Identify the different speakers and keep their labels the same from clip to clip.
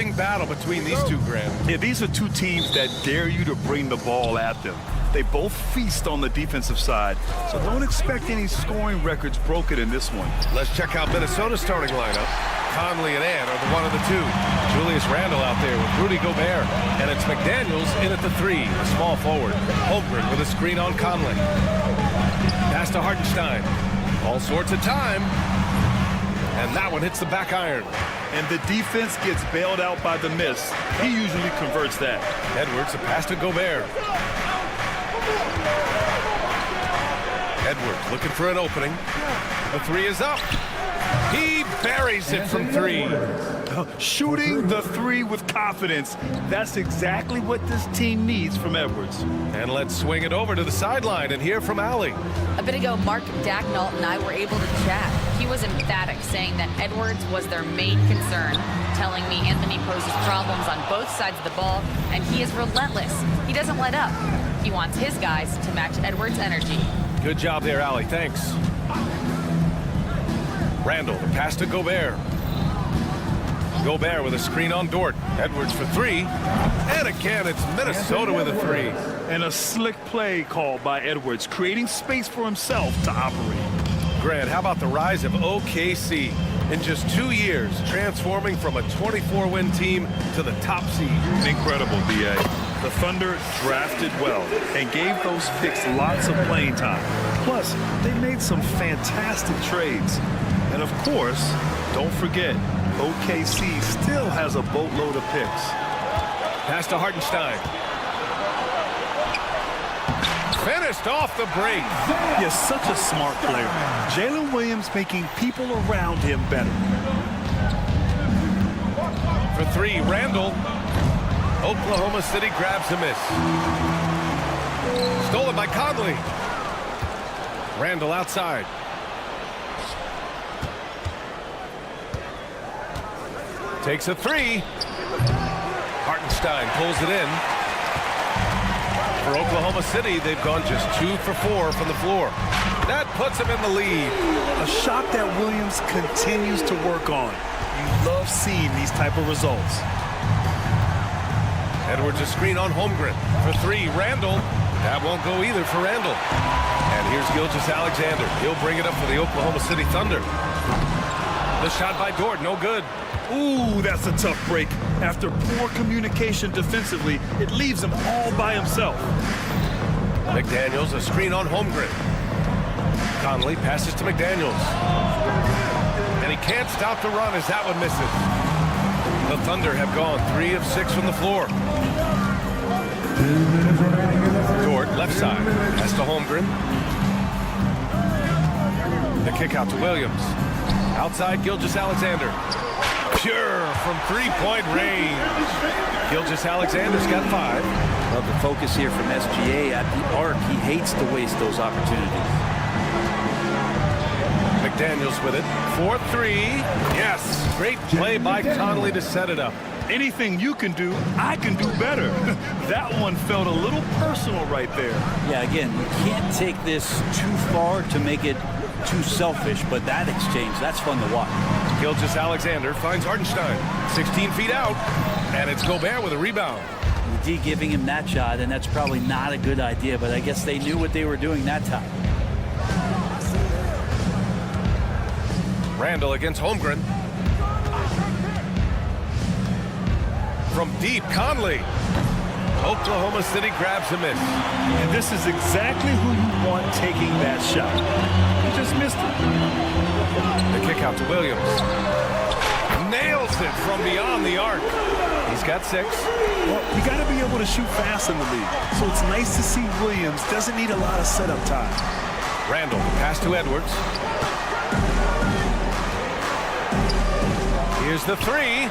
Speaker 1: rousing battle between these two, Grant.
Speaker 2: Yeah, these are two teams that dare you to bring the ball at them. They both feast on the defensive side, so don't expect any scoring records broken in this one.
Speaker 1: Let's check out Minnesota's starting lineup. Conley and Ant are the one of the two. Julius Randle out there with Rudy Gobert. And it's McDaniels in at the 3, a small forward. Holmgren with a screen on Conley. Pass to Hartenstein. All sorts of time. And that one hits the back iron.
Speaker 2: And the defense gets bailed out by the miss. He usually converts that.
Speaker 1: Edwards, a pass to Gobert. Edwards looking for an opening. The 3 is up. He buries it from 3.
Speaker 2: Shooting the 3 with confidence. That's exactly what this team needs from Edwards.
Speaker 1: And let's swing it over to the sideline and hear from Allie.
Speaker 3: A bit ago, Mark Dacknault and I were able to chat. He was emphatic, saying that Edwards was their main concern, telling me Anthony poses problems on both sides of the ball, and he is relentless. He doesn't let up. He wants his guys to match Edwards' energy.
Speaker 1: Good job there, Allie. Thanks. Randle, the pass to Gobert. Gobert with a screen on Dort. Edwards for 3. And again, it's Minnesota with a 3.
Speaker 2: And a slick play called by Edwards, creating space for himself to operate.
Speaker 1: Grant, how about the rise of OKC? In just 2 years, transforming from a 24-win team to the top seed.
Speaker 2: Incredible, B.A. The Thunder drafted well and gave those picks lots of playing time. Plus, they made some fantastic trades. And of course, don't forget, OKC still has a boatload of picks.
Speaker 1: Pass to Hartenstein. Finished off the break.
Speaker 2: He's such a smart player. Jalen Williams making people around him better.
Speaker 1: For 3, Randle. Oklahoma City grabs a miss. Stolen by Conley. Randle outside. Takes a 3. Hartenstein pulls it in. For Oklahoma City, they've gone just 2 for 4 from the floor. That puts them in the lead.
Speaker 2: A shot that Williams continues to work on. You love seeing these type of results.
Speaker 1: Edwards a screen on Holmgren. For 3, Randle. That won't go either for Randle. And here's Gilgeous-Alexander. He'll bring it up for the Oklahoma City Thunder. The shot by Dort, no good.
Speaker 2: Ooh, that's a tough break. After poor communication defensively, it leaves him all by himself.
Speaker 1: McDaniels, a screen on Holmgren. Conley passes to McDaniels. And he can't stop the run as that one misses. The Thunder have gone 3 of 6 from the floor. Dort, left side. Pass to Holmgren. The kick out to Williams. Outside, Gilgeous-Alexander. Pure from 3-point range. Gilgeous-Alexander's got 5.
Speaker 4: Love the focus here from SGA at the arc. He hates to waste those opportunities.
Speaker 1: McDaniels with it. 4-3. Yes. Great play by Conley to set it up.
Speaker 2: Anything you can do, I can do better. That one felt a little personal right there.
Speaker 4: Yeah, again, you can't take this too far to make it too selfish, but that exchange, that's fun to watch.
Speaker 1: Gilgeous-Alexander finds Hartenstein. 16 feet out, and it's Gobert with a rebound.
Speaker 4: D giving him that shot, and that's probably not a good idea, but I guess they knew what they were doing that time.
Speaker 1: Randle against Holmgren. From deep, Conley. Oklahoma City grabs a miss.
Speaker 2: And this is exactly who you want taking that shot. He just missed it.
Speaker 1: The kick out to Williams. Nails it from beyond the arc. He's got 6.
Speaker 2: Well, you got to be able to shoot fast in the league. So it's nice to see Williams doesn't need a lot of setup time.
Speaker 1: Randle, pass to Edwards. Here's the 3.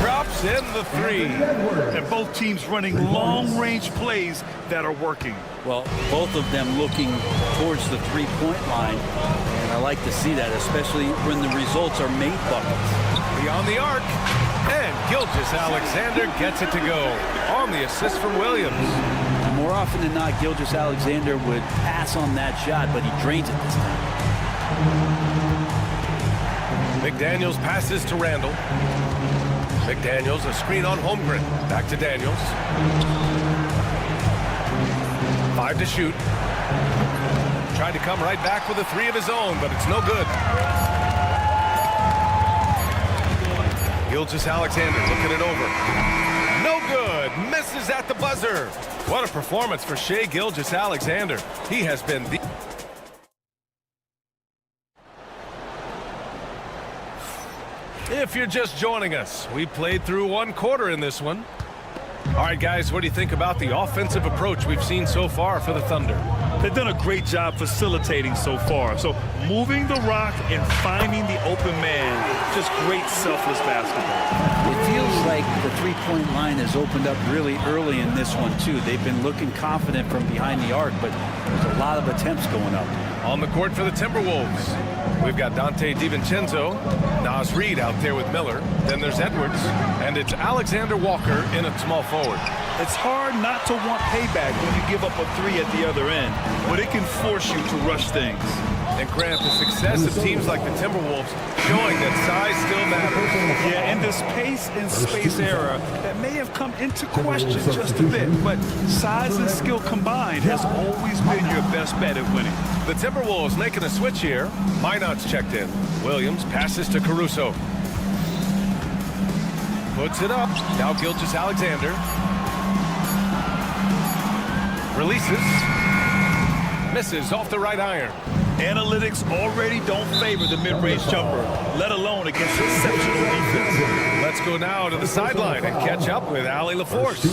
Speaker 1: Drops in the 3.
Speaker 2: And both teams running long-range plays that are working.
Speaker 4: Well, both of them looking towards the three-point line, and I like to see that, especially when the results are made buckets.
Speaker 1: Beyond the arc, and Gilgeous-Alexander gets it to go on the assist from Williams.
Speaker 4: And more often than not, Gilgeous-Alexander would pass on that shot, but he drains it this time.
Speaker 1: McDaniels passes to Randle. McDaniels, a screen on Holmgren. Back to Daniels. 5 to shoot. Tried to come right back with a 3 of his own, but it's no good. Gilgeous-Alexander looking it over. No good. Misses at the buzzer. What a performance for Shai Gilgeous-Alexander. He has been the... If you're just joining us, we played through 1 quarter in this one. All right, guys, what do you think about the offensive approach we've seen so far for the Thunder?
Speaker 2: They've done a great job facilitating so far. So moving the rock and finding the open man, just great selfless basketball.
Speaker 4: It feels like the three-point line has opened up really early in this one, too. They've been looking confident from behind the arc, but there's a lot of attempts going up.
Speaker 1: On the court for the Timberwolves, we've got Dante DiVincenzo, Naz Reid out there with Miller. Then there's Edwards, and it's Alexander Walker in at small forward.
Speaker 2: It's hard not to want payback when you give up a 3 at the other end, but it can force you to rush things.
Speaker 1: And Grant, the success of teams like the Timberwolves showing that size still matters.
Speaker 2: Yeah, in this pace and space era, that may have come into question just a bit, but size and skill combined has always been your best bet at winning.
Speaker 1: The Timberwolves making a switch here. Minot's checked in. Williams passes to Caruso. Puts it up. Now Gilgeous-Alexander. Releases. Misses off the right iron.
Speaker 2: Analytics already don't favor the mid-range jumper, let alone against exceptional defense.
Speaker 1: Let's go now to the sideline and catch up with Allie LaForce.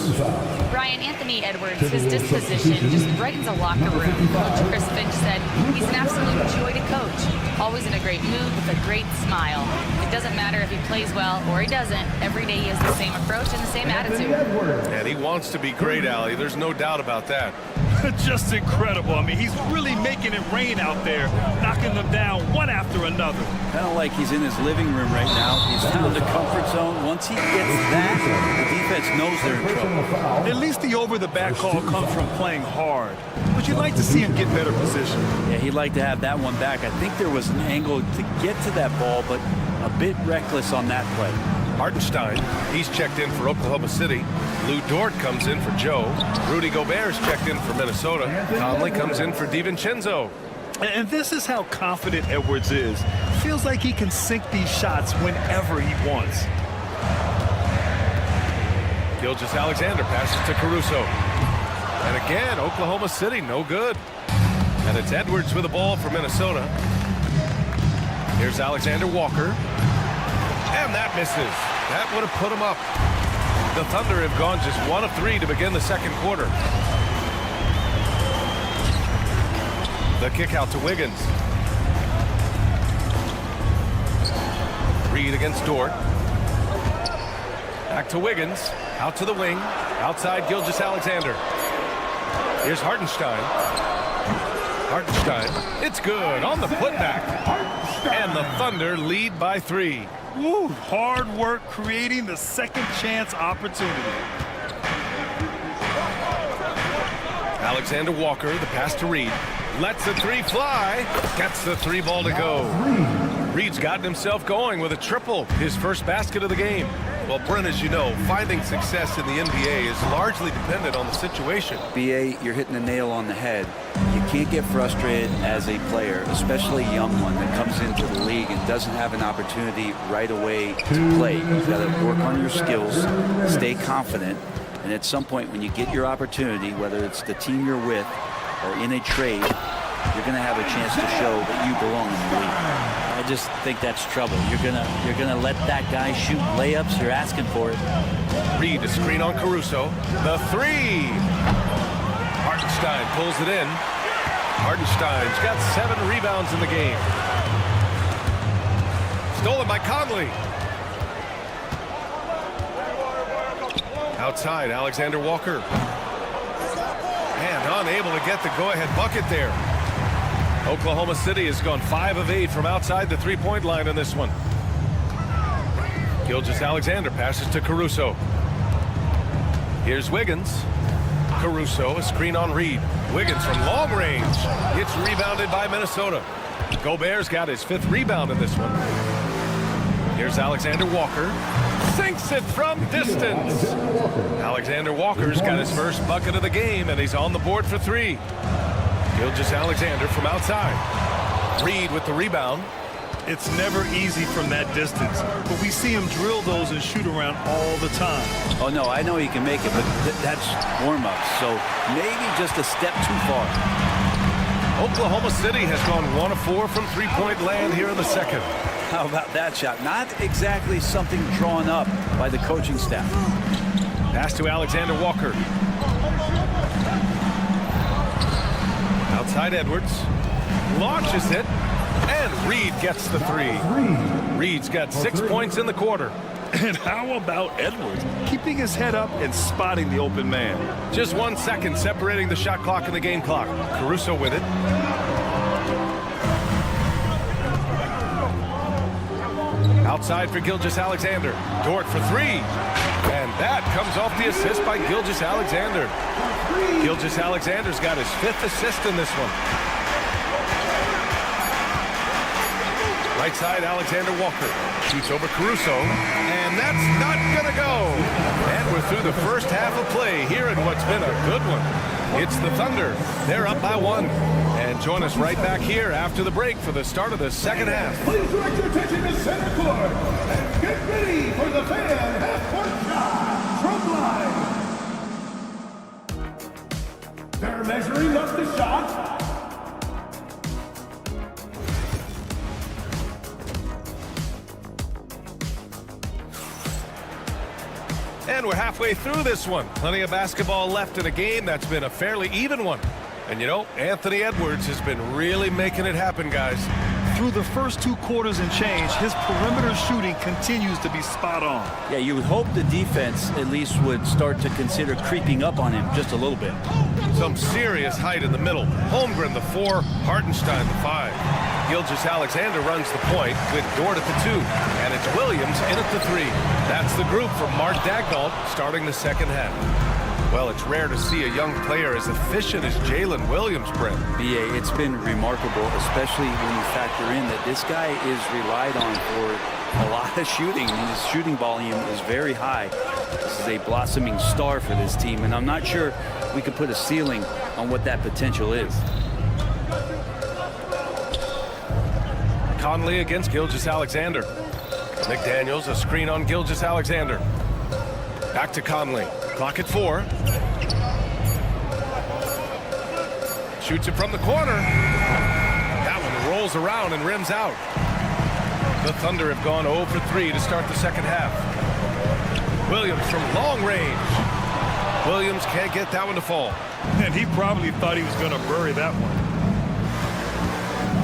Speaker 3: Brian, Anthony Edwards, his disposition just brightens a locker room. Coach Chris Finch said he's an absolute joy to coach. Always in a great mood with a great smile. It doesn't matter if he plays well or he doesn't. Every day he has the same approach and the same attitude.
Speaker 1: And he wants to be great, Allie. There's no doubt about that.
Speaker 2: Just incredible. I mean, he's really making it rain out there, knocking them down one after another.
Speaker 4: Kind of like he's in his living room right now. He's found a comfort zone. Once he gets that, the defense knows they're in trouble.
Speaker 2: At least the over-the-back call comes from playing hard. But you'd like to see him get better position.
Speaker 4: Yeah, he'd like to have that one back. I think there was an angle to get to that ball, but a bit reckless on that play.
Speaker 1: Hartenstein, he's checked in for Oklahoma City. Lou Dort comes in for Joe. Rudy Gobert's checked in for Minnesota. Conley comes in for DiVincenzo.
Speaker 2: And this is how confident Edwards is. Feels like he can sink these shots whenever he wants.
Speaker 1: Gilgeous-Alexander passes to Caruso. And again, Oklahoma City, no good. And it's Edwards with the ball for Minnesota. Here's Alexander Walker. And that misses. That would have put him up. The Thunder have gone just 1 of 3 to begin the second quarter. The kick out to Wiggins. Reed against Dort. Back to Wiggins. Out to the wing. Outside Gilgeous-Alexander. Here's Hartenstein. Hartenstein. It's good on the putback. And the Thunder lead by 3.
Speaker 2: Woo, hard work creating the second chance opportunity.
Speaker 1: Alexander Walker, the pass to Reed. Lets the 3 fly. Gets the 3 ball to go. Reed's gotten himself going with a triple, his first basket of the game. Well, Brent, as you know, finding success in the NBA is largely dependent on the situation.
Speaker 4: B.A., you're hitting the nail on the head. You can't get frustrated as a player, especially a young one that comes into the league and doesn't have an opportunity right away to play. You've got to work on your skills, stay confident, and at some point when you get your opportunity, whether it's the team you're with or in a trade, you're going to have a chance to show that you belong in the league. I just think that's trouble. You're gonna let that guy shoot layups. You're asking for it.
Speaker 1: Reed, a screen on Caruso. The 3. Hartenstein pulls it in. Hartenstein's got 7 rebounds in the game. Stolen by Conley. Outside, Alexander Walker. And unable to get the go-ahead bucket there. Oklahoma City has gone 5 of 8 from outside the three-point line in this one. Gilgeous-Alexander passes to Caruso. Here's Wiggins. Caruso, a screen on Reed. Wiggins from long range. It's rebounded by Minnesota. Gobert's got his 5th rebound in this one. Here's Alexander Walker. Sinks it from distance. Alexander Walker's got his first bucket of the game, and he's on the board for 3. Gilgeous-Alexander from outside. Reed with the rebound.
Speaker 2: It's never easy from that distance, but we see him drill those and shoot around all the time.
Speaker 4: Oh, no, I know he can make it, but that's warm-up, so maybe just a step too far.
Speaker 1: Oklahoma City has gone 1 of 4 from three-point land here in the second.
Speaker 4: How about that shot? Not exactly something drawn up by the coaching staff.
Speaker 1: Pass to Alexander Walker. Outside Edwards. Launches it. And Reed gets the 3. Reed's got 6 points in the quarter.
Speaker 2: And how about Edwards? Keeping his head up and spotting the open man.
Speaker 1: Just 1 second separating the shot clock and the game clock. Caruso with it. Outside for Gilgeous-Alexander. Dort for 3. And that comes off the assist by Gilgeous-Alexander. Gilgeous-Alexander's got his 5th assist in this one. Right side, Alexander Walker. Shoots over Caruso. And that's not going to go. And we're through the first half of play here in what's been a good one. It's the Thunder. They're up by 1. And join us right back here after the break for the start of the second half.
Speaker 5: Please direct your attention to center court and get ready for the fan half-court shot from line. They're measuring up the shot.
Speaker 1: And we're halfway through this one. Plenty of basketball left in a game that's been a fairly even one. And you know, Anthony Edwards has been really making it happen, guys.
Speaker 2: Through the first 2 quarters and change, his perimeter shooting continues to be spot on.
Speaker 4: Yeah, you would hope the defense at least would start to consider creeping up on him just a little bit.
Speaker 1: Some serious height in the middle. Holmgren, the 4. Hartenstein, the 5. Gilgeous-Alexander runs the point with Dort at the 2. And it's Williams in at the 3. That's the group from Mark Daigneault starting the second half. Well, it's rare to see a young player as efficient as Jalen Williams, Brent.
Speaker 4: BA, it's been remarkable, especially when you factor in that this guy is relied on for a lot of shooting. His shooting volume is very high. This is a blossoming star for this team, and I'm not sure we could put a ceiling on what that potential is.
Speaker 1: Conley against Gilgeous-Alexander. McDaniels, a screen on Gilgeous-Alexander. Back to Conley. Clock at 4. Shoots it from the corner. That one rolls around and rims out. The Thunder have gone 0 for 3 to start the second half. Williams from long range. Williams can't get that one to fall.
Speaker 2: And he probably thought he was going to bury that one.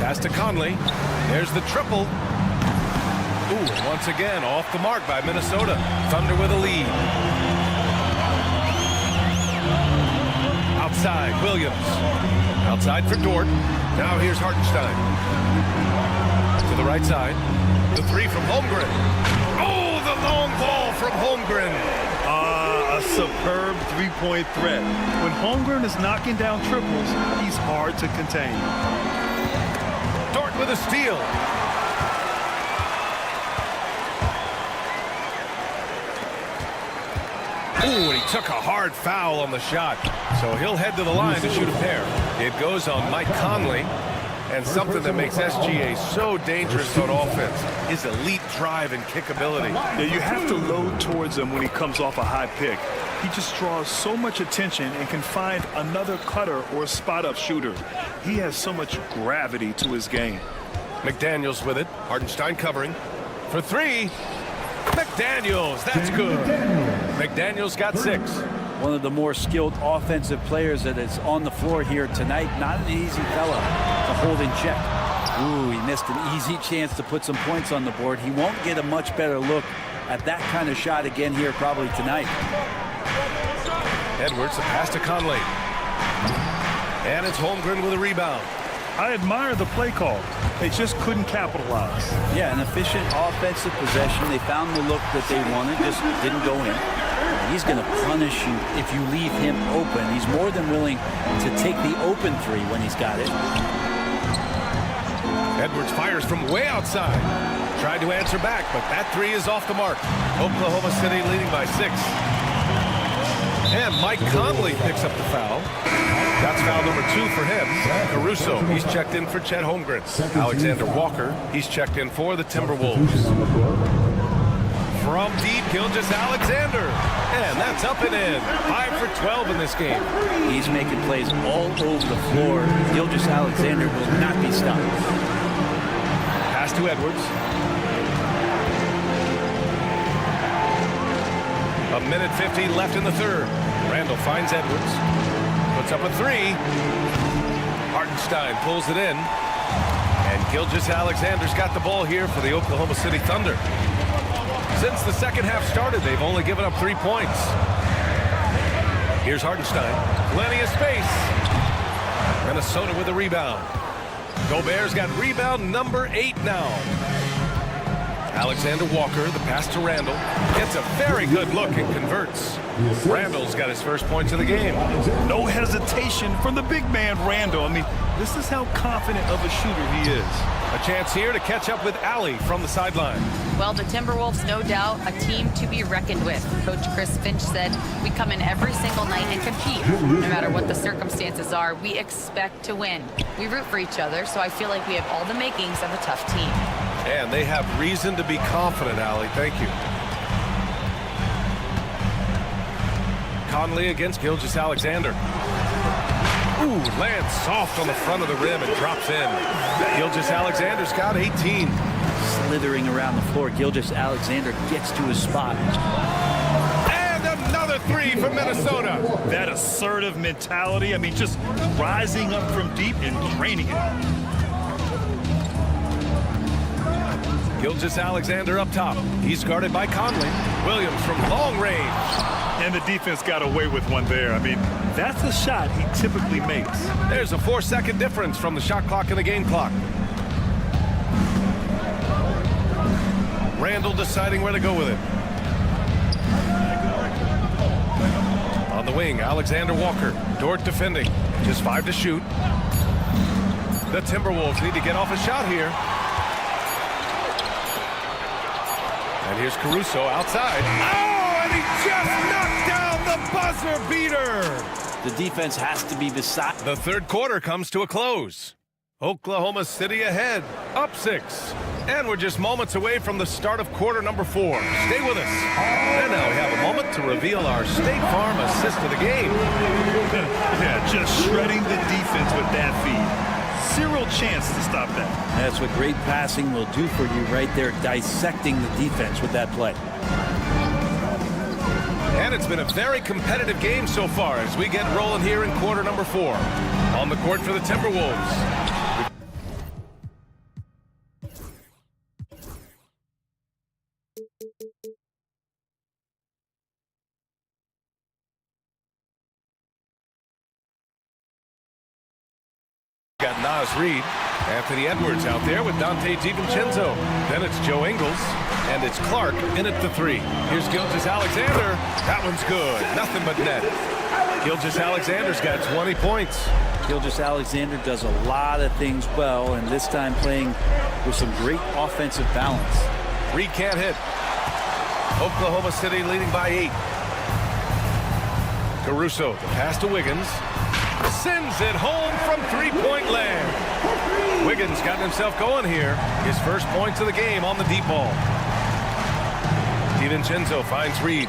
Speaker 1: Pass to Conley. There's the triple. Ooh, once again, off the mark by Minnesota. Thunder with a lead. Outside, Williams. Outside for Dort. Now here's Hartenstein. To the right side. The 3 from Holmgren. Oh, the long ball from Holmgren.
Speaker 2: A superb 3-point threat. When Holmgren is knocking down triples, he's hard to contain.
Speaker 1: Dort with a steal. Ooh, and he took a hard foul on the shot. So he'll head to the line to shoot a pair. It goes on Mike Conley. And something that makes SGA so dangerous on offense is elite drive and kickability.
Speaker 2: Yeah, you have to load towards him when he comes off a high pick. He just draws so much attention and can find another cutter or a spot-up shooter. He has so much gravity to his game.
Speaker 1: McDaniels with it. Hartenstein covering. For 3. McDaniels, that's good. McDaniels got 6.
Speaker 4: One of the more skilled offensive players that is on the floor here tonight. Not an easy fella to hold in check. Ooh, he missed an easy chance to put some points on the board. He won't get a much better look at that kind of shot again here probably tonight.
Speaker 1: Edwards, a pass to Conley. And it's Holmgren with a rebound.
Speaker 2: I admire the play call. They just couldn't capitalize.
Speaker 4: Yeah, an efficient offensive possession. They found the look that they wanted, just didn't go in. He's going to punish you if you leave him open. He's more than willing to take the open 3 when he's got it.
Speaker 1: Edwards fires from way outside. Tried to answer back, but that three is off the mark. Oklahoma City leading by 6. And Mike Conley picks up the foul. That's foul number 2 for him. Caruso, he's checked in for Chet Holmgren. Alexander Walker, he's checked in for the Timberwolves. From deep, Gilgeous-Alexander. And that's up and in. 5 for 12 in this game.
Speaker 4: He's making plays all over the floor. Gilgeous-Alexander will not be stopped.
Speaker 1: Pass to Edwards. A minute 50 left in the third. Randall finds Edwards. Puts up a 3. Hartenstein pulls it in. And Gilgeous-Alexander's got the ball here for the Oklahoma City Thunder. Since the second half started, they've only given up 3 points. Here's Hartenstein. Plenty of space. Minnesota with a rebound. Gobert's got rebound number 8 now. Alexander Walker, the pass to Randall. Gets a very good look and converts. Randall's got his first points of the game.
Speaker 2: No hesitation from the big man, Randall. I mean, this is how confident of a shooter he is.
Speaker 1: A chance here to catch up with Allie from the sideline.
Speaker 3: Well, the Timberwolves, no doubt, a team to be reckoned with. Coach Chris Finch said, we come in every single night and compete. No matter what the circumstances are, we expect to win. We root for each other, so I feel like we have all the makings of a tough team.
Speaker 1: And they have reason to be confident, Allie. Thank you. Conley against Gilgeous-Alexander. Ooh, lands soft on the front of the rim and drops in. Gilgeous-Alexander's got 18.
Speaker 4: Slithering around the floor, Gilgeous-Alexander gets to his spot.
Speaker 1: And another 3 from Minnesota.
Speaker 2: That assertive mentality, I mean, just rising up from deep and draining it.
Speaker 1: Gilgeous-Alexander up top. He's guarded by Conley. Williams from long range.
Speaker 2: And the defense got away with one there. I mean, that's a shot he typically makes.
Speaker 1: There's a 4-second difference from the shot clock and the game clock. Randall deciding where to go with it. On the wing, Alexander Walker. Dort defending. Just 5 to shoot. The Timberwolves need to get off a shot here. And here's Caruso outside. Oh, and he just knocked down the buzzer beater.
Speaker 4: The defense has to be beside.
Speaker 1: The third quarter comes to a close. Oklahoma City ahead, up 6. And we're just moments away from the start of quarter number 4. Stay with us. And now we have a moment to reveal our State Farm assist of the game.
Speaker 2: Yeah, just shredding the defense with that feed. Zero chance to stop that.
Speaker 4: That's what great passing will do for you right there, dissecting the defense with that play.
Speaker 1: And it's been a very competitive game so far as we get rolling here in quarter number 4. On the court for the Timberwolves. Got Naz Reid, Anthony Edwards out there with Dante DiVincenzo. Then it's Joe Ingles, and it's Clark in at the 3. Here's Gilgeous-Alexander. That one's good. Nothing but net. Gilgeous-Alexander's got 20 points.
Speaker 4: Gilgeous-Alexander does a lot of things well, and this time playing with some great offensive balance.
Speaker 1: Reid can't hit. Oklahoma City leading by 8. Caruso, the pass to Wiggins. Sends it home from 3-point land. Wiggins got himself going here. His first points of the game on the deep ball. DiVincenzo finds Reid.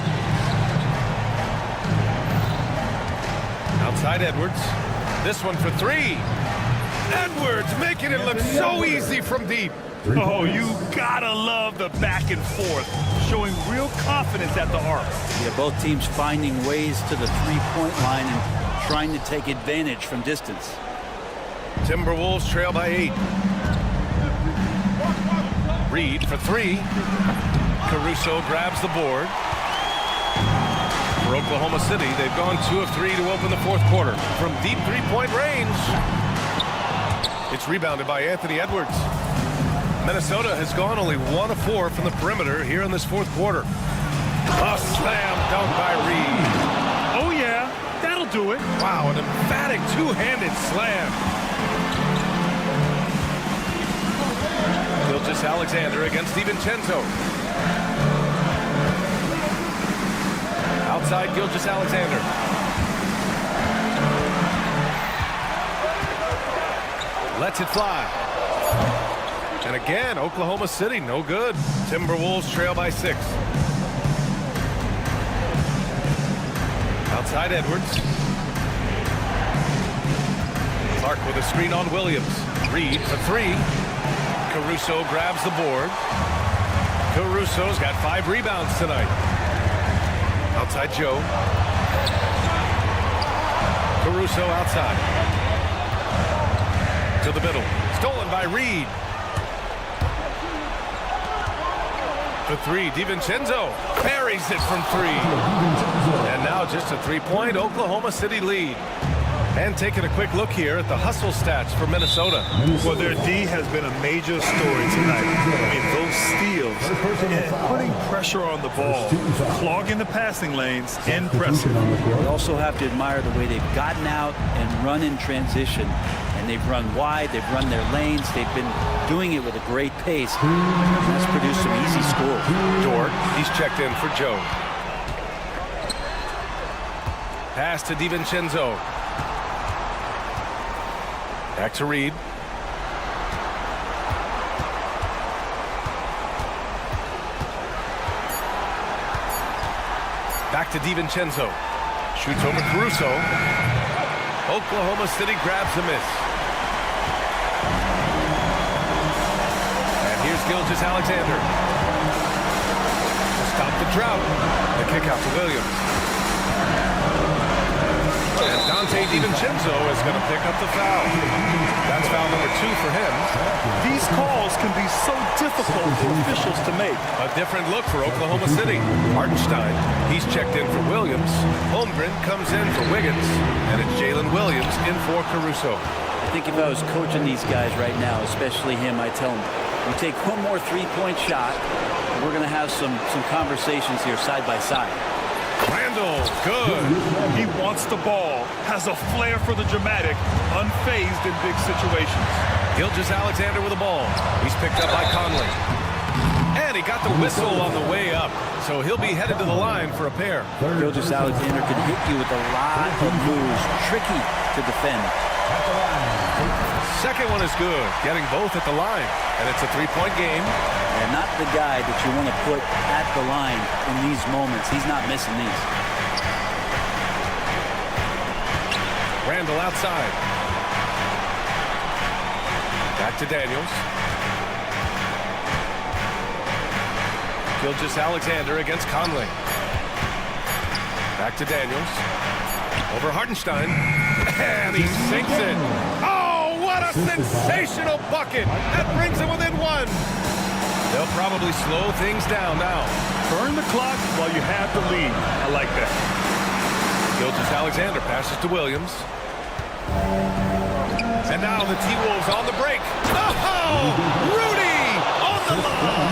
Speaker 1: Outside Edwards. This one for 3. Edwards making it look so easy from deep.
Speaker 2: Oh, you gotta love the back and forth, showing real confidence at the arc.
Speaker 4: Yeah, both teams finding ways to the 3-point line and trying to take advantage from distance.
Speaker 1: Timberwolves trail by 8. Reid for 3. Caruso grabs the board. For Oklahoma City, they've gone 2 of 3 to open the fourth quarter. From deep 3-point range, it's rebounded by Anthony Edwards. Minnesota has gone only 1 of 4 from the perimeter here in this fourth quarter. A slam dunk by Reid.
Speaker 2: Oh, yeah. That'll do it.
Speaker 1: Wow, an emphatic two-handed slam. Gilgeous-Alexander against DiVincenzo. Outside Gilgeous-Alexander. Lets it fly. And again, Oklahoma City, no good. Timberwolves trail by 6. Outside Edwards. Clark with a screen on Williams. Reed for 3. Caruso grabs the board. Caruso's got 5 rebounds tonight. Outside Joe. Caruso outside. To the middle. Stolen by Reed. For 3, DiVincenzo buries it from 3. And now just a 3-point Oklahoma City lead. And taking a quick look here at the hustle stats for Minnesota.
Speaker 2: Well, their D has been a major story tonight. I mean, those steals and putting pressure on the ball, clogging the passing lanes, impressive.
Speaker 4: You also have to admire the way they've gotten out and run in transition. And they've run wide, they've run their lanes, they've been doing it with a great pace. And that's produced some easy scores.
Speaker 1: Dort, he's checked in for Joe. Pass to DiVincenzo. Back to Reed. Back to DiVincenzo. Shoots over Caruso. Oklahoma City grabs a miss. And here's Gilgeous-Alexander. To stop the drought. The kick out to Williams. And Dante DiVincenzo is going to pick up the foul. That's foul number 2 for him.
Speaker 2: These calls can be so difficult for officials to make.
Speaker 1: A different look for Oklahoma City. Hartenstein, he's checked in for Williams. Holmgren comes in for Wiggins. And it's Jalen Williams in for Caruso.
Speaker 4: I think if I was coaching these guys right now, especially him, I tell him, we take one more 3-point shot, and we're going to have some conversations here side by side.
Speaker 1: Randall, good.
Speaker 2: He wants the ball, has a flair for the dramatic, unfazed in big situations.
Speaker 1: Gilgeous-Alexander with the ball. He's picked up by Conley. And he got the whistle on the way up. So he'll be headed to the line for a pair.
Speaker 4: Gilgeous-Alexander can hit you with a lot of moves. Tricky to defend.
Speaker 1: Second one is good. Getting both at the line. And it's a 3-point game.
Speaker 4: And not the guy that you want to put at the line in these moments. He's not missing these.
Speaker 1: Randall outside. Back to Daniels. Gilgeous-Alexander against Conley. Back to Daniels. Over Hartenstein. And he sinks it. Oh, what a sensational bucket. That brings him within 1. They'll probably slow things down now.
Speaker 2: Burn the clock while you have the lead. I like that.
Speaker 1: Gilgeous-Alexander passes to Williams. And now the T-Wolves on the break. Oh, Rudy on the lob.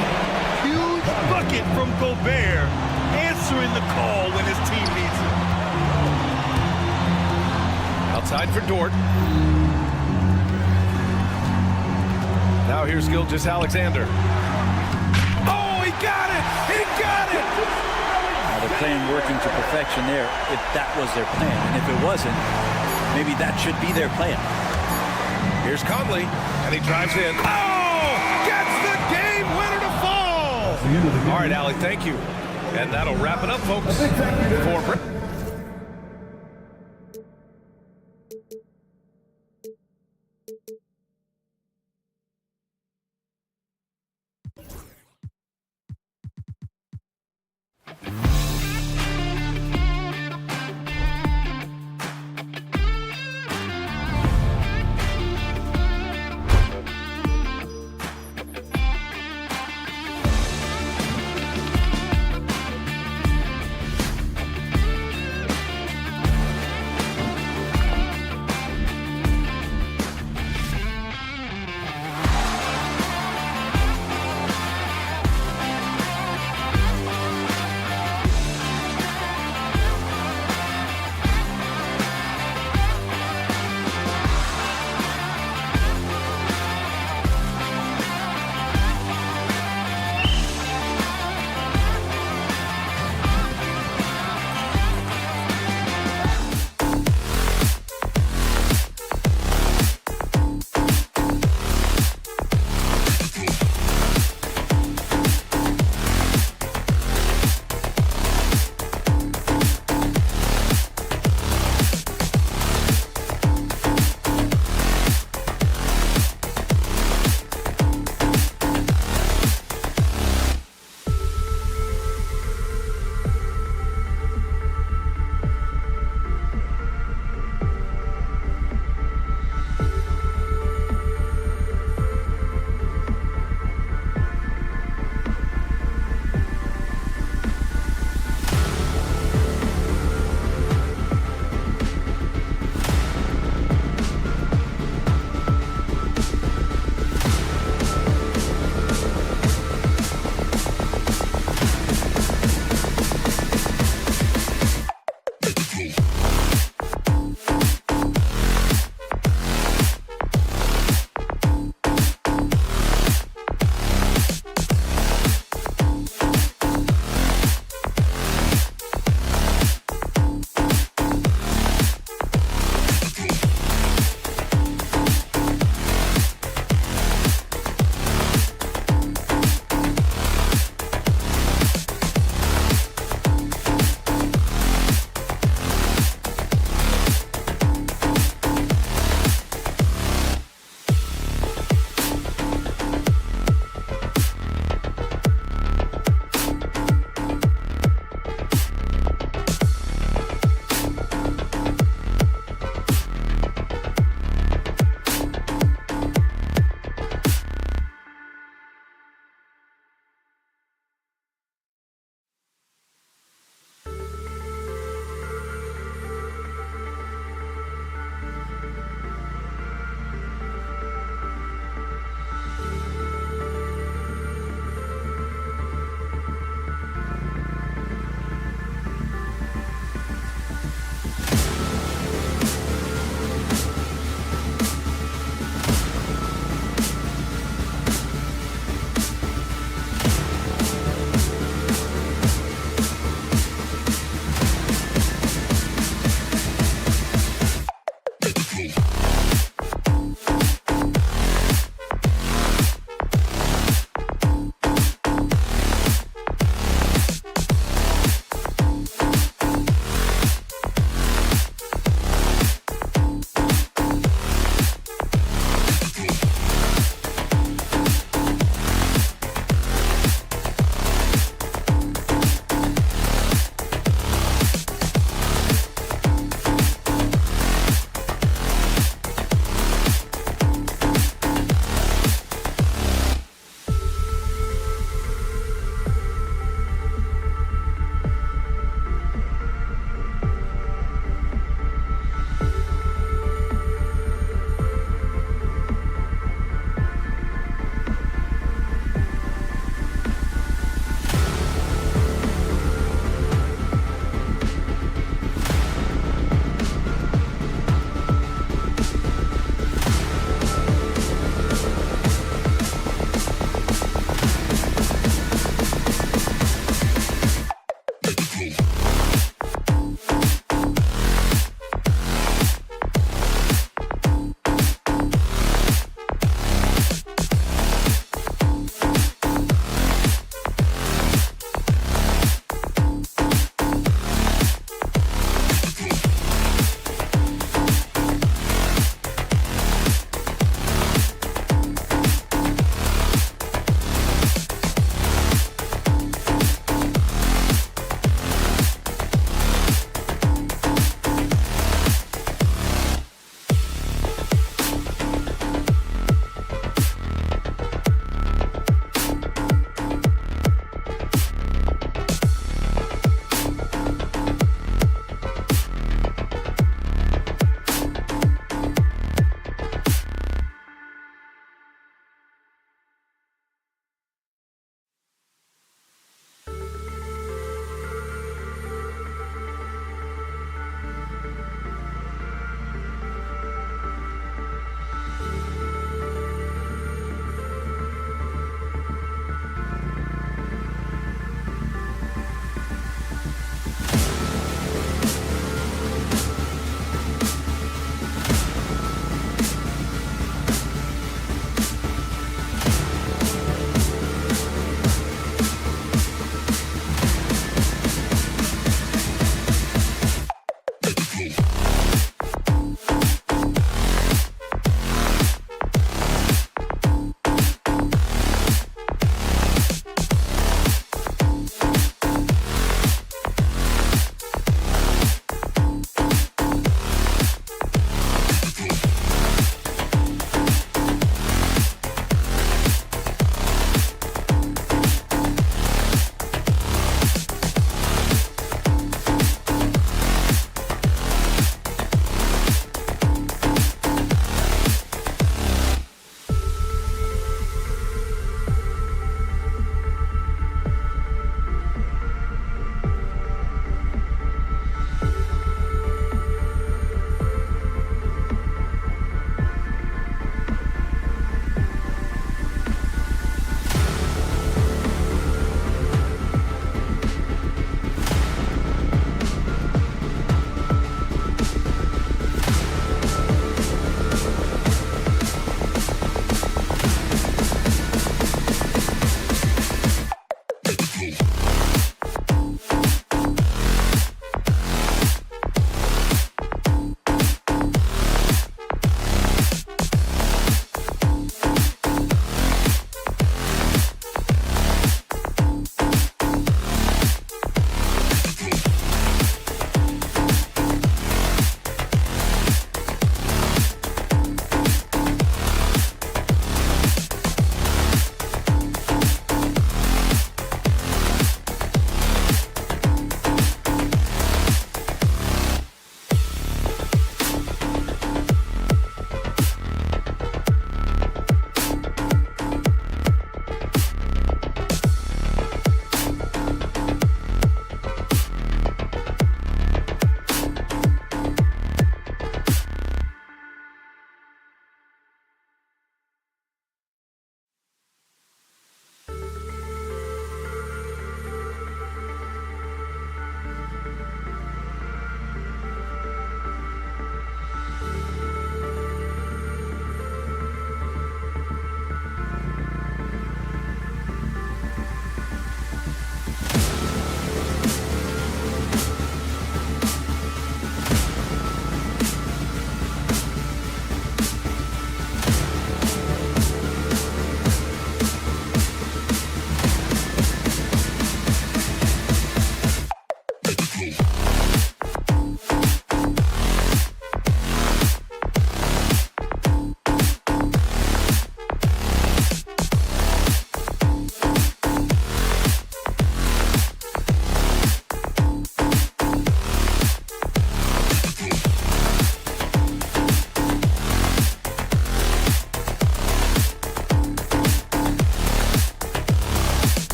Speaker 2: Huge bucket from Gobert, answering the call when his team needs it.
Speaker 1: Outside for Dort. Now here's Gilgeous-Alexander. Oh, he got it! He got it!
Speaker 4: Now they're playing working to perfection there, if that was their plan. And if it wasn't, maybe that should be their plan.
Speaker 1: Here's Conley, and he drives in. Oh! Gets the game winner to fall! All right, Allie, thank you. And that'll wrap it up, folks. For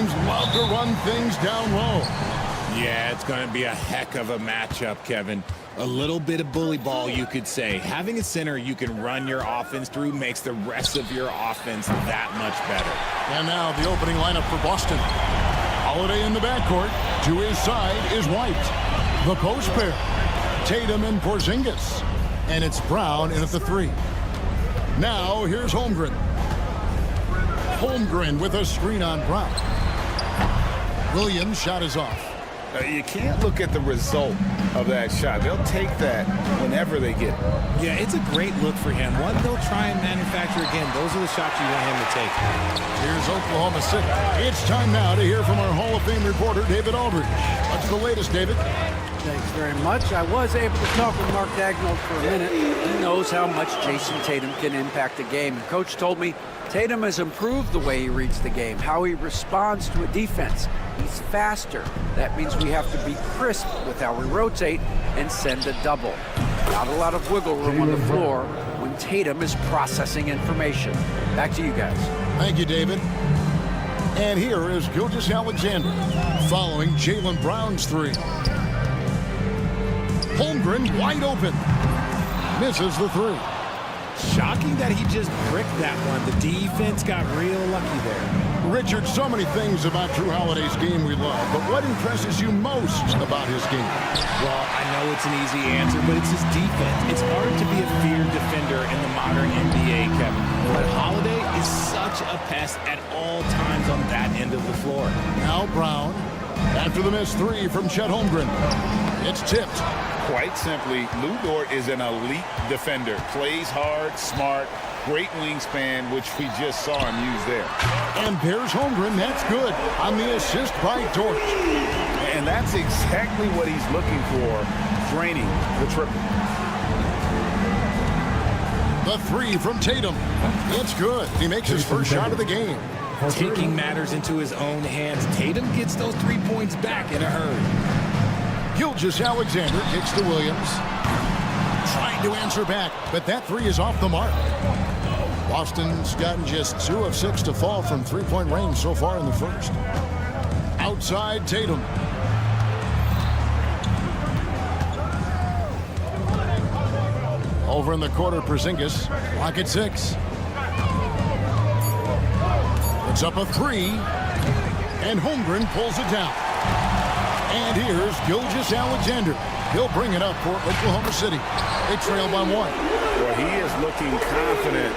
Speaker 5: teams love to run things down low.
Speaker 6: Yeah, it's going to be a heck of a matchup, Kevin. A little bit of bully ball, you could say. Having a center you can run your offense through makes the rest of your offense that much better.
Speaker 5: And now the opening lineup for Boston. Holiday in the backcourt. To his side is White. The post pair, Tatum and Porzingis. And it's Brown in at the 3. Now here's Holmgren. Holmgren with a screen on Brown. Williams' shot is off.
Speaker 7: You can't look at the result of that shot. They'll take that whenever they get it.
Speaker 6: Yeah, it's a great look for him. One they'll try and manufacture again. Those are the shots you want him to take.
Speaker 5: Here's Oklahoma City. It's time now to hear from our Hall of Fame reporter, David Aldridge. What's the latest, David?
Speaker 8: Thanks very much. I was able to talk with Mark Daigneault for a minute. He knows how much Jason Tatum can impact a game. And Coach told me Tatum has improved the way he reads the game, how he responds to a defense. He's faster. That means we have to be crisp with how we rotate and send a double. Not a lot of wiggle room on the floor when Tatum is processing information. Back to you guys.
Speaker 5: Thank you, David. And here is Gilgeous-Alexander following Jaylen Brown's 3. Holmgren wide open. Misses the 3.
Speaker 6: Shocking that he just bricked that one. The defense got real lucky there.
Speaker 5: Richard, so many things about Drew Holiday's game we love, but what impresses you most about his game?
Speaker 6: Well, I know it's an easy answer, but it's his defense. It's hard to be a feared defender in the modern NBA, Kevin. But Holiday is such a pest at all times on that end of the floor.
Speaker 5: Now Brown, after the missed 3 from Chet Holmgren. It's tipped.
Speaker 7: Quite simply, Lou Dort is an elite defender. Plays hard, smart, great wingspan, which we just saw him use there.
Speaker 5: And there's Holmgren. That's good on the assist by Dort.
Speaker 7: And that's exactly what he's looking for, draining the triple.
Speaker 5: The 3 from Tatum. It's good. He makes his first shot of the game.
Speaker 6: Taking matters into his own hands. Tatum gets those 3 points back in a hurry.
Speaker 5: Gilgeous-Alexander kicks to Williams. Trying to answer back, but that 3 is off the mark. Boston's gotten just 2 of 6 to fall from three-point range so far in the first. Outside Tatum. Over in the quarter, Porzingis. Lock at 6. It's up a 3. And Holmgren pulls it down. And here's Gilgeous-Alexander. He'll bring it up for Oklahoma City. They trail by 1.
Speaker 7: Well, he is looking confident.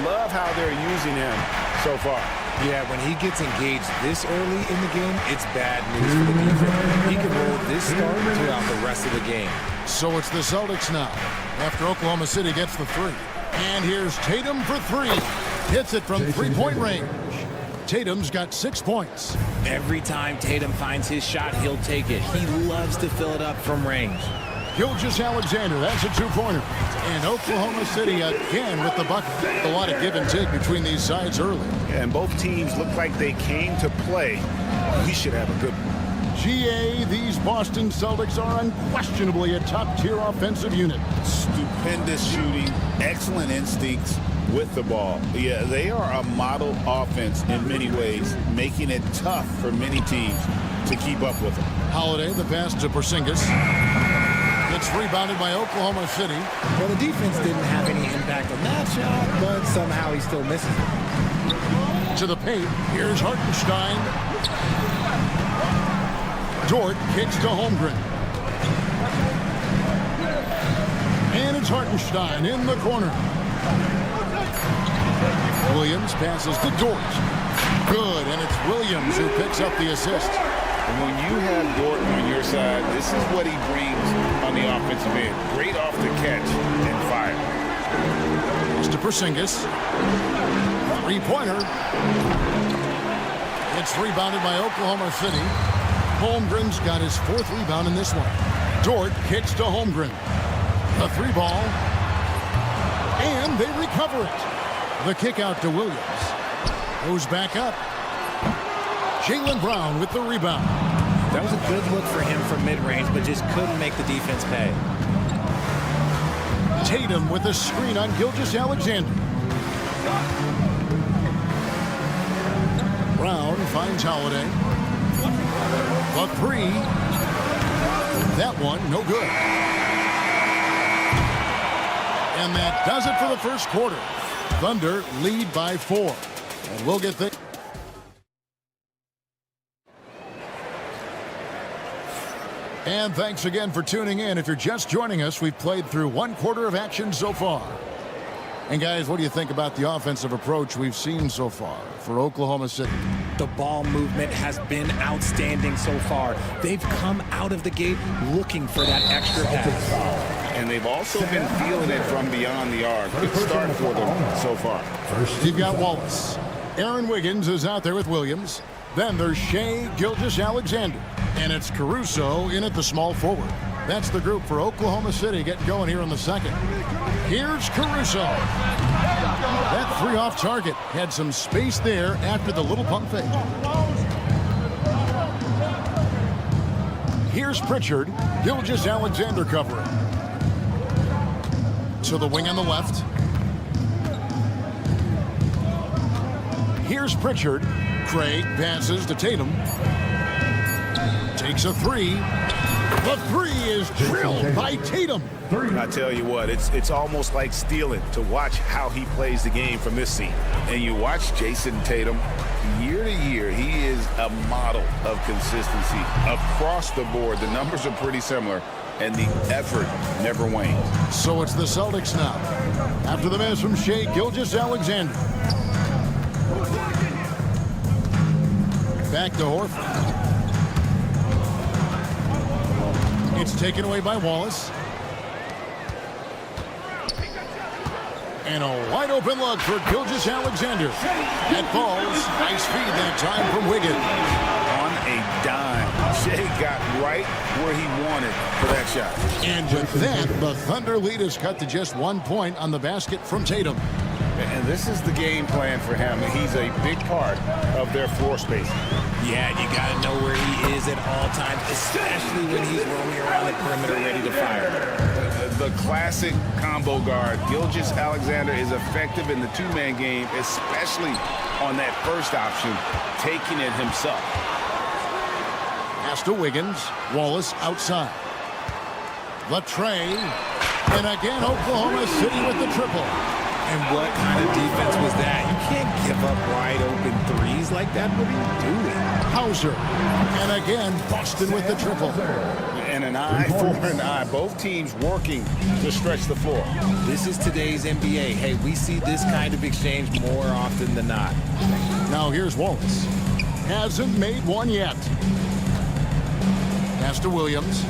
Speaker 7: Love how they're using him so far.
Speaker 6: Yeah, when he gets engaged this early in the game, it's bad news for the defense. He can roll this start throughout the rest of the game.
Speaker 5: So it's the Celtics now, after Oklahoma City gets the 3. And here's Tatum for 3. Hits it from three-point range. Tatum's got 6 points.
Speaker 6: Every time Tatum finds his shot, he'll take it. He loves to fill it up from range.
Speaker 5: Gilgeous-Alexander, that's a 2-pointer. And Oklahoma City again with the bucket. A lot of give and take between these sides early.
Speaker 7: And both teams look like they came to play. We should have a good one.
Speaker 5: GA, these Boston Celtics are unquestionably a top-tier offensive unit.
Speaker 7: Stupendous shooting, excellent instincts with the ball. Yeah, they are a model offense in many ways, making it tough for many teams to keep up with them.
Speaker 5: Holiday, the pass to Porzingis. It's rebounded by Oklahoma City.
Speaker 6: Well, the defense didn't have any impact on that shot, but somehow he still misses it.
Speaker 5: To the paint, here's Hartenstein. Dort kicks to Holmgren. And it's Hartenstein in the corner. Williams passes to Dort. Good, and it's Williams who picks up the assist.
Speaker 7: And when you have Dort on your side, this is what he brings on the offensive end. Great off the catch and fire.
Speaker 5: It's to Porzingis. Three-pointer. It's rebounded by Oklahoma City. Holmgren's got his 4th rebound in this one. Dort kicks to Holmgren. The 3-ball. And they recover it. The kick out to Williams. Goes back up. Jaylen Brown with the rebound.
Speaker 6: That was a good look for him from mid-range, but just couldn't make the defense pay.
Speaker 5: Tatum with a screen on Gilgeous-Alexander. Brown finds Holiday. The three. That one, no good. And that does it for the first quarter. Thunder lead by 4. And we'll get things. And thanks again for tuning in. If you're just joining us, we've played through 1 quarter of action so far. And guys, what do you think about the offensive approach we've seen so far for Oklahoma City?
Speaker 6: The ball movement has been outstanding so far. They've come out of the gate looking for that extra pass.
Speaker 7: And they've also been feeling it from beyond the arc. Good start for them so far.
Speaker 5: First, you've got Wallace. Aaron Wiggins is out there with Williams. Then there's Shea Gilgeous-Alexander. And it's Caruso in at the small forward. That's the group for Oklahoma City getting going here in the second. Here's Caruso. That three off target. Had some space there after the little pump fake. Here's Pritchard. Gilgeous-Alexander covering. To the wing on the left. Here's Pritchard. Craig passes to Tatum. Takes a three. The three is drilled by Tatum.
Speaker 7: I tell you what, it's almost like stealing to watch how he plays the game from this seat. And you watch Jason Tatum, year to year, he is a model of consistency. Across the board, the numbers are pretty similar, and the effort never wanes.
Speaker 5: So it's the Celtics now. After the miss from Shea Gilgeous-Alexander. Back to Horford. It's taken away by Wallace. And a wide open look for Gilgeous-Alexander. That falls. Nice feed that time from Wiggins.
Speaker 7: On a dime. Shea got right where he wanted for that shot.
Speaker 5: And with that, the Thunder lead is cut to just 1 point on the basket from Tatum.
Speaker 7: And this is the game plan for him. He's a big part of their floor space.
Speaker 6: Yeah, you got to know where he is at all times, especially when he's roaming around the perimeter ready to fire.
Speaker 7: The classic combo guard. Gilgeous-Alexander is effective in the two-man game, especially on that first option, taking it himself.
Speaker 5: Pass to Wiggins. Wallace outside. Latrey. And again, Oklahoma City with the triple.
Speaker 6: And what kind of defense was that? You can't give up wide open threes like that. What are you doing?
Speaker 5: Hauser. And again, Boston with the triple.
Speaker 7: And an eye for an eye. Both teams working to stretch the floor.
Speaker 6: This is today's NBA. Hey, we see this kind of exchange more often than not.
Speaker 5: Now here's Wallace. Hasn't made one yet. Pass to Williams.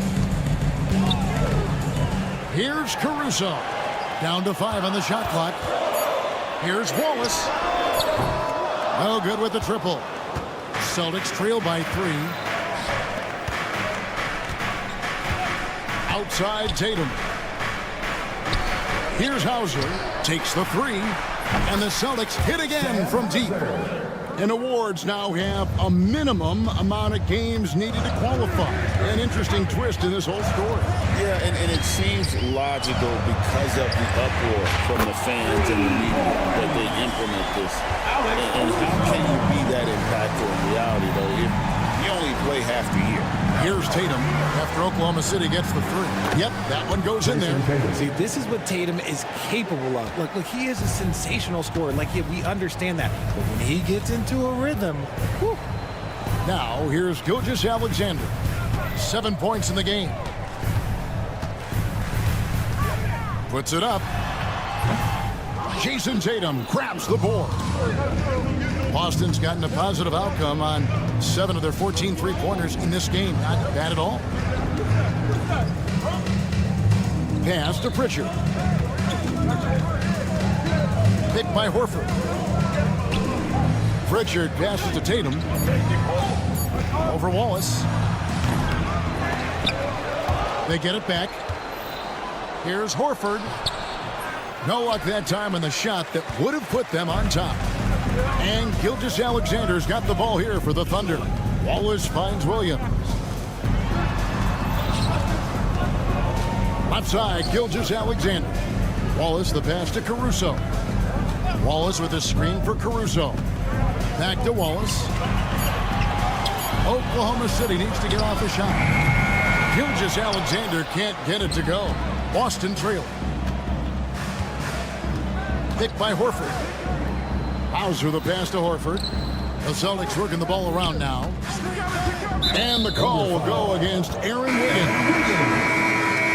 Speaker 5: Here's Caruso. Down to 5 on the shot clock. Here's Wallace. No good with the triple. Celtics trail by 3. Outside Tatum. Here's Hauser. Takes the 3. And the Celtics hit again from deep. And awards now have a minimum amount of games needed to qualify. An interesting twist in this whole story.
Speaker 7: Yeah, and it seems logical because of the uproar from the fans and the media that they implement this. And how can you be that impactful in reality, though, if you only play half the year?
Speaker 5: Here's Tatum after Oklahoma City gets the 3. Yep, that one goes in there.
Speaker 6: See, this is what Tatum is capable of. Look, he is a sensational scorer. Like, yeah, we understand that. But when he gets into a rhythm, whew.
Speaker 5: Now, here's Gilgeous-Alexander. 7 points in the game. Puts it up. Jason Tatum grabs the board. Boston's gotten a positive outcome on 7 of their 14 three-pointers in this game. Not bad at all. Pass to Pritchard. Picked by Horford. Pritchard passes to Tatum. Over Wallace. They get it back. Here's Horford. No luck that time on the shot that would have put them on top. And Gilgeous-Alexander's got the ball here for the Thunder. Wallace finds Williams. Left side, Gilgeous-Alexander. Wallace the pass to Caruso. Wallace with a screen for Caruso. Back to Wallace. Oklahoma City needs to get off a shot. Gilgeous-Alexander can't get it to go. Boston trailing. Picked by Horford. Hauser the pass to Horford. The Celtics working the ball around now. And the call will go against Aaron Wiggins.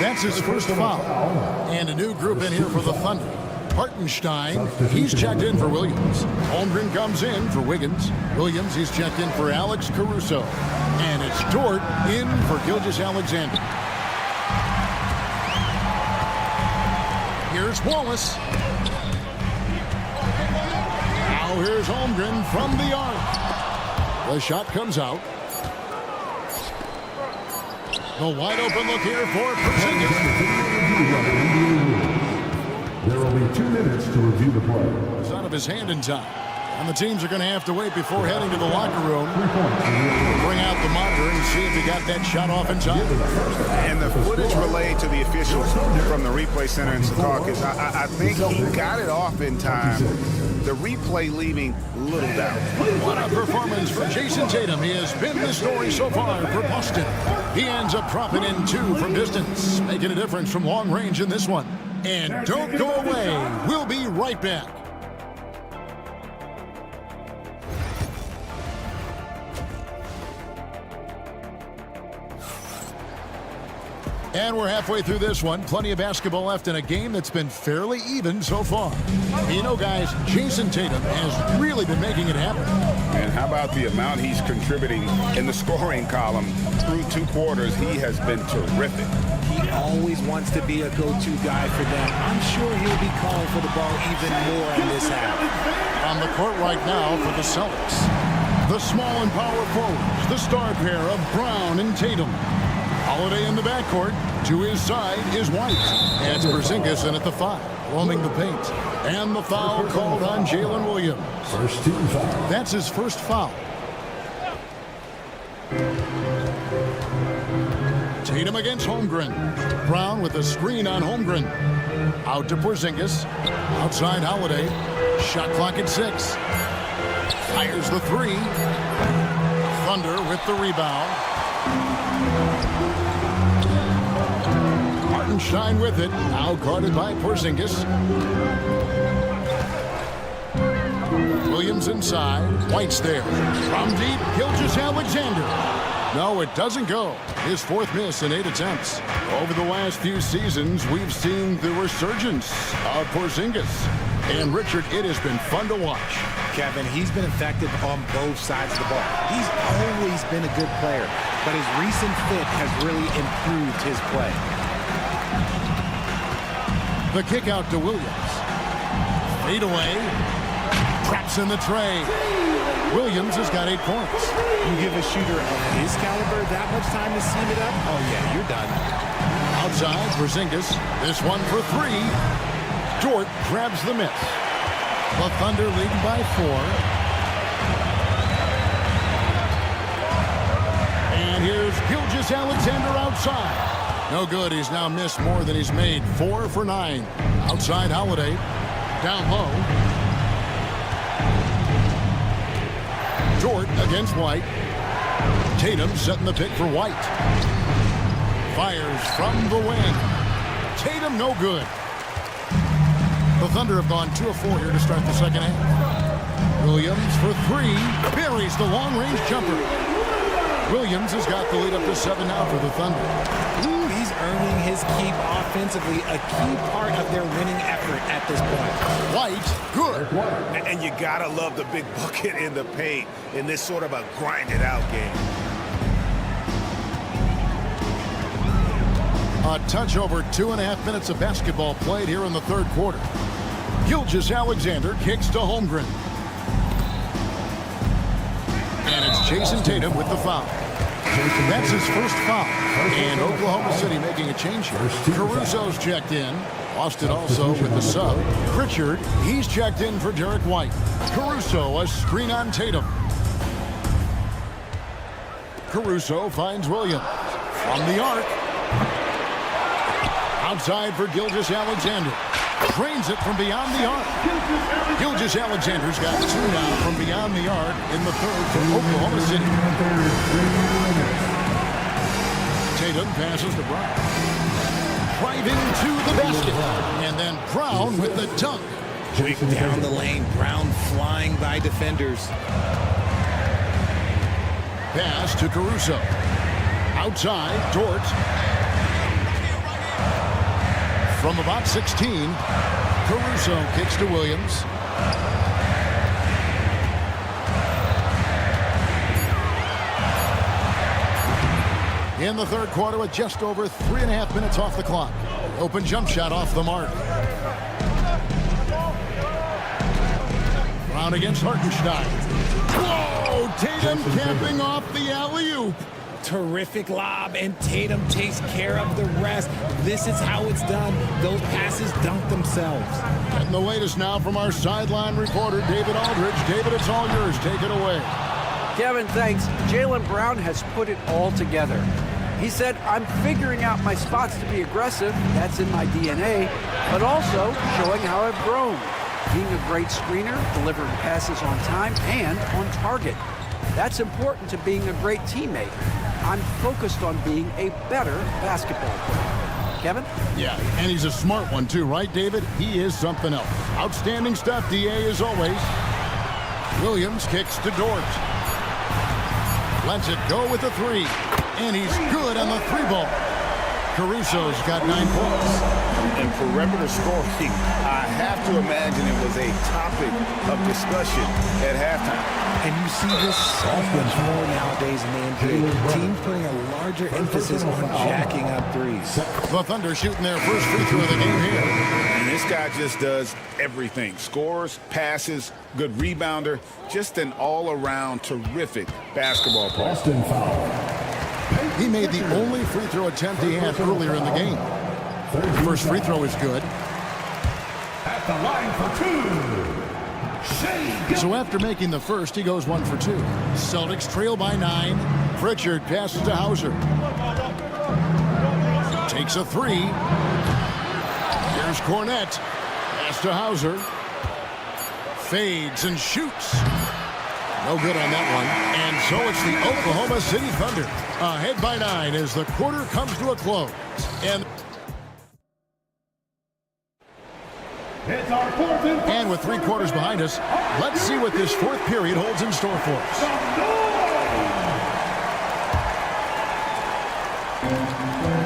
Speaker 5: That's his first foul. And a new group in here for the Thunder. Hartenstein, he's checked in for Williams. Holmgren comes in for Wiggins. Williams, he's checked in for Alex Caruso. And it's Dort in for Gilgeous-Alexander. Here's Wallace. Now here's Holmgren from the arc. The shot comes out. The wide open look here for Porzingis.
Speaker 9: There will be 2 minutes to review the play.
Speaker 5: It's out of his hand in time. And the teams are going to have to wait before heading to the locker room. Bring out the monitor and see if he got that shot off in time.
Speaker 7: And the footage relayed to the officials from the replay center in Secaucus, I think he got it off in time. The replay leaving little doubt.
Speaker 5: What a performance for Jason Tatum. He has been the story so far for Boston. He ends up dropping in 2 from distance, making a difference from long range in this one. And don't go away. We'll be right back. And we're halfway through this one. Plenty of basketball left in a game that's been fairly even so far. You know, guys, Jason Tatum has really been making it happen.
Speaker 7: And how about the amount he's contributing in the scoring column through 2 quarters? He has been terrific.
Speaker 6: He always wants to be a go-to guy for them. I'm sure he'll be calling for the ball even more in this half.
Speaker 5: On the court right now for the Celtics. The small and power forwards, the star pair of Brown and Tatum. Holiday in the backcourt. To his side is White. Adds Porzingis in at the 5, roaming the paint. And the foul called on Jalen Williams.
Speaker 9: First team foul.
Speaker 5: That's his first foul. Tatum against Holmgren. Brown with a screen on Holmgren. Out to Porzingis. Outside Holiday. Shot clock at 6. Fires the 3. Thunder with the rebound. Hartenstein with it. Now guarded by Porzingis. Williams inside. White's there. From deep, Gilgeous-Alexander. No, it doesn't go. His 4th miss in 8 attempts. Over the last few seasons, we've seen the resurgence of Porzingis. And Richard, it has been fun to watch.
Speaker 6: Kevin, he's been effective on both sides of the ball. He's always been a good player, but his recent fit has really improved his play.
Speaker 5: The kick out to Williams. Fade away. Traps in the tray. Williams has got 8 points.
Speaker 6: You give a shooter of his caliber that much time to seam it up? Oh, yeah, you're done.
Speaker 5: Outside, Porzingis. This one for 3. Dort grabs the miss. The Thunder lead by 4. And here's Gilgeous-Alexander outside. No good. He's now missed more than he's made. 4 for 9. Outside Holiday. Down low. Dort against White. Tatum setting the pick for White. Fires from the wing. Tatum no good. The Thunder have gone 2 of 4 here to start the second half. Williams for 3. Buries the long-range jumper. Williams has got the lead up to 7 now for the Thunder.
Speaker 6: Ooh, he's earning his keep offensively, a key part of their winning effort at this point.
Speaker 5: White, good.
Speaker 7: And you gotta love the big bucket in the paint in this sort of a grinded-out game.
Speaker 5: A touch over 2.5 minutes of basketball played here in the 3rd quarter. Gilgeous-Alexander kicks to Holmgren. And it's Jason Tatum with the foul. That's his first foul. And Oklahoma City making a change here. Caruso's checked in. Austin also with the sub. Pritchard, he's checked in for Derek White. Caruso, a screen on Tatum. Caruso finds Williams. From the arc. Outside for Gilgeous-Alexander. Drains it from beyond the arc. Gilgeous-Alexander's got 2 now from beyond the arc in the third for Oklahoma City. Tatum passes to Brown. Driving to the basket. And then Brown with the dunk.
Speaker 6: Quick down the lane. Brown flying by defenders.
Speaker 5: Pass to Caruso. Outside, Dort. From about 16, Caruso kicks to Williams. In the third quarter with just over 3.5 minutes off the clock. Open jump shot off the mark. Brown against Hartenstein. Whoa! Tatum camping off the alley-oop.
Speaker 6: Terrific lob, and Tatum takes care of the rest. This is how it's done. Those passes dunk themselves.
Speaker 5: And the latest now from our sideline reporter, David Aldridge. David, it's all yours. Take it away.
Speaker 8: Kevin, thanks. Jaylen Brown has put it all together. He said, I'm figuring out my spots to be aggressive. That's in my DNA. But also showing how I've grown. Being a great screener, delivering passes on time and on target. That's important to being a great teammate. I'm focused on being a better basketball player. Kevin?
Speaker 5: Yeah, and he's a smart one too, right, David? He is something else. Outstanding stuff, DA, as always. Williams kicks to Dort. Lets it go with the 3. And he's good on the 3-ball. Caruso's got 9 points.
Speaker 7: And perimeter scoring, I have to imagine it was a topic of discussion at halftime.
Speaker 6: And you see this so much more nowadays in the NBA. Teams putting a larger emphasis on jacking up threes.
Speaker 5: The Thunder shooting their first free throw of the game here.
Speaker 7: And this guy just does everything. Scores, passes, good rebounder. Just an all-around terrific basketball player.
Speaker 9: Boston foul.
Speaker 5: He made the only free throw attempt he had earlier in the game. The first free throw is good.
Speaker 9: At the line for 2.
Speaker 5: So after making the first, he goes 1 for 2. Celtics trail by 9. Pritchard passes to Hauser. Takes a 3. Here's Cornette. Pass to Hauser. Fades and shoots. No good on that one. And so it's the Oklahoma City Thunder ahead by 9 as the quarter comes to a close. And with 3 quarters behind us, let's see what this fourth period holds in store for us.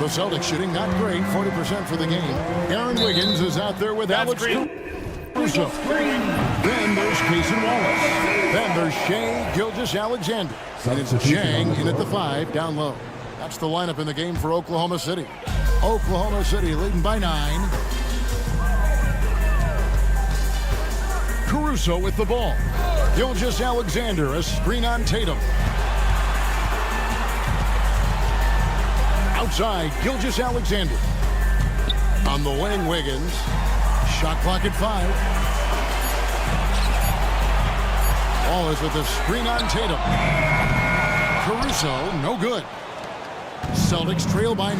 Speaker 5: The Celtics shooting not great, 40% for the game. Aaron Wiggins is out there with Alex Caruso. Then there's Cason Wallace. Then there's Shai Gilgeous-Alexander. And it's Jang in at the 5 down low. That's the lineup in the game for Oklahoma City. Oklahoma City leading by 9. Caruso with the ball. Gilgeous-Alexander, a screen on Tatum. Outside, Gilgeous-Alexander. On the wing, Wiggins. Shot clock at 5. Wallace with a screen on Tatum. Caruso, no good. Celtics trail by 9.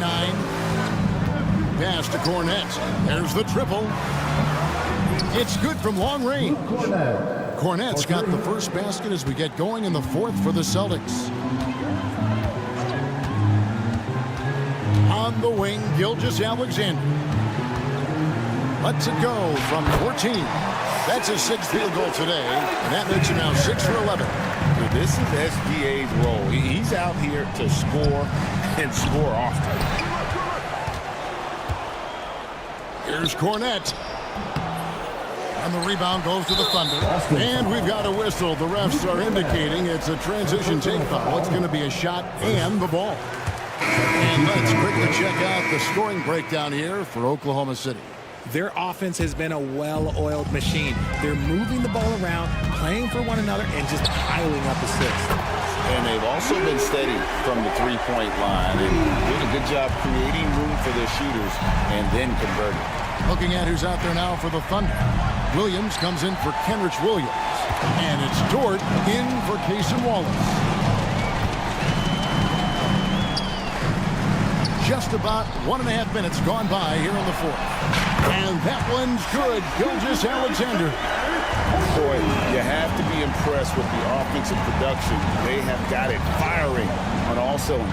Speaker 5: Pass to Cornette. There's the triple. It's good from long range. Cornette's got the first basket as we get going in the fourth for the Celtics. On the wing, Gilgeous-Alexander. Lets it go from 14. That's his 6th field goal today, and that makes him now 6 for 11.
Speaker 7: This is SGA's role. He's out here to score and score often.
Speaker 5: Here's Cornette. And the rebound goes to the Thunder. And we've got a whistle. The refs are indicating it's a transition take foul. It's going to be a shot and the ball. And let's quickly check out the scoring breakdown here for Oklahoma City.
Speaker 6: Their offense has been a well-oiled machine. They're moving the ball around, playing for one another, and just piling up assists.
Speaker 7: And they've also been steady from the three-point line and doing a good job creating room for their shooters and then converting.
Speaker 5: Looking at who's out there now for the Thunder. Williams comes in for Kenrich Williams. And it's Dort in for Cason Wallace. Just about 1.5 minutes gone by here in the fourth. And that one's good. Gilgeous-Alexander.
Speaker 7: Boy, you have to be impressed with the offensive production. They have got it firing on all cylinders.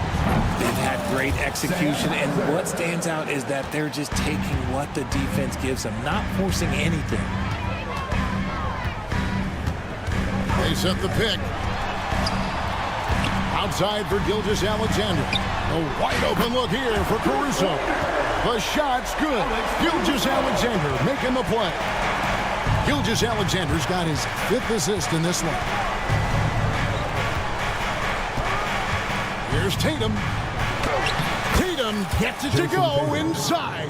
Speaker 6: They've had great execution, and what stands out is that they're just taking what the defense gives them, not forcing anything.
Speaker 5: They set the pick. Outside for Gilgeous-Alexander. A wide open look here for Caruso. The shot's good. Gilgeous-Alexander making the play. Gilgeous-Alexander's got his 5th assist in this one. Here's Tatum. Tatum gets it to go inside.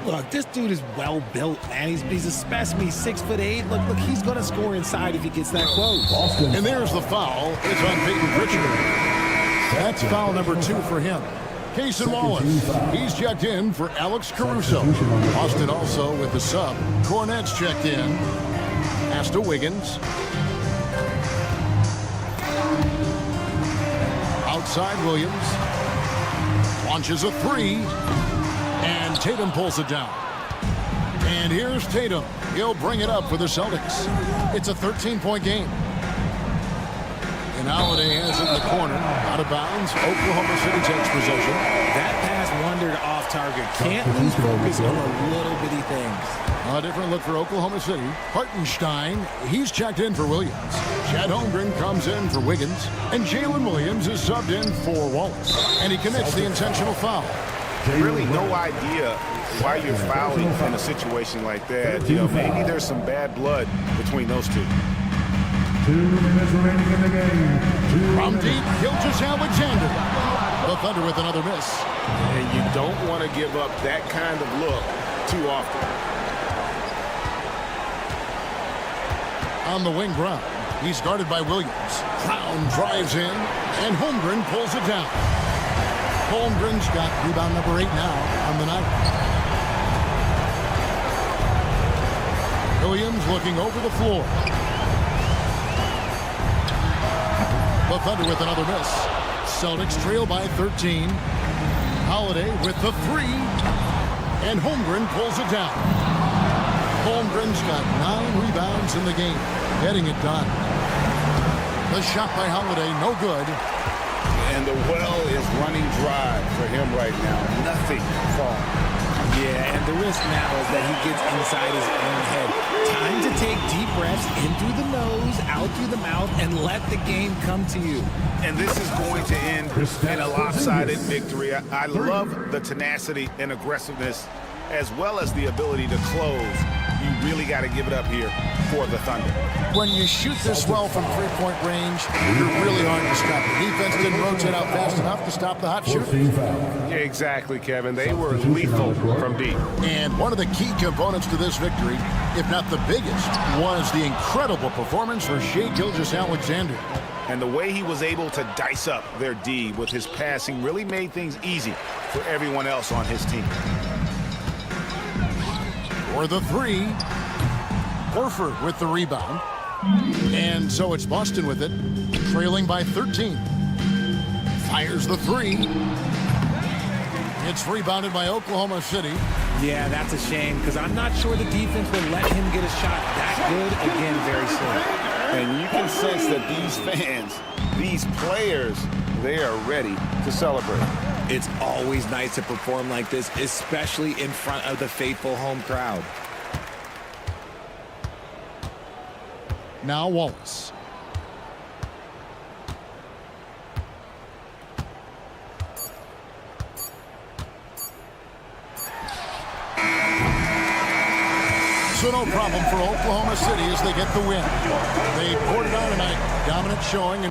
Speaker 6: Look, this dude is well built, man. He's a specimen. He's 6'8". Look, he's going to score inside if he gets that close.
Speaker 5: And there's the foul. It's on Peyton Pritchard. That's foul number 2 for him. Cason Wallace, he's checked in for Alex Caruso. Austin also with the sub. Cornette's checked in. Pass to Wiggins. Outside Williams. Launches a 3. And Tatum pulls it down. And here's Tatum. He'll bring it up for the Celtics. It's a 13-point game. And Holiday has it in the corner. Out of bounds. Oklahoma City takes possession.
Speaker 6: That pass wandered off target. Can't lose focus on the little bitty things.
Speaker 5: A different look for Oklahoma City. Hartenstein, he's checked in for Williams. Chad Holmgren comes in for Wiggins. And Jalen Williams is subbed in for Wallace. And he commits the intentional foul.
Speaker 7: Really no idea why you're fouling in a situation like that. You know, maybe there's some bad blood between those two.
Speaker 9: 2 minutes remaining in the game.
Speaker 5: From deep, Gilgeous-Alexander. The Thunder with another miss.
Speaker 7: And you don't want to give up that kind of look too often.
Speaker 5: On the wing, Brown. He's guarded by Williams. Brown drives in, and Holmgren pulls it down. Holmgren's got rebound number 8 now on the night. Williams looking over the floor. The Thunder with another miss. Celtics trail by 13. Holiday with the 3. And Holmgren pulls it down. Holmgren's got 9 rebounds in the game. Getting it done. The shot by Holiday, no good.
Speaker 7: And the well is running dry for him right now. Nothing falling.
Speaker 6: Yeah, and the risk now is that he gets inside his own head. Time to take deep breaths in through the nose, out through the mouth, and let the game come to you.
Speaker 7: And this is going to end in a lopsided victory. I love the tenacity and aggressiveness as well as the ability to close. You really got to give it up here for the Thunder.
Speaker 5: When you shoot this well from three-point range, you're really hard to stop. The defense didn't rotate out fast enough to stop the hot shooter.
Speaker 7: Yeah, exactly, Kevin. They were lethal from deep.
Speaker 5: And one of the key components to this victory, if not the biggest, was the incredible performance for Shai Gilgeous-Alexander.
Speaker 7: And the way he was able to dice up their D with his passing really made things easy for everyone else on his team.
Speaker 5: For the 3, Horford with the rebound. And so it's Boston with it, trailing by 13. Fires the 3. It's rebounded by Oklahoma City.
Speaker 6: Yeah, that's a shame because I'm not sure the defense will let him get a shot that good again very soon.
Speaker 7: And you can sense that these fans, these players, they are ready to celebrate.
Speaker 6: It's always nice to perform like this, especially in front of the faithful home crowd.
Speaker 5: Now Wallace. So no problem for Oklahoma City as they get the win. They poured it on tonight. Dominant showing.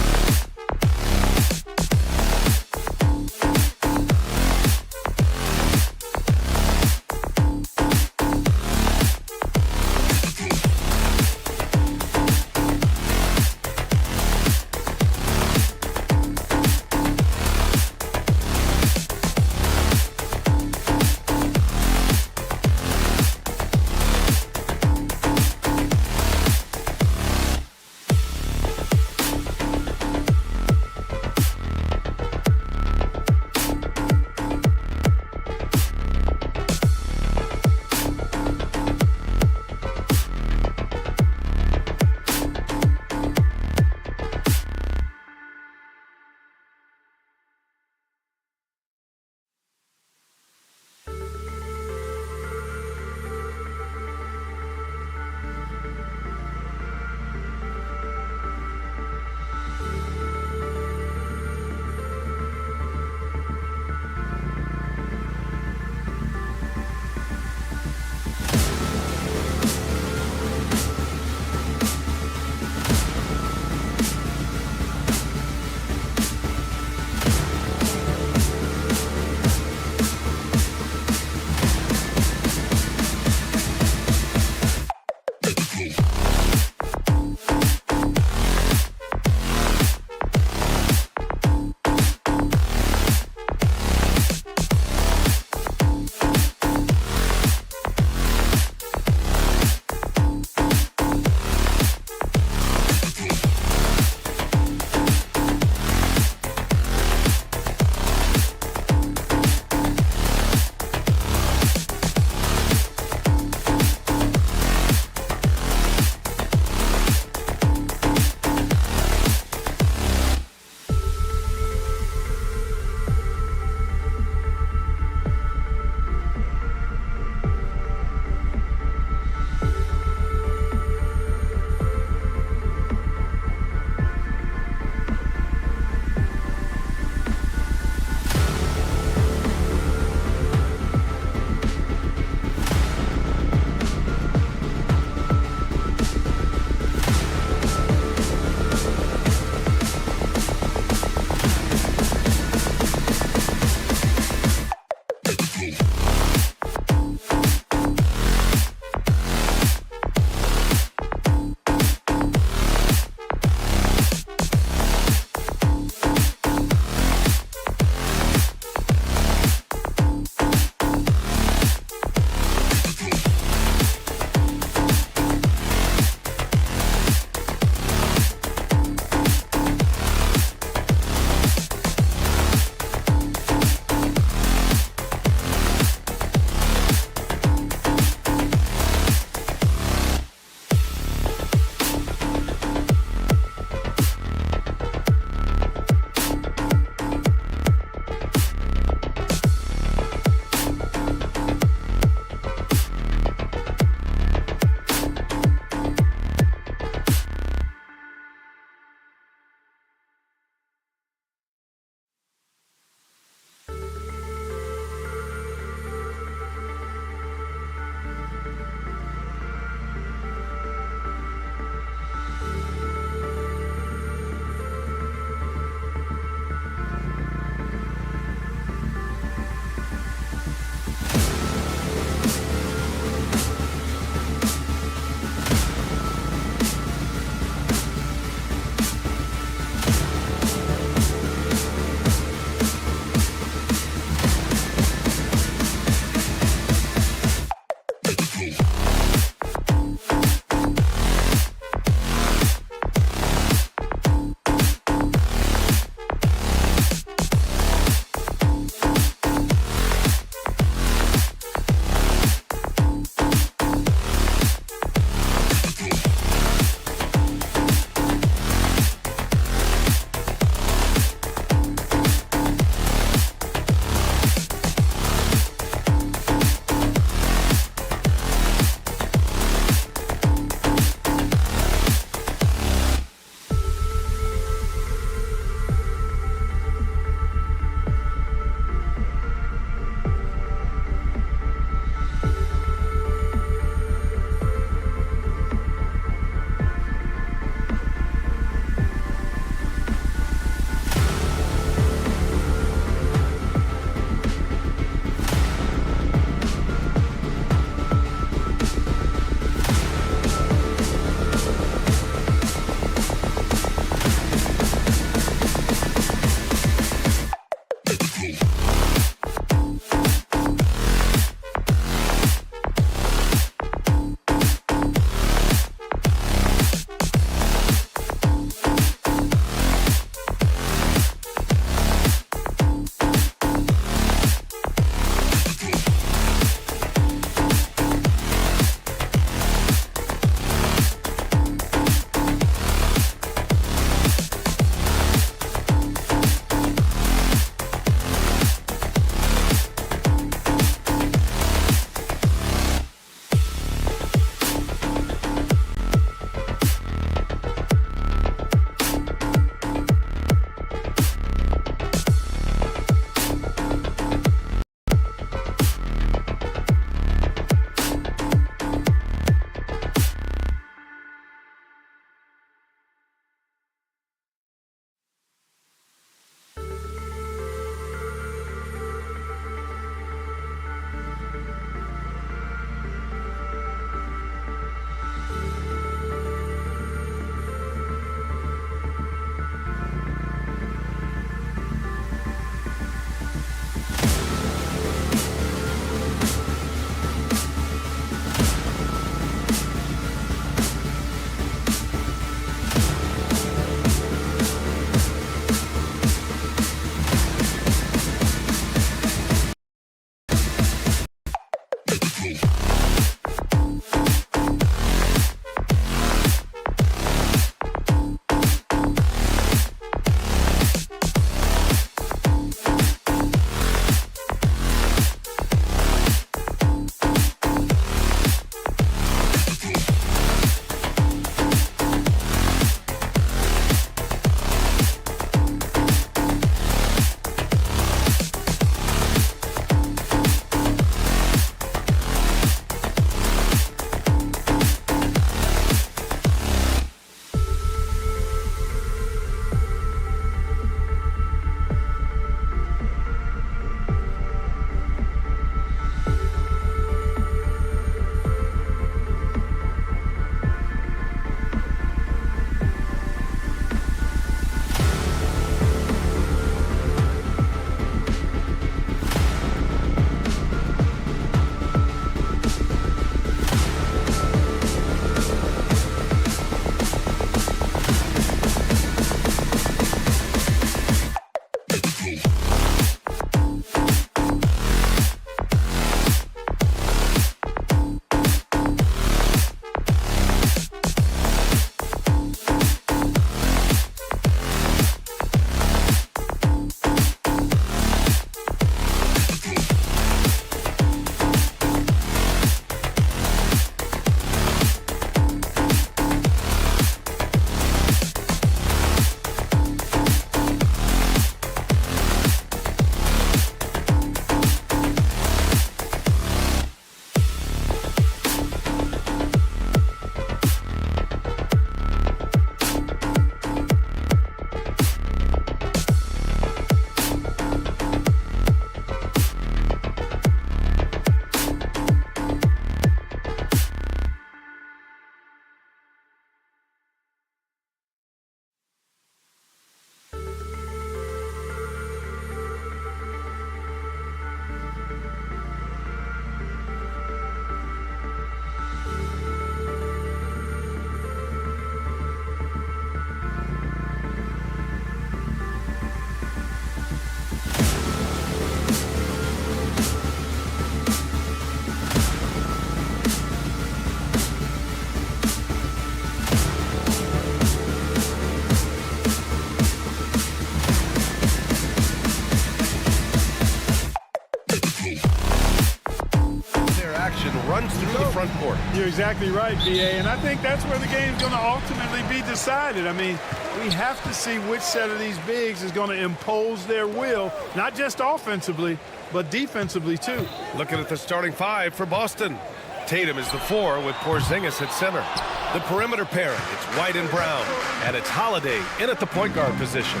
Speaker 10: You're exactly right, VA, and I think that's where the game's going to ultimately be decided. I mean, we have to see which set of these bigs is going to impose their will, not just offensively, but defensively too.
Speaker 1: Looking at the starting five for Boston. Tatum is the 4 with Porzingis at center. The perimeter pairing, it's White and Brown, and it's Holiday in at the point guard position.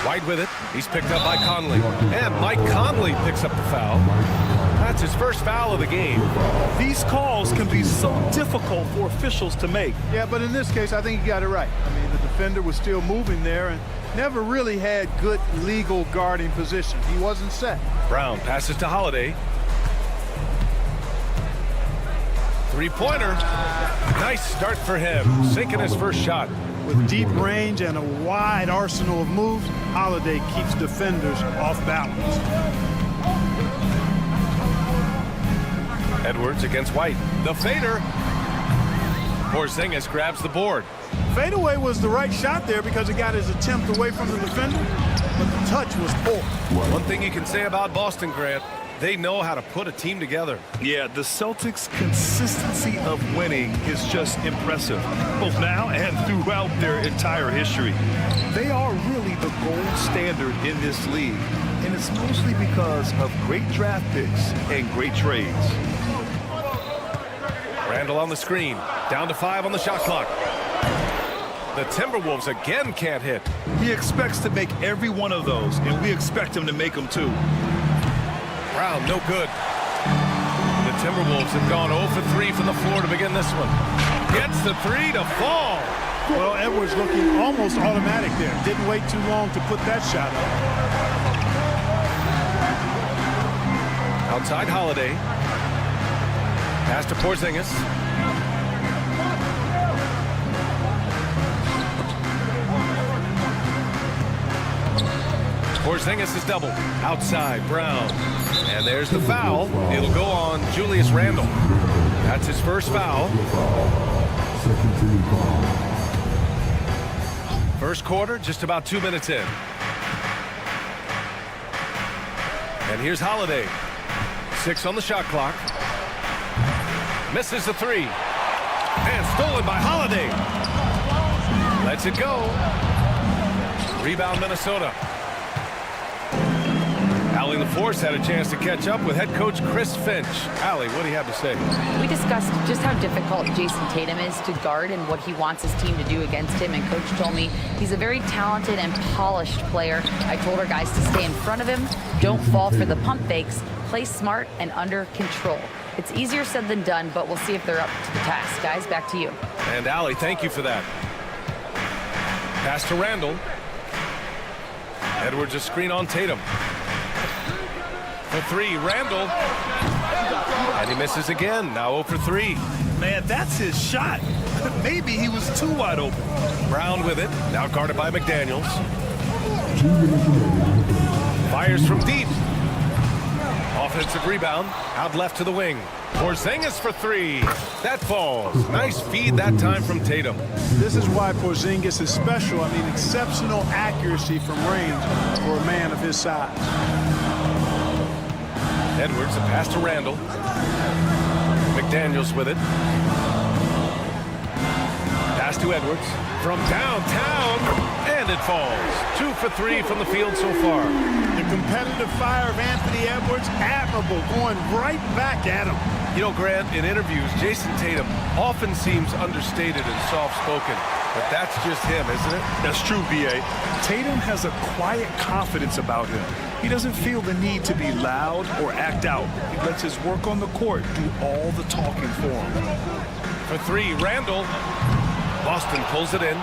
Speaker 1: White with it. He's picked up by Conley. And Mike Conley picks up the foul. That's his first foul of the game.
Speaker 2: These calls can be so difficult for officials to make.
Speaker 10: Yeah, but in this case, I think you got it right. I mean, the defender was still moving there and never really had good legal guarding position. He wasn't set.
Speaker 1: Brown passes to Holiday. Three-pointer. Nice start for him. Sinking his first shot.
Speaker 10: With deep range and a wide arsenal of moves, Holiday keeps defenders off balance.
Speaker 1: Edwards against White. The fader. Porzingis grabs the board.
Speaker 10: Fadeaway was the right shot there because it got his attempt away from the defender, but the touch was poor.
Speaker 1: One thing you can say about Boston, Grant, they know how to put a team together.
Speaker 2: Yeah, the Celtics' consistency of winning is just impressive, both now and throughout their entire history. They are really the gold standard in this league, and it's mostly because of great draft picks and great trades.
Speaker 1: Randall on the screen. Down to 5 on the shot clock. The Timberwolves again can't hit.
Speaker 2: He expects to make every one of those, and we expect him to make them too.
Speaker 1: Brown, no good. The Timberwolves have gone 0 for 3 from the floor to begin this one. Gets the 3 to fall.
Speaker 10: Well, Edwards looking almost automatic there. Didn't wait too long to put that shot up.
Speaker 1: Outside Holiday. Pass to Porzingis. Porzingis is double. Outside, Brown. And there's the foul. It'll go on Julius Randle. That's his first foul. First quarter, just about 2 minutes in. And here's Holiday. 6 on the shot clock. Misses the 3. And stolen by Holiday. Lets it go. Rebound Minnesota. Allie LaForce had a chance to catch up with head coach Chris Finch. Allie, what do you have to say?
Speaker 3: We discussed just how difficult Jason Tatum is to guard and what he wants his team to do against him, and coach told me he's a very talented and polished player. I told our guys to stay in front of him, don't fall for the pump fakes, play smart and under control. It's easier said than done, but we'll see if they're up to the task. Guys, back to you.
Speaker 1: And Allie, thank you for that. Pass to Randall. Edwards a screen on Tatum. For 3, Randall. And he misses again. Now 0 for 3.
Speaker 2: Man, that's his shot. Maybe he was too wide open.
Speaker 1: Brown with it. Now guarded by McDaniels. Fires from deep. Offensive rebound. Out left to the wing. Porzingis for 3. That falls. Nice feed that time from Tatum.
Speaker 10: This is why Porzingis is special. I mean, exceptional accuracy from range for a man of his size.
Speaker 1: Edwards, a pass to Randall. McDaniels with it. Pass to Edwards. From downtown, and it falls. 2 for 3 from the field so far.
Speaker 10: The competitive fire of Anthony Edwards, admirable, going right back at him.
Speaker 1: You know, Grant, in interviews, Jason Tatum often seems understated and soft-spoken, but that's just him, isn't it?
Speaker 2: That's true, B.A. Tatum has a quiet confidence about him. He doesn't feel the need to be loud or act out. He lets his work on the court do all the talking for him.
Speaker 1: For 3, Randall. Boston pulls it in.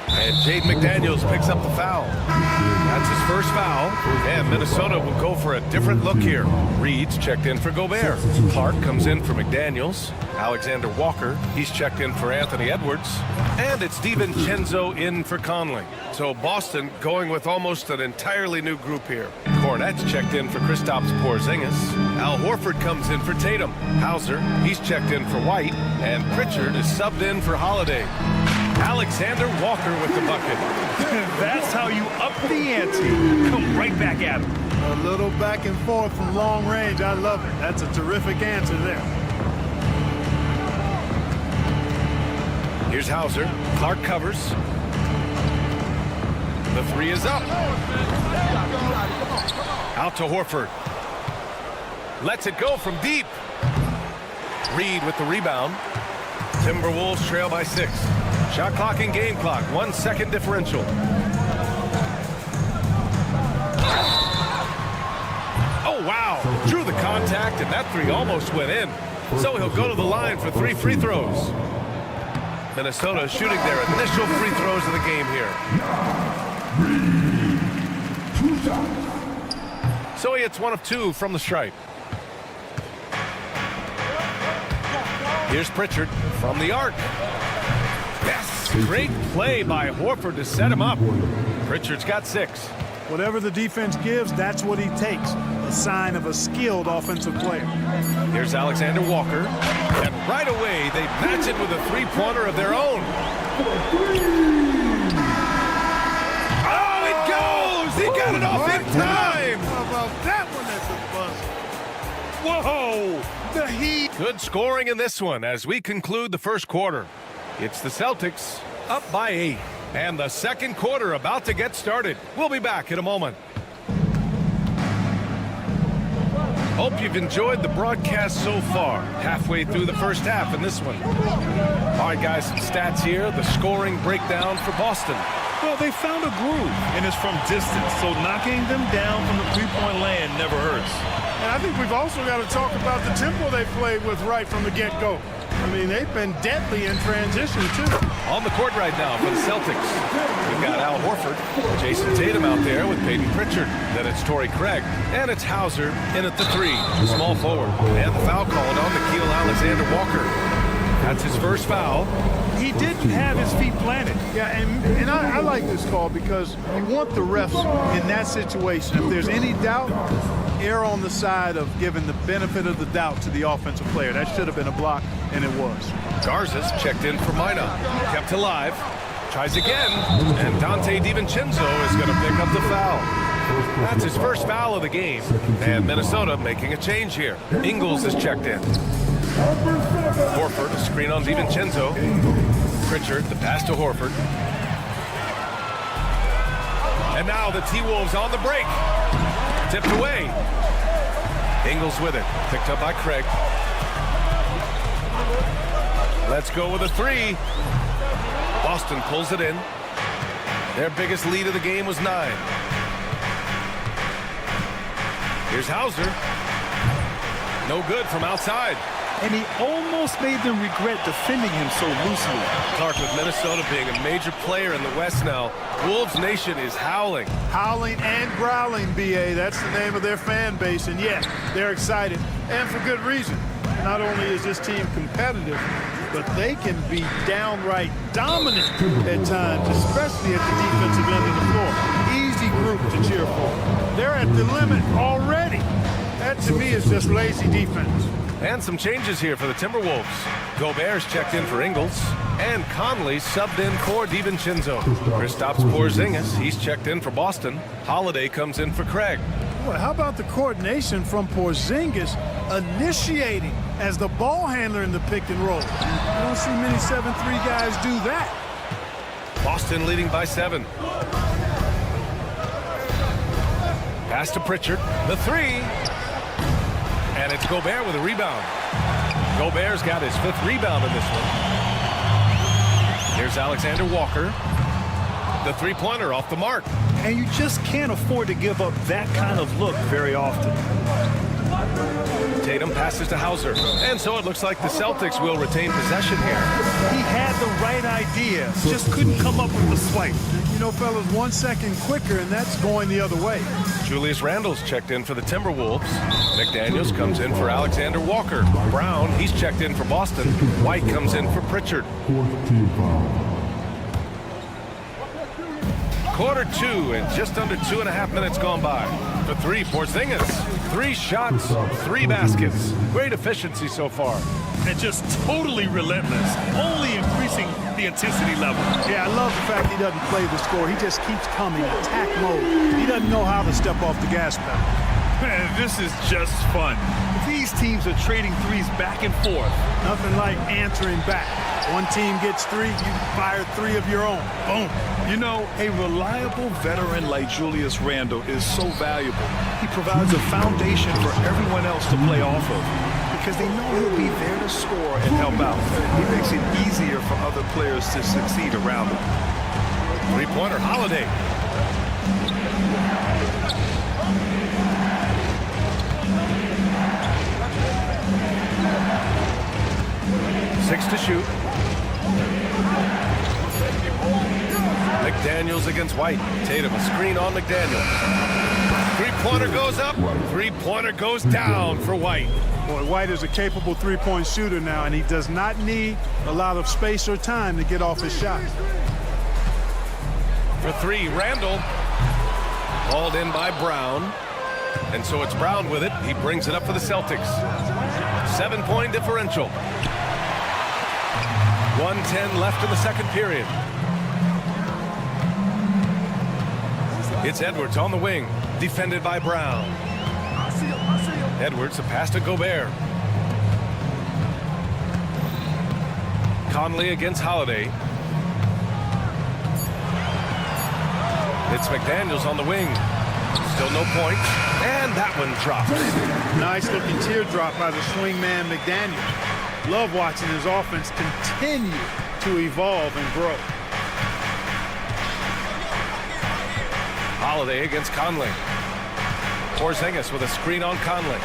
Speaker 1: And Jaden McDaniels picks up the foul. That's his first foul. And Minnesota will go for a different look here. Reed's checked in for Gobert. Clark comes in for McDaniels. Alexander Walker, he's checked in for Anthony Edwards. And it's DiVincenzo in for Conley. So Boston going with almost an entirely new group here. Cornette's checked in for Kristaps Porzingis. Al Horford comes in for Tatum. Hauser, he's checked in for White. And Pritchard is subbed in for Holiday. Alexander Walker with the bucket.
Speaker 2: That's how you up the ante. Come right back at him.
Speaker 10: A little back and forth from long range. I love it. That's a terrific answer there.
Speaker 1: Here's Hauser. Clark covers. The three is up. Out to Horford. Lets it go from deep. Reed with the rebound. Timberwolves trail by 6. Shot clock and game clock. 1 second differential. Oh, wow. Drew the contact, and that three almost went in. So he'll go to the line for 3 free throws. Minnesota shooting their initial free throws of the game here. So he hits 1 of 2 from the stripe. Here's Pritchard from the arc. Yes, great play by Horford to set him up. Pritchard's got 6.
Speaker 10: Whatever the defense gives, that's what he takes. A sign of a skilled offensive player.
Speaker 1: Here's Alexander Walker. And right away, they match it with a three-pointer of their own. Oh, it goes! He got it off in time!
Speaker 10: How about that one? That's a buzzer. Whoa! The Heat.
Speaker 1: Good scoring in this one as we conclude the first quarter. It's the Celtics up by 8. And the second quarter about to get started. We'll be back in a moment. Hope you've enjoyed the broadcast so far. Halfway through the first half in this one. All right, guys, some stats here. The scoring breakdown for Boston.
Speaker 2: Well, they found a groove, and it's from distance, so knocking them down from the three-point land never hurts.
Speaker 10: And I think we've also got to talk about the tempo they played with right from the get-go. I mean, they've been deadly in transition, too.
Speaker 1: On the court right now for the Celtics. We've got Al Horford, Jason Tatum out there with Peyton Pritchard. Then it's Torrey Craig, and it's Hauser in at the 3, the small forward. And the foul called on Nickeil Alexander-Walker. That's his first foul.
Speaker 10: He didn't have his feet planted. Yeah, and I like this call because you want the refs in that situation. If there's any doubt, err on the side of giving the benefit of the doubt to the offensive player. That should have been a block, and it was.
Speaker 1: Garza's checked in for Mina. Kept alive. Tries again. And Dante DiVincenzo is going to pick up the foul. That's his first foul of the game. And Minnesota making a change here. Ingles is checked in. Horford, a screen on DiVincenzo. Pritchard, the pass to Horford. And now the T-Wolves on the break. Tipped away. Ingles with it. Picked up by Craig. Let's go with a 3. Boston pulls it in. Their biggest lead of the game was 9. Here's Hauser. No good from outside.
Speaker 2: And he almost made them regret defending him so loosely.
Speaker 1: Clark, with Minnesota being a major player in the West now, Wolves Nation is howling.
Speaker 10: Howling and growling, B.A. That's the name of their fan base. And yes, they're excited, and for good reason. Not only is this team competitive, but they can be downright dominant at times, especially at the defensive end of the floor. Easy group to cheer for. They're at the limit already. That, to me, is just lazy defense.
Speaker 1: And some changes here for the Timberwolves. Gobert's checked in for Ingles, and Conley subbed in for DiVincenzo. Kristaps Porzingis, he's checked in for Boston. Holiday comes in for Craig.
Speaker 10: Well, how about the coordination from Porzingis initiating as the ball handler in the pick and roll? You don't see many 7-3 guys do that.
Speaker 1: Boston leading by 7. Pass to Pritchard, the 3. And it's Gobert with a rebound. Gobert's got his 5th rebound in this one. Here's Alexander Walker. The three-pointer off the mark.
Speaker 2: And you just can't afford to give up that kind of look very often.
Speaker 1: Tatum passes to Hauser. And so it looks like the Celtics will retain possession here.
Speaker 2: He had the right idea, just couldn't come up with the swipe.
Speaker 10: You know, fellas, 1 second quicker, and that's going the other way.
Speaker 1: Julius Randle's checked in for the Timberwolves. McDaniels comes in for Alexander Walker. Brown, he's checked in for Boston. White comes in for Pritchard. Quarter 2 and just under 2.5 minutes gone by. The 3, Porzingis. 3 shots, 3 baskets. Great efficiency so far.
Speaker 2: And just totally relentless, only increasing the intensity level.
Speaker 10: Yeah, I love the fact he doesn't play the score. He just keeps coming, attack mode. He doesn't know how to step off the gas pedal.
Speaker 2: Man, this is just fun. These teams are trading threes back and forth.
Speaker 10: Nothing like answering back. One team gets 3, you fire 3 of your own. Boom.
Speaker 2: You know, a reliable veteran like Julius Randle is so valuable. He provides a foundation for everyone else to play off of because they know he'll be there to score and help out. He makes it easier for other players to succeed around him.
Speaker 1: Three-pointer, Holiday. Six to shoot. McDaniels against White. Tatum, a screen on McDaniels. Three-pointer goes up. Three-pointer goes down for White.
Speaker 10: Boy, White is a capable three-point shooter now, and he does not need a lot of space or time to get off his shot.
Speaker 1: For 3, Randall. Hauled in by Brown. And so it's Brown with it. He brings it up for the Celtics. 7-point differential. 1:10 left in the second period. It's Edwards on the wing, defended by Brown. Edwards, a pass to Gobert. Conley against Holiday. It's McDaniels on the wing. Still no points. And that one drops.
Speaker 10: Nice looking teardrop by the swingman McDaniels. Love watching his offense continue to evolve and grow.
Speaker 1: Holiday against Conley. Porzingis with a screen on Conley.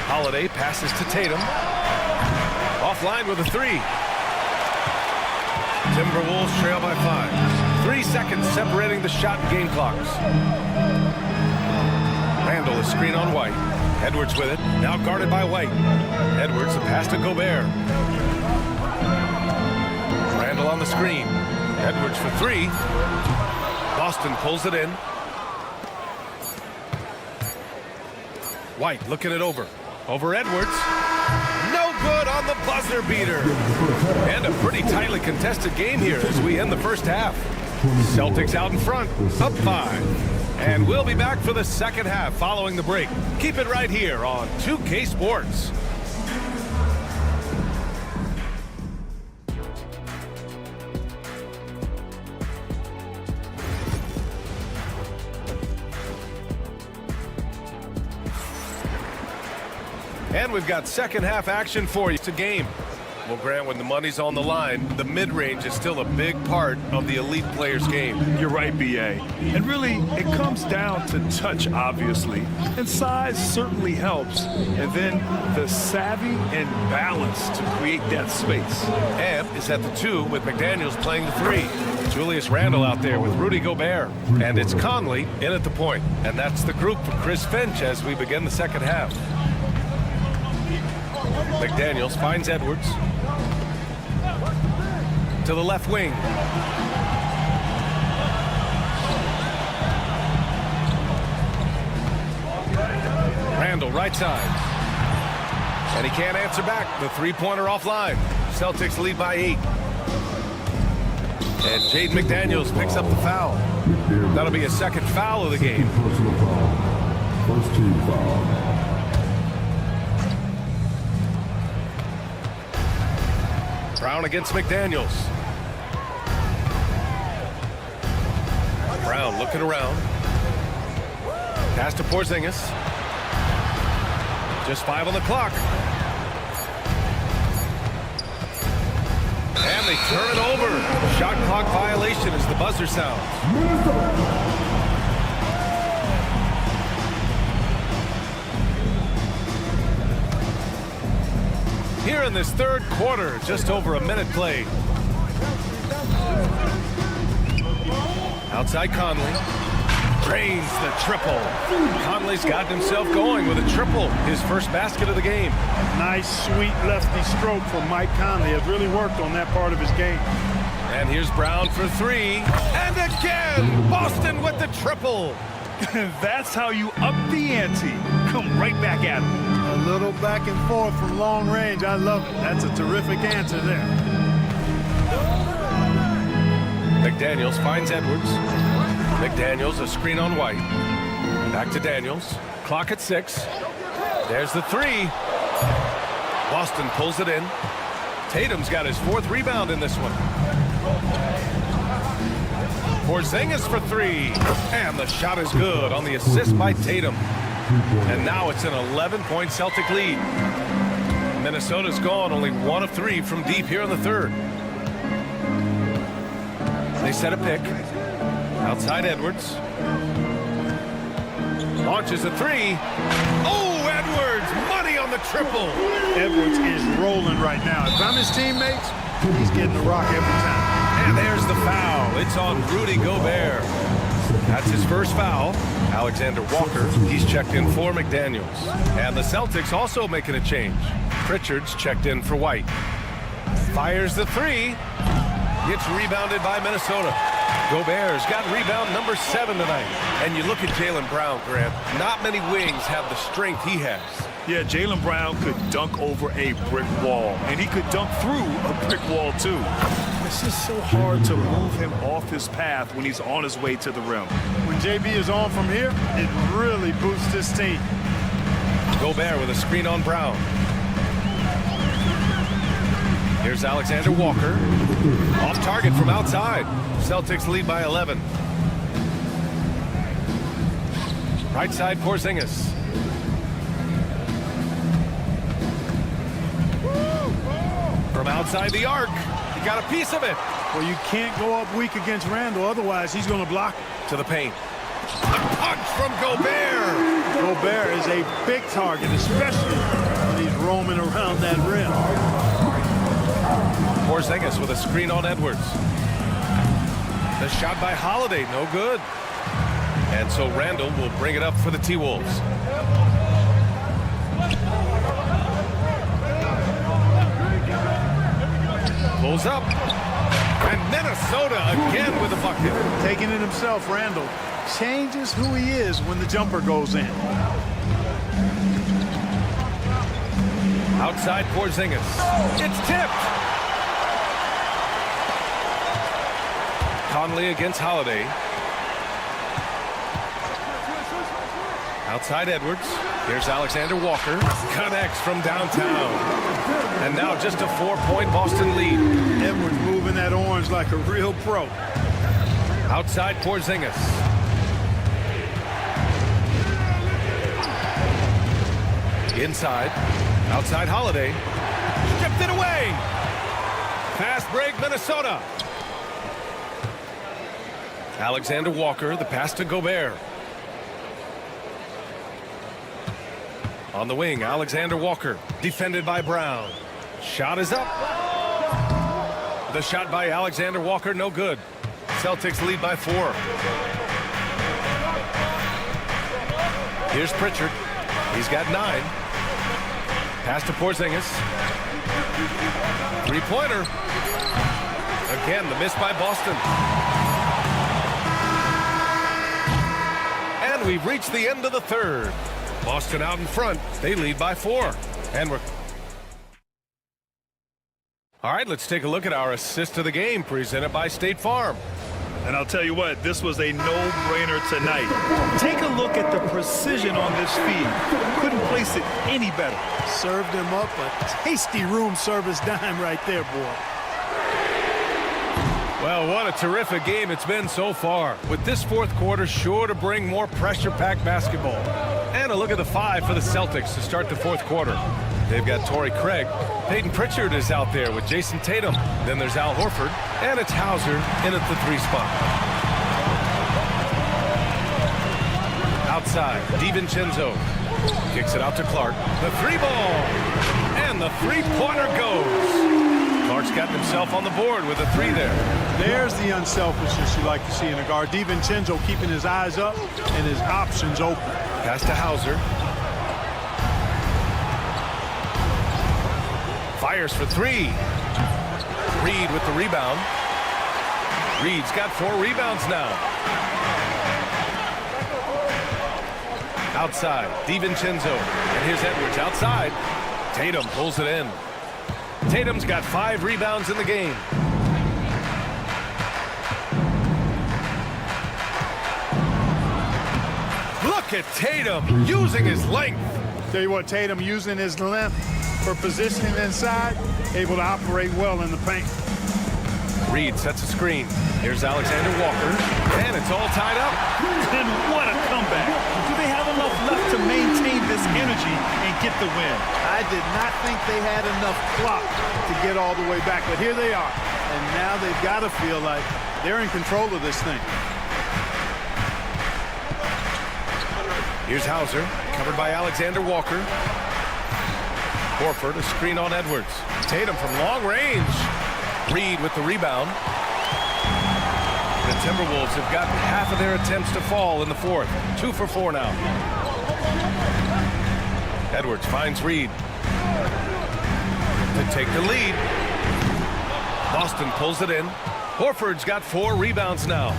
Speaker 1: Holiday passes to Tatum. Offline with a 3. Timberwolves trail by 5. 3 seconds separating the shot and game clocks. Randall, a screen on White. Edwards with it, now guarded by White. Edwards, a pass to Gobert. Randall on the screen. Edwards for 3. Boston pulls it in. White looking it over. Over Edwards. No good on the buzzer beater. And a pretty tightly contested game here as we end the first half. Celtics out in front, up 5. And we'll be back for the second half following the break. Keep it right here on 2K Sports. And we've got second half action for you. It's a game. Well, Grant, when the money's on the line, the mid-range is still a big part of the elite player's game.
Speaker 2: You're right, B.A. And really, it comes down to touch, obviously. And size certainly helps. And then the savvy and balance to create that space.
Speaker 1: Amp is at the 2 with McDaniels playing the 3. Julius Randle out there with Rudy Gobert. And it's Conley in at the point. And that's the group for Chris Finch as we begin the second half. McDaniels finds Edwards. To the left wing. Randall right side. And he can't answer back. The three-pointer offline. Celtics lead by 8. And Jaden McDaniels picks up the foul. That'll be his second foul of the game.
Speaker 9: First team foul.
Speaker 1: Brown against McDaniels. Brown looking around. Pass to Porzingis. Just 5 on the clock. And they turn it over. Shot clock violation as the buzzer sounds. Here in this third quarter, just over a minute played. Outside Conley. Drains the triple. Conley's gotten himself going with a triple. His first basket of the game.
Speaker 10: Nice, sweet lefty stroke from Mike Conley. Has really worked on that part of his game.
Speaker 1: And here's Brown for 3. And again, Boston with the triple.
Speaker 2: That's how you up the ante. Come right back at him.
Speaker 10: A little back and forth from long range. I love it. That's a terrific answer there.
Speaker 1: McDaniels finds Edwards. McDaniels, a screen on White. Back to Daniels. clock at 6. There's the three. Boston pulls it in. Tatum's got his 4th rebound in this one. Porzingis for 3. And the shot is good on the assist by Tatum. And now it's an 11-point Celtic lead. Minnesota's gone only 1 of 3 from deep here in the 3rd. They set a pick. Outside Edwards. Launches a 3. Oh, Edwards! Money on the triple.
Speaker 10: Edwards is rolling right now. If I'm his teammates, he's getting the rock every time.
Speaker 1: And there's the foul. It's on Rudy Gobert. That's his first foul. Alexander Walker, he's checked in for McDaniels. And the Celtics also making a change. Pritchard's checked in for White. Fires the 3. Gets rebounded by Minnesota. Gobert's got rebound number 7 tonight. And you look at Jaylen Brown, Grant. Not many wings have the strength he has.
Speaker 2: Yeah, Jaylen Brown could dunk over a brick wall, and he could dunk through a brick wall, too. It's just so hard to move him off his path when he's on his way to the rim.
Speaker 10: When JB is on from here, it really boosts this team.
Speaker 1: Gobert with a screen on Brown. Here's Alexander Walker. Off target from outside. Celtics lead by 11. Right side, Porzingis. From outside the arc. He got a piece of it.
Speaker 10: Well, you can't go up weak against Randall, otherwise he's going to block it.
Speaker 1: To the paint. A punch from Gobert.
Speaker 10: Gobert is a big target, especially when he's roaming around that rim.
Speaker 1: Porzingis with a screen on Edwards. The shot by Holiday, no good. And so Randall will bring it up for the T-Wolves. Pulls up. And Minnesota again with a bucket.
Speaker 10: Taking it himself, Randall changes who he is when the jumper goes in.
Speaker 1: Outside Porzingis. It's tipped. Conley against Holiday. Outside Edwards. Here's Alexander Walker. Connects from downtown. And now just a 4-point Boston lead.
Speaker 10: Edwards moving that orange like a real pro.
Speaker 1: Outside Porzingis. Inside. Outside Holiday. Stripped it away. Fast break Minnesota. Alexander Walker, the pass to Gobert. On the wing, Alexander Walker, defended by Brown. Shot is up. The shot by Alexander Walker, no good. Celtics lead by 4. Here's Pritchard. He's got 9. Pass to Porzingis. 3-pointer. Again, the miss by Boston. And we've reached the end of the 3rd. Boston out in front. They lead by 4. And we're... All right, let's take a look at our assist of the game presented by State Farm.
Speaker 2: And I'll tell you what, this was a no-brainer tonight. Take a look at the precision on this feed. Couldn't place it any better.
Speaker 10: Served him up a tasty room service dime right there, boy.
Speaker 1: Well, what a terrific game it's been so far. With this 4th quarter sure to bring more pressure-packed basketball. And a look at the 5 for the Celtics to start the 4th quarter. They've got Torrey Craig. Peyton Pritchard is out there with Jason Tatum. Then there's Al Horford. And it's Hauser in at the 3 spot. Outside, DiVincenzo. Kicks it out to Clark. The 3-ball. And the 3-pointer goes. Clark's got himself on the board with a 3 there.
Speaker 10: There's the unselfishness you like to see in a guard. DiVincenzo keeping his eyes up and his options open.
Speaker 1: Pass to Hauser. Fires for 3. Reed with the rebound. Reed's got 4 rebounds now. Outside, DiVincenzo. And here's Edwards outside. Tatum pulls it in. Tatum's got 5 rebounds in the game. Look Look at Tatum using his length.
Speaker 10: Tell you what, Tatum using his length for positioning inside, able to operate well in the paint.
Speaker 1: Reed sets a screen. Here's Alexander Walker, and it's all tied up.
Speaker 2: And what a comeback. Do they have enough left to maintain this energy and get the win?
Speaker 10: I did not think they had enough clock to get all the way back, but here they are. And now they've got to feel like they're in control of this thing.
Speaker 1: Here's Hauser, covered by Alexander Walker. Horford, a screen on Edwards. Tatum from long range. Reed with the rebound. The Timberwolves have gotten half of their attempts to fall in the fourth. 2 for 4 now. Edwards finds Reed to take the lead. Boston pulls it in. Horford's got 4 rebounds now.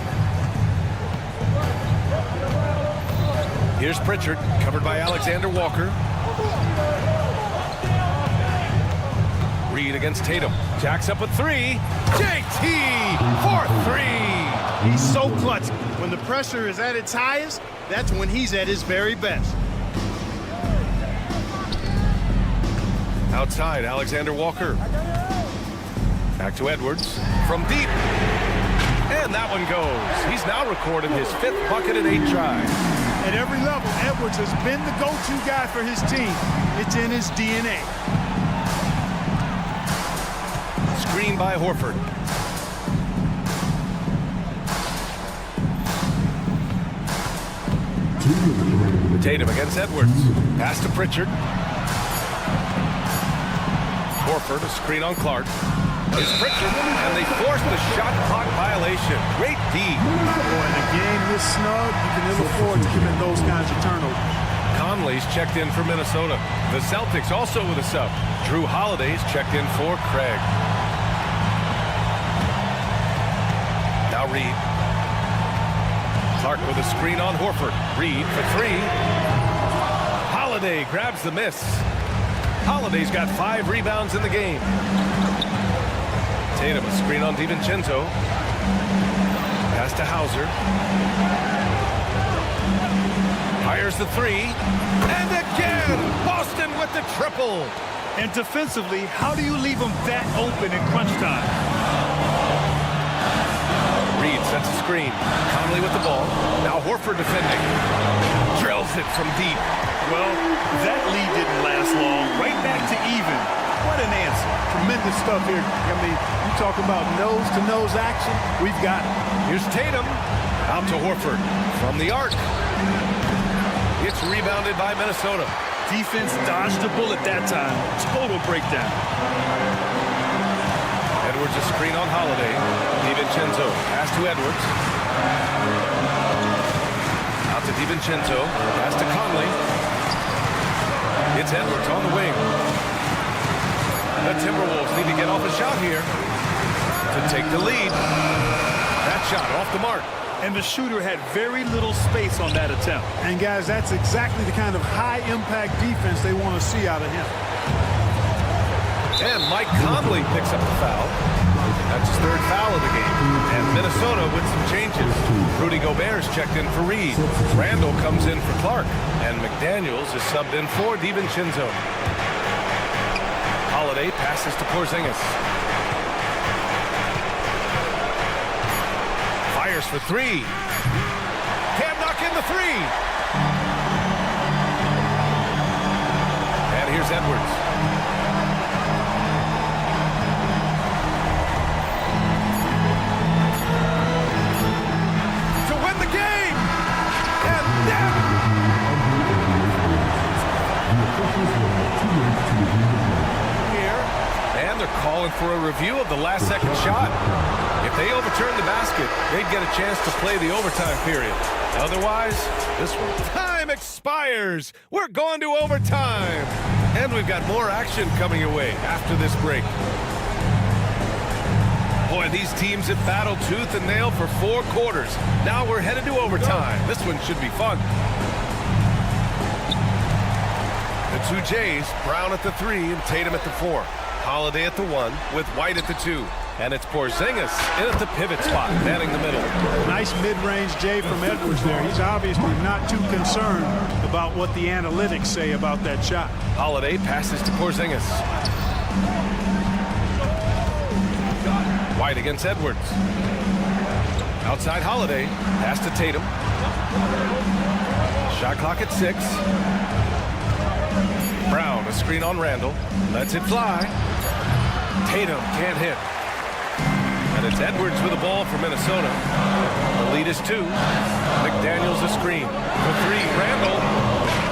Speaker 1: Here's Pritchard, covered by Alexander Walker. Reed against Tatum. Jacks up a 3. JT for 3.
Speaker 10: He's so clutch. When the pressure is at its highest, that's when he's at his very best.
Speaker 1: Outside, Alexander Walker. Back to Edwards from deep. And that one goes. He's now recorded his 5th bucket in 8 tries.
Speaker 10: At every level, Edwards has been the go-to guy for his team. It's in his DNA.
Speaker 1: Screen by Horford. Tatum against Edwards. Pass to Pritchard. Horford, a screen on Clark. It's Pritchard, and they force the shot clock violation. Great D.
Speaker 10: Boy, in a game this snug, you can ill afford to commit those kinds of turnovers.
Speaker 1: Conley's checked in for Minnesota. The Celtics also with a sub. Drew Holiday's checked in for Craig. Now Reed. Clark with a screen on Horford. Reed for 3. Holiday grabs the miss. Holiday's got 5 rebounds in the game. Tatum, a screen on DiVincenzo. Pass to Hauser. Fires the 3. And again, Boston with the triple.
Speaker 2: And defensively, how do you leave them that open in crunch time?
Speaker 1: Reed sets a screen. Conley with the ball. Now Horford defending. Drills it from deep.
Speaker 2: Well, that lead didn't last long. Right back to even. What an answer.
Speaker 10: Tremendous stuff here. I mean, you talk about nose-to-nose action, we've got it.
Speaker 1: Here's Tatum. Out to Horford. From the arc. It's rebounded by Minnesota.
Speaker 2: Defense dodged a bullet that time. Total breakdown.
Speaker 1: Edwards a screen on Holiday. DiVincenzo. Pass to Edwards. Out to DiVincenzo. Pass to Conley. It's Edwards on the wing. The Timberwolves need to get off a shot here to take the lead. That shot off the mark.
Speaker 2: And the shooter had very little space on that attempt.
Speaker 10: And guys, that's exactly the kind of high-impact defense they want to see out of him.
Speaker 1: And Mike Conley picks up the foul. That's his 3rd foul of the game. And Minnesota with some changes. Rudy Gobert is checked in for Reed. Randall comes in for Clark. And McDaniels is subbed in for DiVincenzo. Holiday passes to Porzingis. Fires for 3. Can't knock in the 3. And here's Edwards. To win the game. And then they're calling for a review of the last-second shot. If they overturn the basket, they'd get a chance to play the overtime period. Otherwise, this one. Time expires. We're going to overtime. And we've got more action coming your way after this break. Boy, these teams have battled tooth and nail for 4 quarters. Now we're headed to overtime. This one should be fun. The 2 Jays, Brown at the 3 and Tatum at the 4. Holiday at the 1 with White at the 2. And it's Porzingis in at the pivot spot, manning the middle.
Speaker 10: Nice mid-range J from Edwards there. He's obviously not too concerned about what the analytics say about that shot.
Speaker 1: Holiday passes to Porzingis. White against Edwards. Outside Holiday. Pass to Tatum. Shot clock at 6. Brown, a screen on Randall. Lets it fly. Tatum can't hit. And it's Edwards with the ball for Minnesota. The lead is 2. McDaniels a screen. For 3, Randall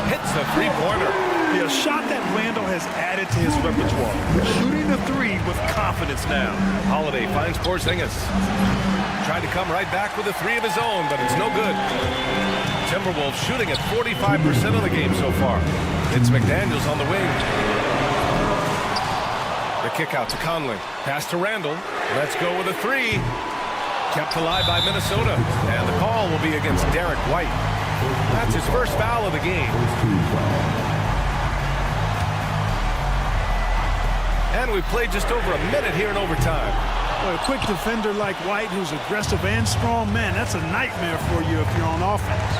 Speaker 1: hits a three-pointer.
Speaker 2: Yeah, a shot that Randall has added to his repertoire. Shooting the 3 with confidence now.
Speaker 1: Holiday finds Porzingis. Tried to come right back with a 3 of his own, but it's no good. Timberwolves shooting at 45% of the game so far. It's McDaniels on the wing. The kick out to Conley. Pass to Randall. Let's go with a 3. Kept alive by Minnesota. And the call will be against Derek White. That's his first foul of the game. And we played just over a minute here in overtime.
Speaker 10: Well, a quick defender like White, who's aggressive and strong, man, that's a nightmare for you if you're on offense.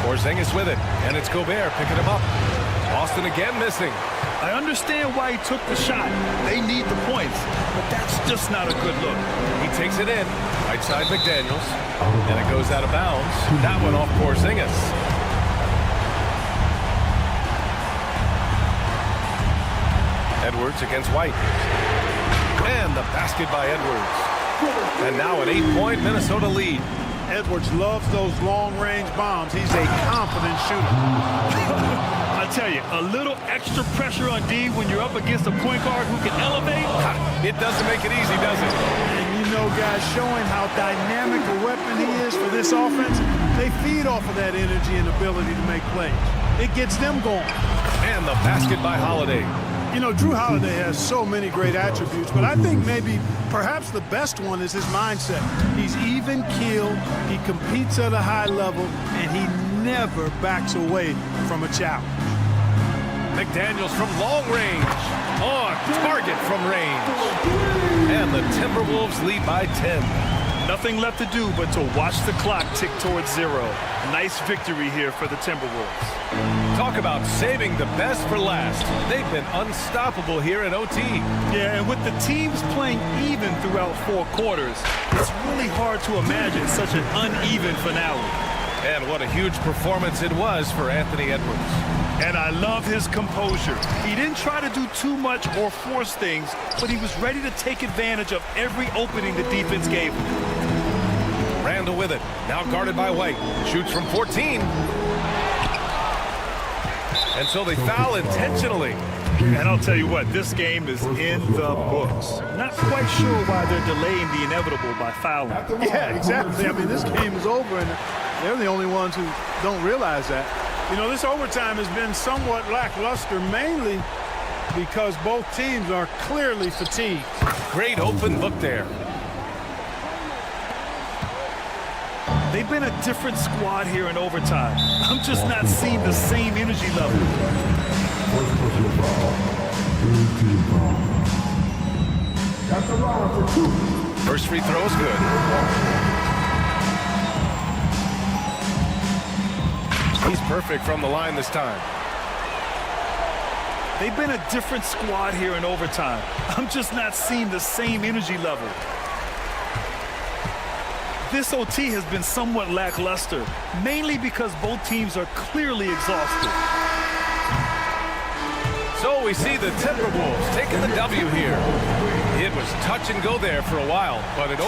Speaker 1: Porzingis with it, and it's Gobert picking him up. Austin again missing.
Speaker 2: I understand why he took the shot. They need the points, but that's just not a good look.
Speaker 1: He takes it in, right side McDaniels, and it goes out of bounds. That one off Porzingis. Edwards against White. And the basket by Edwards. And now an 8-point Minnesota lead.
Speaker 10: Edwards loves those long-range bombs. He's a confident shooter.
Speaker 2: I tell you, a little extra pressure on D when you're up against a point guard who can elevate.
Speaker 1: It doesn't make it easy, does it?
Speaker 10: And you know, guys, showing how dynamic a weapon he is for this offense, they feed off of that energy and ability to make plays. It gets them going.
Speaker 1: And the basket by Holiday.
Speaker 10: You know, Drew Holiday has so many great attributes, but I think perhaps the best one is his mindset. He's even-keeled, he competes at a high level, and he never backs away from a challenge.
Speaker 1: McDaniels from long range. On target from range. And the Timberwolves lead by 10.
Speaker 2: Nothing left to do but to watch the clock tick towards 0. Nice victory here for the Timberwolves.
Speaker 1: Talk about saving the best for last. They've been unstoppable here in OT.
Speaker 2: Yeah, and with the teams playing even throughout 4 quarters, it's really hard to imagine such an uneven finale.
Speaker 1: And what a huge performance it was for Anthony Edwards.
Speaker 2: And I love his composure. He didn't try to do too much or force things, but he was ready to take advantage of every opening the defense gave him.
Speaker 1: Randall with it. Now guarded by White. Shoots from 14. And so they foul intentionally.
Speaker 2: And I'll tell you what, this game is in the books. Not quite sure why they're delaying the inevitable by fouling.
Speaker 10: Yeah, exactly. I mean, this game is over, and they're the only ones who don't realize that. You know, this overtime has been somewhat lackluster, mainly because both teams are clearly fatigued.
Speaker 1: Great open look there.
Speaker 2: They've been a different squad here in overtime. I'm just not seeing the same energy level.
Speaker 1: First free throw is good. He's perfect from the line this time.
Speaker 2: They've been a different squad here in overtime. I'm just not seeing the same energy level. This OT has been somewhat lackluster, mainly because both teams are clearly exhausted.
Speaker 1: So we see the Timberwolves taking the W here. It was touch and go there for a while, but it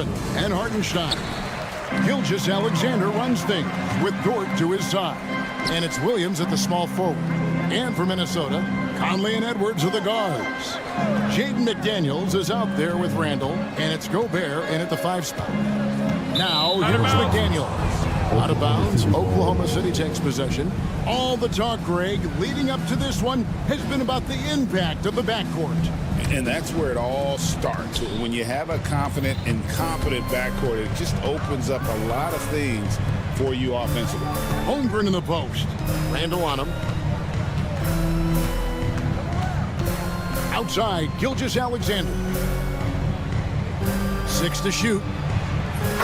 Speaker 5: Holmgren and Hartenstein. Gilgeous-Alexander runs things with Dort to his side. And it's Williams at the small forward. And for Minnesota, Conley and Edwards are the guards. Jaden McDaniels is out there with Randall, and it's Gobert in at the 5 spot. Now, here's McDaniels. Out of bounds, Oklahoma City takes possession. All the talk, Greg, leading up to this one has been about the impact of the backcourt.
Speaker 7: And that's where it all starts. When you have a confident and competent backcourt, it just opens up a lot of things for you offensively.
Speaker 5: Holmgren in the post. Randall on him. Outside, Gilgeous-Alexander. 6 to shoot.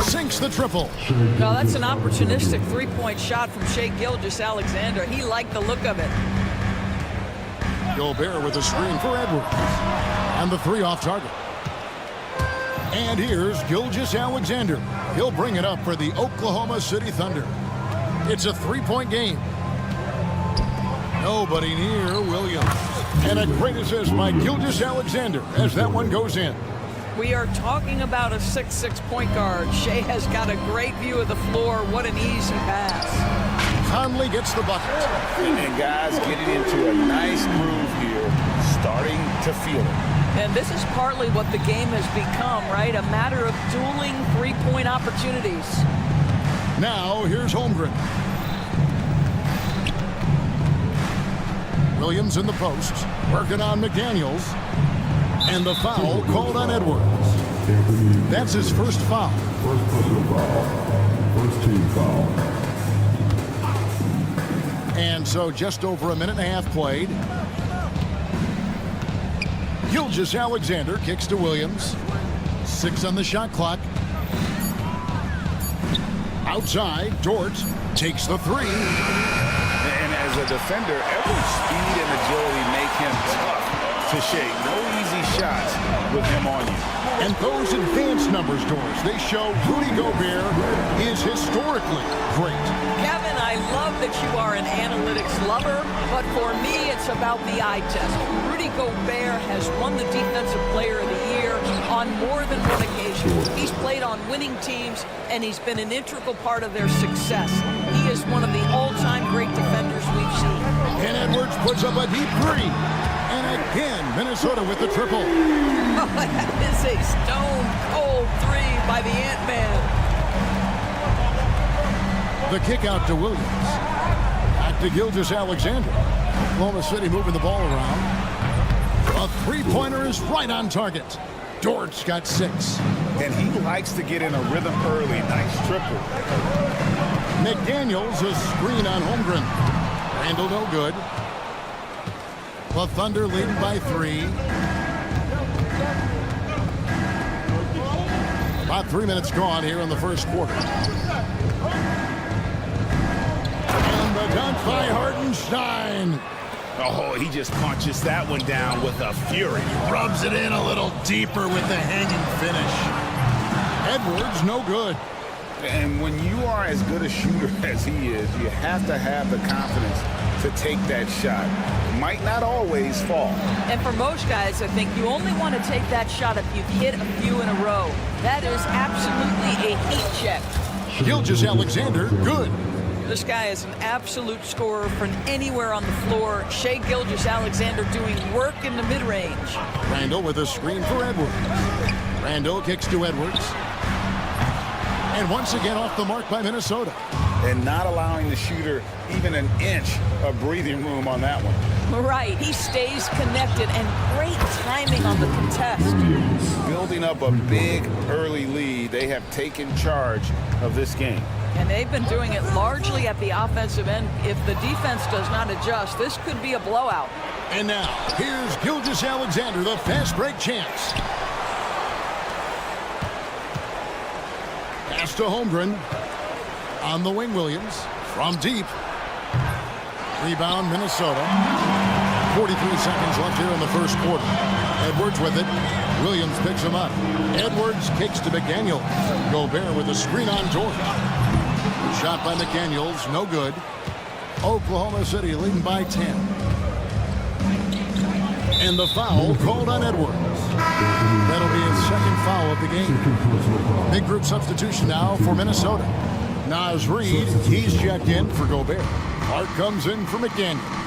Speaker 5: Sinks the triple.
Speaker 11: No, that's an opportunistic three-point shot from Shai Gilgeous-Alexander. He liked the look of it.
Speaker 5: Gobert with a screen for Edwards. And the 3 off target. And here's Gilgeous-Alexander. He'll bring it up for the Oklahoma City Thunder. It's a 3-point game. Nobody near Williams. And a great assist by Gilgeous-Alexander as that one goes in.
Speaker 11: We are talking about a 6'6" point guard. Shai has got a great view of the floor. What an easy pass.
Speaker 5: Conley gets the bucket.
Speaker 7: And guys getting into a nice groove here, starting to feel it.
Speaker 11: And this is partly what the game has become, right? A matter of dueling three-point opportunities.
Speaker 5: Now, here's Holmgren. Williams in the post, working on McDaniels. And the foul called on Edwards. That's his first foul.
Speaker 9: First team foul.
Speaker 5: And so just over a minute and a half played. Gilgeous-Alexander kicks to Williams. 6 on the shot clock. Outside, Dort takes the 3.
Speaker 7: And as a defender, Edwards' speed and agility make him tough to shake. No easy shots with him on you.
Speaker 5: And those advanced numbers, Doris, they show Rudy Gobert is historically great.
Speaker 11: Kevin, I love that you are an analytics lover, but for me, it's about the eye test. Rudy Gobert has won the Defensive Player of the Year on more than one occasion. He's played on winning teams, and he's been an integral part of their success. He is one of the all-time great defenders we've seen.
Speaker 5: And Edwards puts up a deep 3. And again, Minnesota with the triple.
Speaker 11: Oh, that is a stone-cold 3 by the Ant-Man.
Speaker 5: The kick out to Williams. Back to Gilgeous-Alexander. Oklahoma City moving the ball around. A 3-pointer is right on target. Dort's got 6.
Speaker 7: And he likes to get in a rhythm early. Nice triple.
Speaker 5: McDaniels a screen on Holmgren. Randall no good. The Thunder leading by 3. About 3 minutes gone here in the first quarter. And the dunk by Hartenstein.
Speaker 7: Oh, he just punches that one down with a fury.
Speaker 5: Rubs it in a little deeper with the hanging finish. Edwards no good.
Speaker 7: And when you are as good a shooter as he is, you have to have the confidence to take that shot. It might not always fall.
Speaker 11: And for most guys, I think you only want to take that shot if you've hit a few in a row. That is absolutely a heat check.
Speaker 5: Gilgeous-Alexander, good.
Speaker 11: This guy is an absolute scorer from anywhere on the floor. Shai Gilgeous-Alexander doing work in the mid-range.
Speaker 5: Randall with a screen for Edwards. Randall kicks to Edwards. And once again off the mark by Minnesota.
Speaker 7: And not allowing the shooter even an inch of breathing room on that one.
Speaker 11: Right, he stays connected and great timing on the contest.
Speaker 7: Building up a big early lead, they have taken charge of this game.
Speaker 11: And they've been doing it largely at the offensive end. If the defense does not adjust, this could be a blowout.
Speaker 5: And now, here's Gilgeous-Alexander, the fast break champs. Pass to Holmgren. On the wing, Williams. From deep. Rebound, Minnesota. 43 seconds left here in the first quarter. Edwards with it. Williams picks him up. Edwards kicks to McDaniels. Gobert with a screen on Dort. Shot by McDaniels, no good. Oklahoma City leading by 10. And the foul called on Edwards. That'll be his second foul of the game. Big group substitution now for Minnesota. Naz Reid, he's checked in for Gobert. Hart comes in for McDaniels.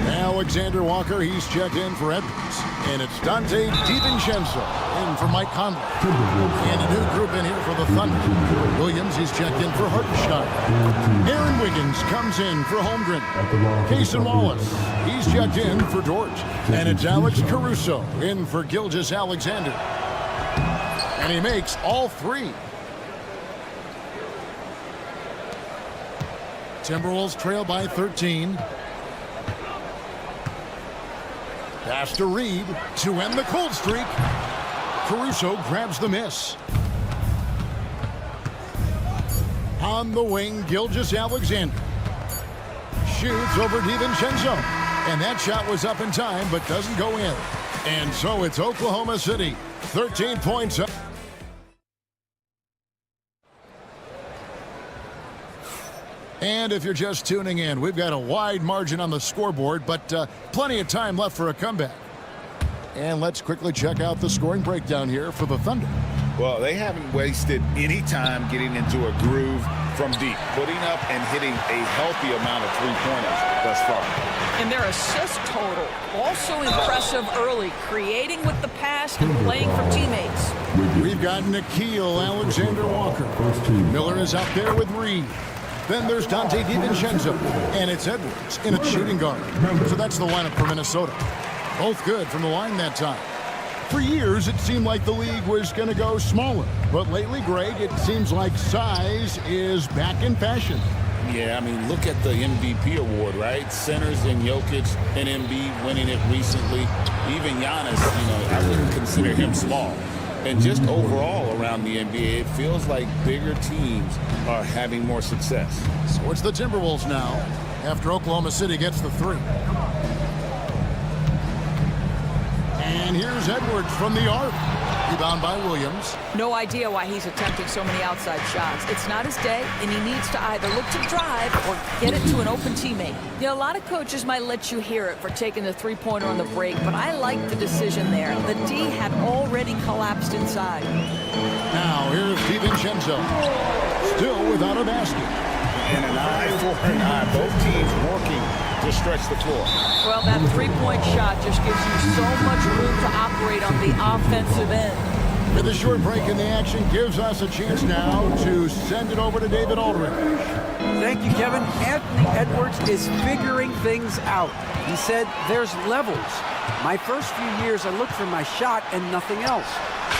Speaker 5: Alexander Walker, he's checked in for Edwards. And it's Dante DiVincenzo in for Mike Conley. And a new group in here for the Thunder. Williams, he's checked in for Hartenstein. Aaron Wiggins comes in for Holmgren. Cason Wallace, he's checked in for Dort. And it's Alex Caruso in for Gilgeous-Alexander. And he makes all three. Timberwolves trail by 13. Pass to Reid to end the cold streak. Caruso grabs the miss. On the wing, Gilgeous-Alexander shoots over DiVincenzo. And that shot was up in time, but doesn't go in. And so it's Oklahoma City, 13 points up. And if you're just tuning in, we've got a wide margin on the scoreboard, but plenty of time left for a comeback. And let's quickly check out the scoring breakdown here for the Thunder.
Speaker 7: Well, they haven't wasted any time getting into a groove from deep, putting up and hitting a healthy amount of three-pointers thus far.
Speaker 11: And their assist total, also impressive early, creating with the pass and playing for teammates.
Speaker 5: We've got Nickeil Alexander-Walker. Miller is out there with Reid. Then there's Dante DiVincenzo, and it's Edwards in a shooting guard. So that's the lineup for Minnesota. Both good from the line that time. For years, it seemed like the league was going to go smaller. But lately, Greg, it seems like size is back in fashion.
Speaker 7: Yeah, I mean, look at the MVP award, right? Centers and Jokic and Embiid winning it recently. Even Giannis, I wouldn't consider him small. And just overall around the NBA, it feels like bigger teams are having more success.
Speaker 5: So it's the Timberwolves now, after Oklahoma City gets the three. And here's Edwards from the arc. Rebound by Williams.
Speaker 11: No idea why he's attempting so many outside shots. It's not his day, and he needs to either look to drive or get it to an open teammate. A lot of coaches might let you hear it for taking the three-pointer on the break, but I like the decision there. The D had already collapsed inside.
Speaker 5: Now here's DiVincenzo, still without a basket.
Speaker 7: And an eye for an eye. Both teams working to stretch the floor.
Speaker 11: Well, that three-point shot just gives you so much room to operate on the offensive end.
Speaker 5: With a short break in the action, gives us a chance now to send it over to David Aldridge.
Speaker 8: Thank you, Kevin. Anthony Edwards is figuring things out. He said there's levels. My first few years, I looked for my shot and nothing else.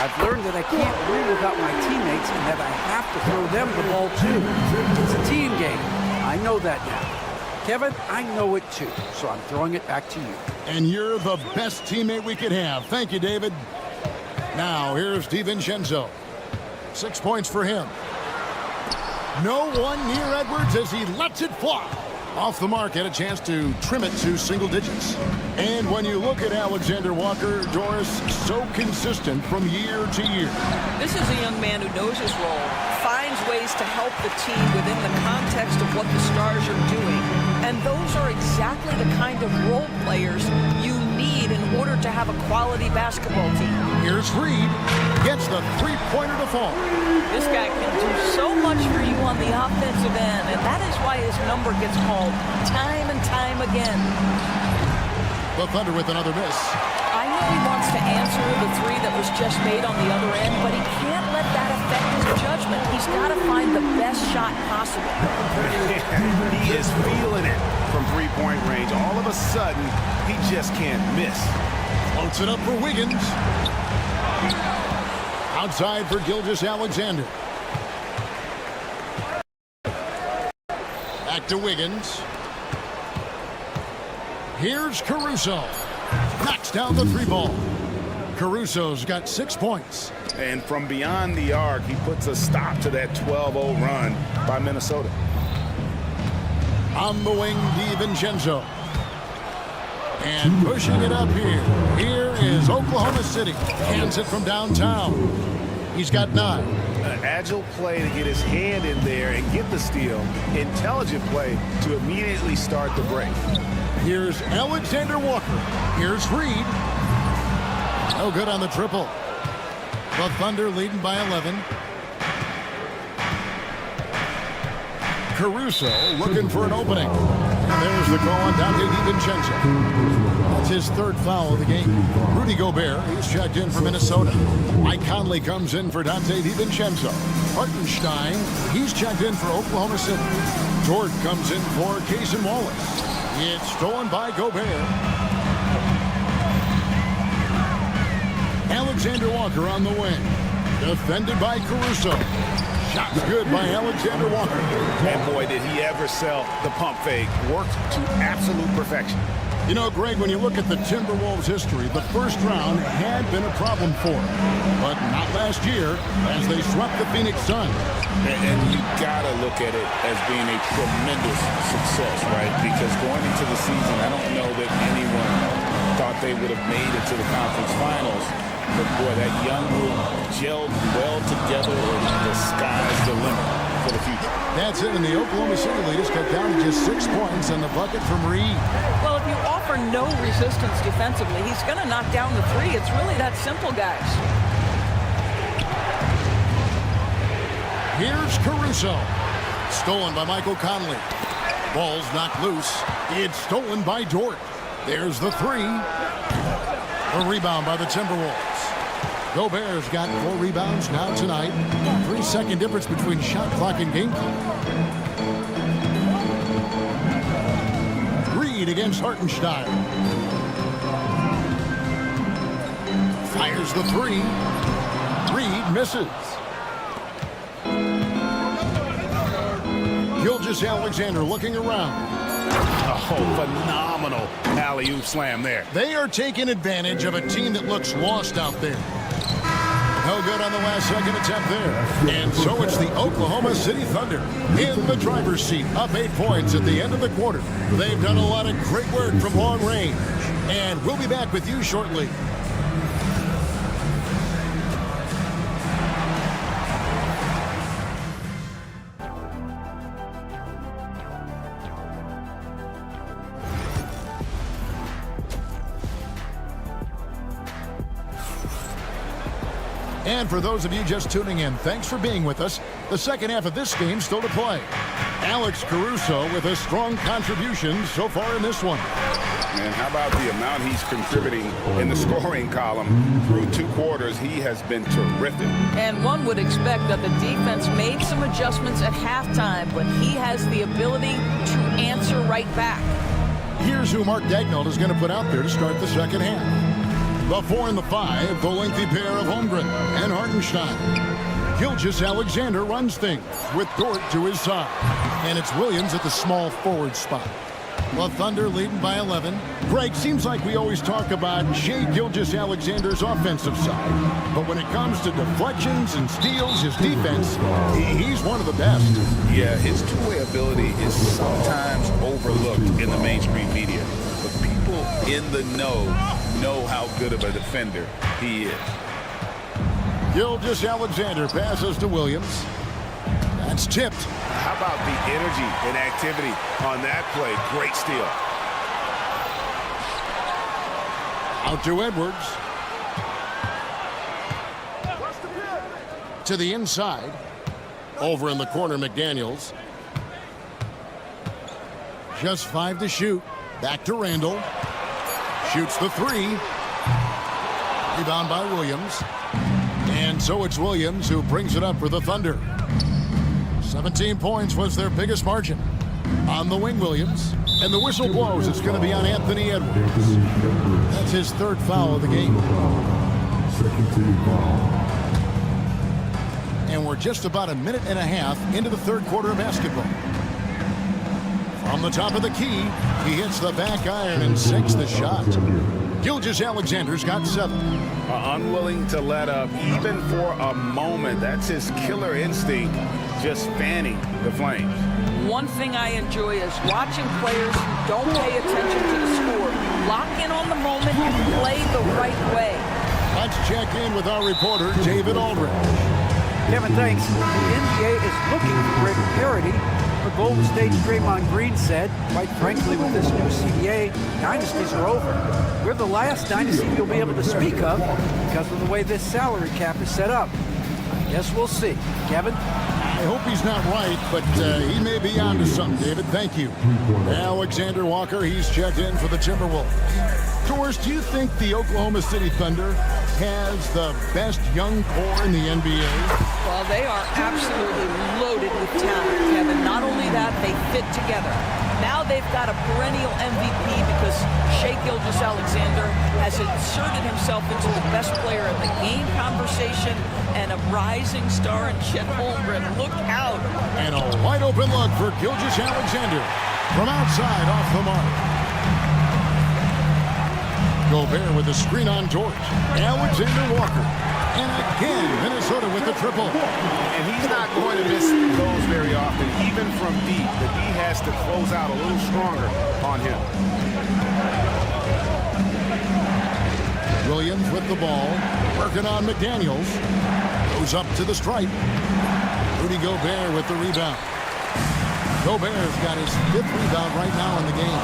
Speaker 8: I've learned that I can't win without my teammates and that I have to throw them the ball too. It's a team game. I know that now. Kevin, I know it too, so I'm throwing it back to you.
Speaker 5: And you're the best teammate we could have. Thank you, David. Now, here's DiVincenzo. 6 points for him. No one near Edwards as he lets it fly. Off the mark, had a chance to trim it to single digits. And when you look at Alexander Walker, Doris, so consistent from year to year.
Speaker 11: This is a young man who knows his role, finds ways to help the team within the context of what the stars are doing. And those are exactly the kind of role players you need in order to have a quality basketball team.
Speaker 5: Here's Reid, gets the three-pointer to fall.
Speaker 11: This guy can do so much for you on the offensive end, and that is why his number gets called time and time again.
Speaker 5: The Thunder with another miss.
Speaker 11: I know he wants to answer the three that was just made on the other end, but he can't let that affect his judgment. He's got to find the best shot possible.
Speaker 7: He is feeling it from three-point range. All of a sudden, he just can't miss.
Speaker 5: Floats it up for Wiggins. Outside for Gilgeous-Alexander. Back to Wiggins. Here's Caruso. Knocks down the three ball. Caruso's got 6 points.
Speaker 7: And from beyond the arc, he puts a stop to that 12-0 run by Minnesota.
Speaker 5: On the wing, DiVincenzo. And pushing it up here. Here is Oklahoma City. Hands it from downtown. He's got 9.
Speaker 7: An agile play to get his hand in there and get the steal. Intelligent play to immediately start the break.
Speaker 5: Here's Alexander Walker. Here's Reid. No good on the triple. The Thunder leading by 11. Caruso looking for an opening. And there's the call on Dante DiVincenzo. That's his third foul of the game. Rudy Gobert, he's checked in for Minnesota. Mike Conley comes in for Dante DiVincenzo. Hartenstein, he's checked in for Oklahoma City. Dort comes in for Cason Wallace. It's stolen by Gobert. Alexander Walker on the wing. Defended by Caruso. Shot's good by Alexander Walker.
Speaker 7: And boy, did he ever sell the pump fake. Worked to absolute perfection.
Speaker 5: You know, Greg, when you look at the Timberwolves' history, the first round had been a problem for them. But not last year, as they swept the Phoenix Suns.
Speaker 7: And you got to look at it as being a tremendous success, right? Because going into the season, I don't know that anyone thought they would have made it to the conference finals. But boy, that young group gelled well together, and the sky's the limit for the future.
Speaker 5: That's it, and the Oklahoma City leaders cut down to just 6 points on the bucket from Reed.
Speaker 11: Well, if you offer no resistance defensively, he's going to knock down the three. It's really that simple, guys.
Speaker 5: Here's Caruso. Stolen by Michael Conley. Ball's knocked loose. It's stolen by Dort. There's the three. A rebound by the Timberwolves. Gobert's got 4 rebounds now tonight. 3-second difference between shot clock and game clock. Reed against Hartenstein. Fires the three. Reed misses. Gilgeous-Alexander looking around.
Speaker 7: Oh, phenomenal alley-oop slam there.
Speaker 5: They are taking advantage of a team that looks lost out there. No good on the last second attempt there. And so it's the Oklahoma City Thunder in the driver's seat, up 8 points at the end of the quarter. They've done a lot of great work from long range. And we'll be back with you shortly. And for those of you just tuning in, thanks for being with us. The second half of this game still to play. Alex Caruso with a strong contribution so far in this one.
Speaker 7: And how about the amount he's contributing in the scoring column through 2 quarters? He has been terrific.
Speaker 11: And one would expect that the defense made some adjustments at halftime, but he has the ability to answer right back.
Speaker 5: Here's who Mark Daigneault is going to put out there to start the second half. The 4 and the 5, the lengthy pair of Holmgren and Hartenstein. Gilgeous-Alexander runs things with Dort to his side. And it's Williams at the small forward spot. The Thunder leading by 11. Greg, seems like we always talk about Shai Gilgeous-Alexander's offensive side. But when it comes to deflections and steals, his defense, he's one of the best.
Speaker 7: Yeah, his two-way ability is sometimes overlooked in the mainstream media. But people in the know how good of a defender he is.
Speaker 5: Gilgeous-Alexander passes to Williams. That's tipped.
Speaker 7: How about the energy and activity on that play? Great steal.
Speaker 5: Out to Edwards. To the inside. Over in the corner, McDaniels. Just 5 to shoot. Back to Randall. Shoots the 3. Rebound by Williams. And so it's Williams who brings it up for the Thunder. 17 points was their biggest margin. On the wing, Williams. And the whistle blows. It's going to be on Anthony Edwards. That's his 3rd foul of the game. And we're just about a minute and a half into the 3rd quarter of basketball. From the top of the key, he hits the back iron and sinks the shot. Gilgeous-Alexander's got 7.
Speaker 7: Unwilling to let up even for a moment. That's his killer instinct, just fanning the flames.
Speaker 11: One thing I enjoy is watching players who don't pay attention to the score lock in on the moment and play the right way.
Speaker 5: Let's check in with our reporter, David Aldridge.
Speaker 8: Kevin, thanks. The NBA is looking for greater parity, But Golden State's Draymond Green said, quite frankly, with this new CBA, dynasties are over. We're the last dynasty you'll be able to speak of because of the way this salary cap is set up. I guess we'll see. Kevin?
Speaker 5: I hope he's not right, but he may be onto something, David. Thank you. Alexander Walker, he's checked in for the Timberwolves. Torres, do you think the Oklahoma City Thunder has the best young core in the NBA?
Speaker 11: Well, they are absolutely loaded with talent, Kevin. Not only that, they fit together. Now they've got a perennial MVP because Shai Gilgeous-Alexander has inserted himself into the best player in the game conversation and a rising star in Chet Holmgren. Look out.
Speaker 5: And a wide open look for Gilgeous-Alexander from outside off the mark. Gobert with the screen on George. Alexander Walker. And again, Minnesota with the triple.
Speaker 7: And he's not going to miss those very often, even from deep. The D has to close out a little stronger on him.
Speaker 5: Williams with the ball. Working on McDaniels. Goes up to the stripe. Rudy Gobert with the rebound. Gobert's got his 5th rebound right now in the game.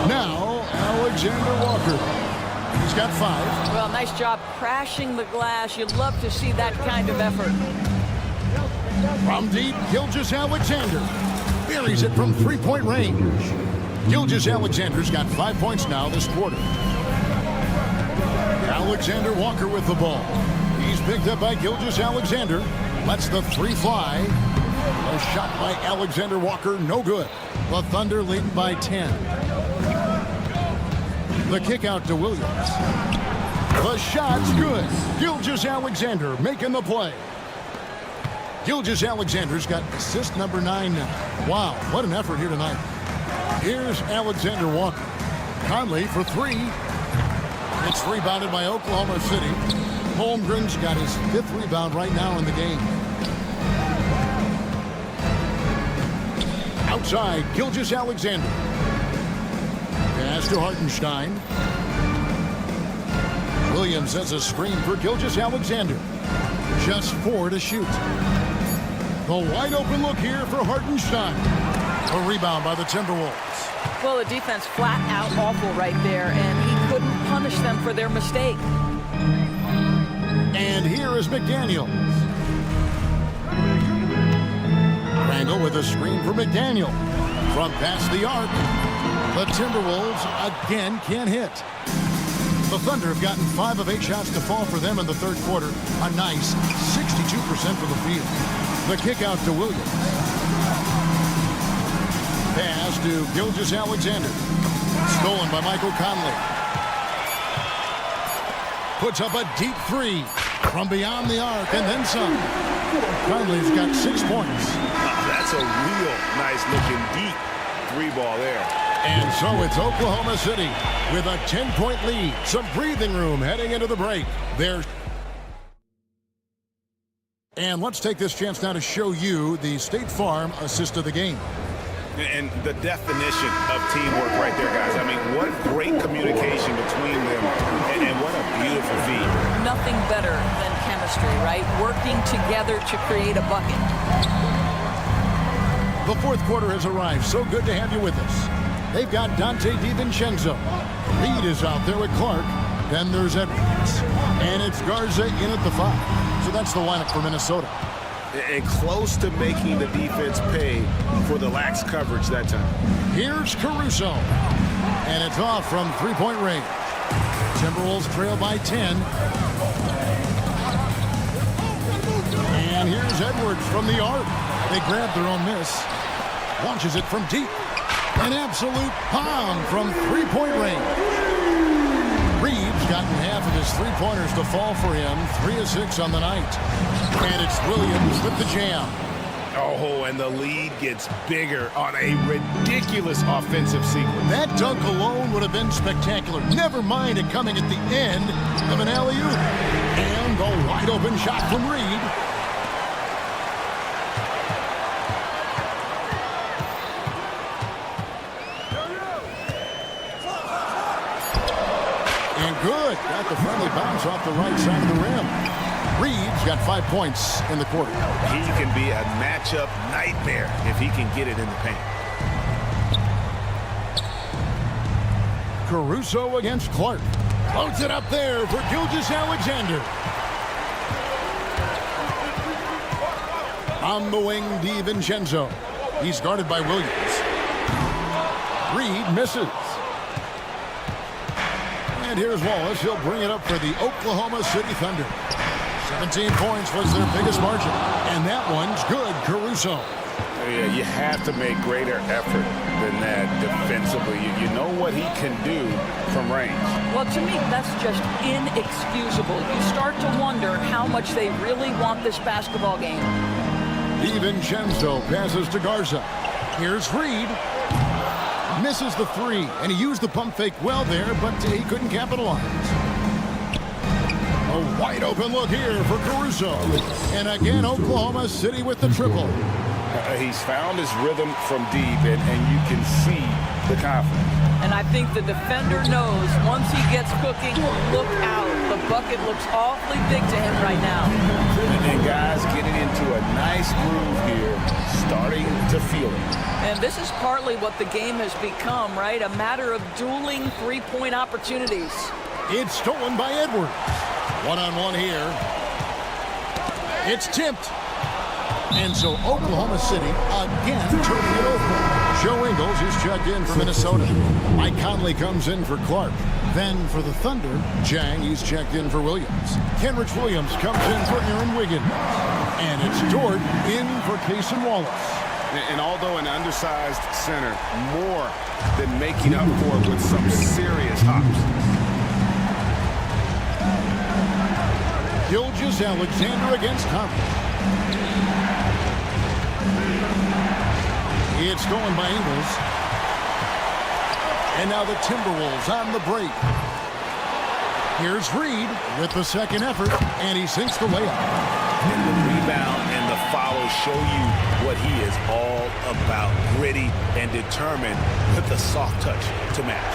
Speaker 5: Now, Alexander Walker. He's got 5.
Speaker 11: Well, nice job crashing the glass. You'd love to see that kind of effort.
Speaker 5: From deep, Gilgeous-Alexander buries it from 3-point range. Gilgeous-Alexander's got 5 points now this quarter. Alexander Walker with the ball. He's picked up by Gilgeous-Alexander. Lets the 3 fly. A shot by Alexander Walker, no good. The Thunder leading by 10. The kick out to Williams. The shot's good. Gilgeous-Alexander making the play. Gilgeous-Alexander's got assist number 9 now. Wow, what an effort here tonight. Here's Alexander Walker. Conley for 3. It's rebounded by Oklahoma City. Holmgren's got his 5th rebound right now in the game. Outside, Gilgeous-Alexander. Pass to Hartenstein. Williams has a screen for Gilgeous-Alexander. Just 4 to shoot. The wide open look here for Hartenstein. A rebound by the Timberwolves.
Speaker 11: Well, the defense flat out awful right there, and he couldn't punish them for their mistake.
Speaker 5: And here is McDaniels. Randall with a screen for McDaniel. From past the arc. The Timberwolves again can't hit. The Thunder have gotten 5 of 8 shots to fall for them in the 3rd quarter. A nice 62% for the field. The kick out to Williams. Pass to Gilgeous-Alexander. Stolen by Michael Conley. Puts up a deep 3 from beyond the arc and then some. Conley's got 6 points.
Speaker 7: That's a real nice looking deep 3 ball there.
Speaker 5: And so it's Oklahoma City with a 10-point lead. Some breathing room heading into the break. And let's take this chance now to show you the State Farm assist of the game.
Speaker 7: And the definition of teamwork right there, guys. I mean, what great communication between them, and what a beautiful feed.
Speaker 11: Nothing better than chemistry, right? Working together to create a bucket.
Speaker 5: The 4th quarter has arrived. So good to have you with us. They've got Dante DiVincenzo. Reed is out there with Clark. Then there's Edwards. And it's Garza in at the 5. So that's the lineup for Minnesota.
Speaker 7: And close to making the defense pay for the lax coverage that time.
Speaker 5: Here's Caruso. And it's off from 3-point range. Timberwolves trail by 10. And here's Edwards from the arc. They grab their own miss. Launches it from deep. An absolute bomb from 3-point range. Reeves gotten half of his 3-pointers to fall for him. 3 of 6 on the night. And it's Williams with the jam.
Speaker 7: Oh, and the lead gets bigger on a ridiculous offensive sequence.
Speaker 5: That dunk alone would have been spectacular. Never mind it coming at the end of an alley-oop. And the wide open shot from Reed. And good. Got the friendly bounce bounce off the right side of the rim. Reed's got 5 points in the quarter.
Speaker 7: He can be a matchup nightmare if he can get it in the paint.
Speaker 5: Caruso against Clark. Floats it up there for Gilgeous-Alexander. On the wing, DiVincenzo. He's guarded by Williams. Reed misses. And here's Wallace. He'll bring it up for the Oklahoma City Thunder. 17 points was their biggest margin. And that one's good, Caruso.
Speaker 7: Yeah, you have to make greater effort than that defensively. You know what he can do from range.
Speaker 11: Well, to me, that's just inexcusable. You start to wonder how much they really want this basketball game.
Speaker 5: DiVincenzo passes to Garza. Here's Reed. Misses the three, and he used the pump fake well there, but he couldn't capitalize. A wide open look here for Caruso. And again, Oklahoma City with the triple.
Speaker 7: He's found his rhythm from deep, and you can see the confidence.
Speaker 11: And I think the defender knows once he gets cooking, look out. The bucket looks awfully big to him right now.
Speaker 7: And guys getting into a nice groove here, starting to feel it.
Speaker 11: And this is partly what the game has become, right? A matter of dueling three-point opportunities.
Speaker 5: It's stolen by Edwards. One-on-one here. It's tipped. And so Oklahoma City again turning it over. Joe Ingles is checked in for Minnesota. Mike Conley comes in for Clark. Then for the Thunder, Jang, he's checked in for Williams. Kenrich Williams comes in for Aaron Wiggins. And it's Dort in for Cason Wallace.
Speaker 7: And although an undersized center, more than making up for it with some serious hops.
Speaker 5: Gilgeous-Alexander against Conley. It's stolen by Ingles. And now the Timberwolves on the break. Here's Reed with the second effort, and he sinks the layup.
Speaker 7: And the rebound and the follow show you what he is all about. Gritty and determined with the soft touch to match.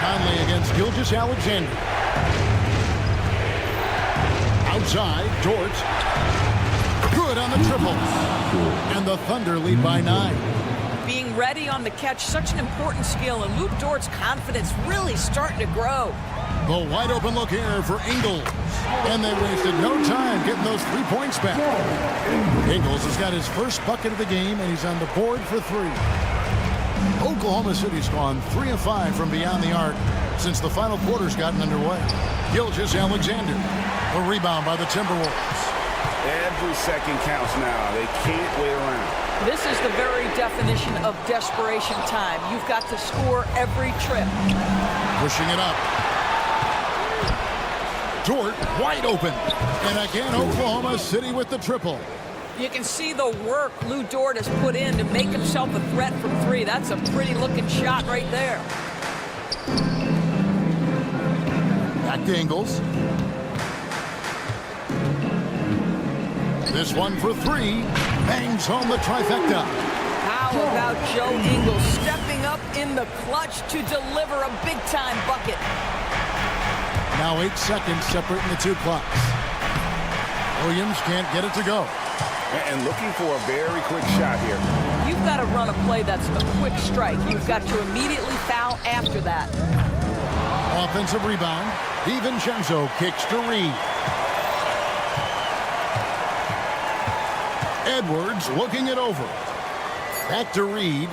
Speaker 5: Conley against Gilgeous-Alexander. Outside, Dort. Good on the triple. And the Thunder lead by 9.
Speaker 11: Being ready on the catch, such an important skill, and Luke Dort's confidence really starting to grow.
Speaker 5: The wide open look here for Ingles. And they wasted no time getting those 3 points back. Ingles has got his first bucket of the game, and he's on the board for 3. Oklahoma City's gone 3 of 5 from beyond the arc since the final quarter's gotten underway. Gilgeous-Alexander. A rebound by the Timberwolves.
Speaker 7: Every second counts now. They can't wait around.
Speaker 11: This is the very definition of desperation time. You've got to score every trip.
Speaker 5: Pushing it up. Dort wide open. And again, Oklahoma City with the triple.
Speaker 11: You can see the work Lou Dort has put in to make himself a threat from 3. That's a pretty looking shot right there.
Speaker 5: Back to Ingles. This one for 3. Bangs home the trifecta.
Speaker 11: How about Joe Ingles stepping up in the clutch to deliver a big-time bucket?
Speaker 5: Now 8 seconds separating the 2 clocks. Williams can't get it to go.
Speaker 7: And looking for a very quick shot here.
Speaker 11: You've got to run a play that's a quick strike. You've got to immediately foul after that.
Speaker 5: Offensive rebound. DiVincenzo kicks to Reed. Edwards looking it over. Back to Reed.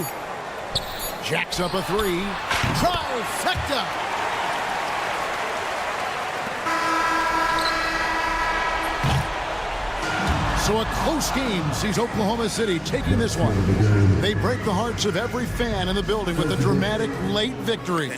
Speaker 5: Jacks up a 3. Trifecta. So a close game sees Oklahoma City taking this one. They break the hearts of every fan in the building with a dramatic late victory.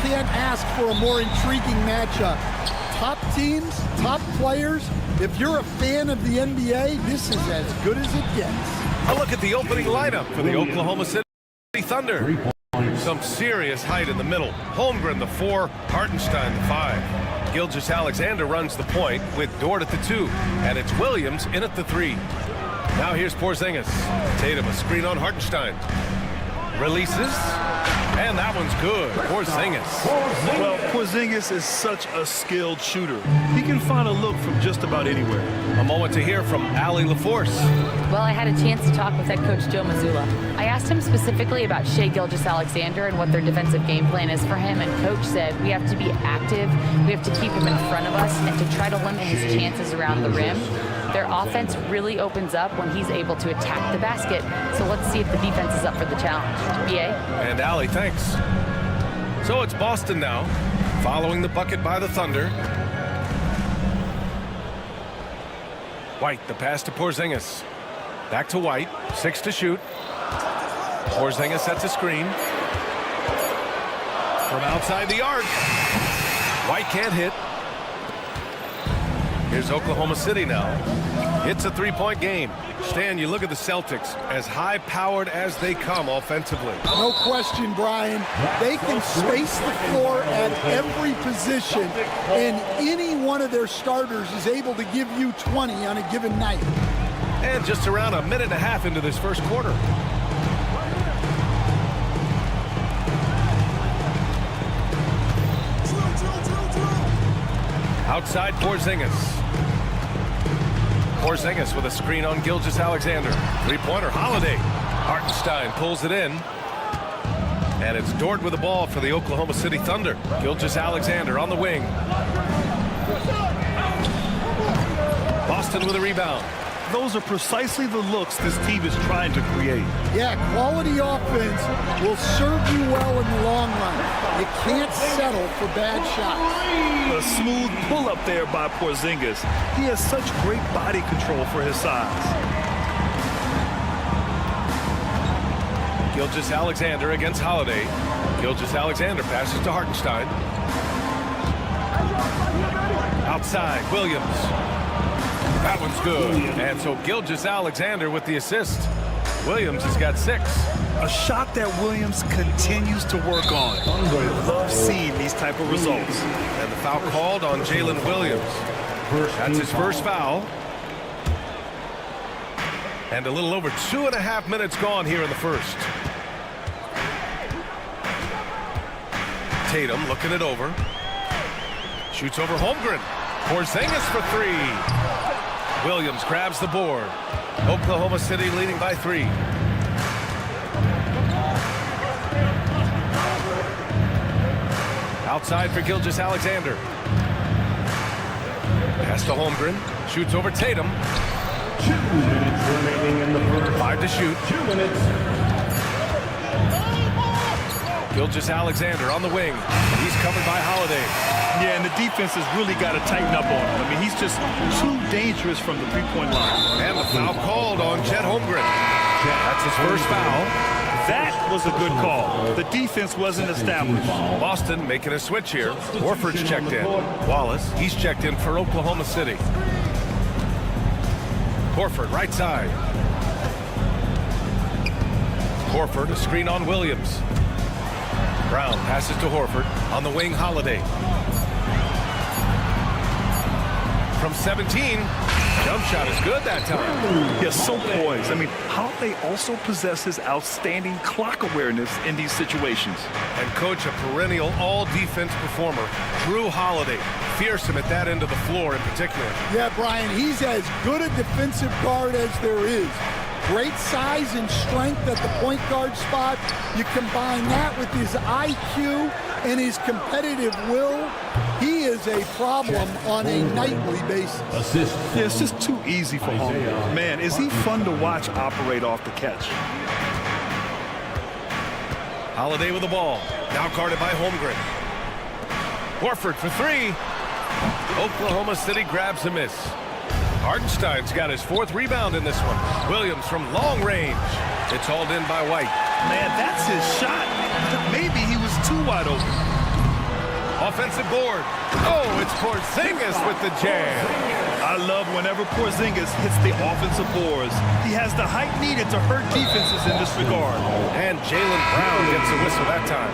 Speaker 5: can't ask for a more intriguing matchup. Top teams, top players. If you're a fan of the NBA, this is as good as it gets.
Speaker 1: A look at the opening lineup for the Oklahoma City Thunder. Some serious height in the middle. Holmgren, the 4, Hartenstein, the 5. Gilgeous-Alexander runs the point with Dort at the 2, and it's Williams in at the 3. Now here's Porzingis. Tatum, a screen on Hartenstein. Releases, and that one's good. Porzingis.
Speaker 2: Well, Porzingis is such a skilled shooter. He can find a look from just about anywhere.
Speaker 1: A moment to hear from Allie LaForce.
Speaker 3: Well, I had a chance to talk with head coach Joe Mazzulla. I asked him specifically about Shai Gilgeous-Alexander and what their defensive game plan is for him, and coach said we have to be active, we have to keep him in front of us, and to try to limit his chances around the rim. Their offense really opens up when he's able to attack the basket. So let's see if the defense is up for the challenge. BA?
Speaker 1: And Allie, thanks. So it's Boston now, following the bucket by the Thunder. White, the pass to Porzingis. Back to White, 6 to shoot. Porzingis sets a screen. From outside the arc. White can't hit. Here's Oklahoma City now. It's a 3-point game. Stan, you look at the Celtics, as high-powered as they come offensively.
Speaker 5: No question, Brian. They can space the floor at every position, and any one of their starters is able to give you 20 on a given night.
Speaker 1: And just around a minute and a half into this first quarter. Outside Porzingis. Porzingis with a screen on Gilgeous-Alexander. Three-pointer, Holiday. Hartenstein pulls it in. And it's Dort with the ball for the Oklahoma City Thunder. Gilgeous-Alexander on the wing. Boston with a rebound.
Speaker 2: Those are precisely the looks this team is trying to create.
Speaker 5: Yeah, quality offense will serve you well in the long run. You can't settle for bad shots.
Speaker 2: A smooth pull-up there by Porzingis. He has such great body control for his size.
Speaker 1: Gilgeous-Alexander against Holiday. Gilgeous-Alexander passes to Hartenstein. Outside, Williams. That one's good. And so Gilgeous-Alexander with the assist. Williams has got 6.
Speaker 2: A shot that Williams continues to work on. I love seeing these type of results.
Speaker 1: And the foul called on Jalen Williams. That's his first foul. And a little over 2.5 minutes gone here in the first. Tatum looking it over. Shoots over Holmgren. Porzingis for 3. Williams grabs the board. Oklahoma City leading by 3. Outside for Gilgeous-Alexander. Pass to Holmgren. Shoots over Tatum.
Speaker 9: 2 minutes remaining in the first.
Speaker 1: 5 to shoot.
Speaker 9: 2 minutes.
Speaker 1: Gilgeous-Alexander on the wing. He's covered by Holiday.
Speaker 2: Yeah, and the defense has really got to tighten up on him. I mean, he's just too dangerous from the three-point line.
Speaker 1: And the foul called on Chet Holmgren. That's his first foul.
Speaker 2: That was a good call. The defense wasn't established.
Speaker 1: Boston making a switch here. Horford's checked in. Wallace, he's checked in for Oklahoma City. Horford, right side. Horford, a screen on Williams. Brown passes to Horford. On the wing, Holiday. From 17, jump shot is good that time.
Speaker 2: Yeah, so poised. I mean, Holiday also possesses outstanding clock awareness in these situations.
Speaker 1: And coach, a perennial all-defense performer, Drew Holiday. Fearsome at that end of the floor in particular.
Speaker 5: Yeah, Brian, he's as good a defensive guard as there is. Great size and strength at the point guard spot. You combine that with his IQ and his competitive will, he is a problem on a nightly basis.
Speaker 9: Assist.
Speaker 2: Yeah, it's just too easy for him. Man, is he fun to watch operate off the catch.
Speaker 1: Holiday with the ball. Now guarded by Holmgren. Horford for 3. Oklahoma City grabs a miss. Hartenstein's got his 4th rebound in this one. Williams from long range. It's hauled in by White.
Speaker 2: Man, that's his shot. Maybe he was too wide open.
Speaker 1: Offensive board. Oh, it's Porzingis with the jam.
Speaker 2: I love whenever Porzingis hits the offensive boards. He has the height needed to hurt defenses in this regard.
Speaker 1: And Jaylen Brown gets a whistle that time.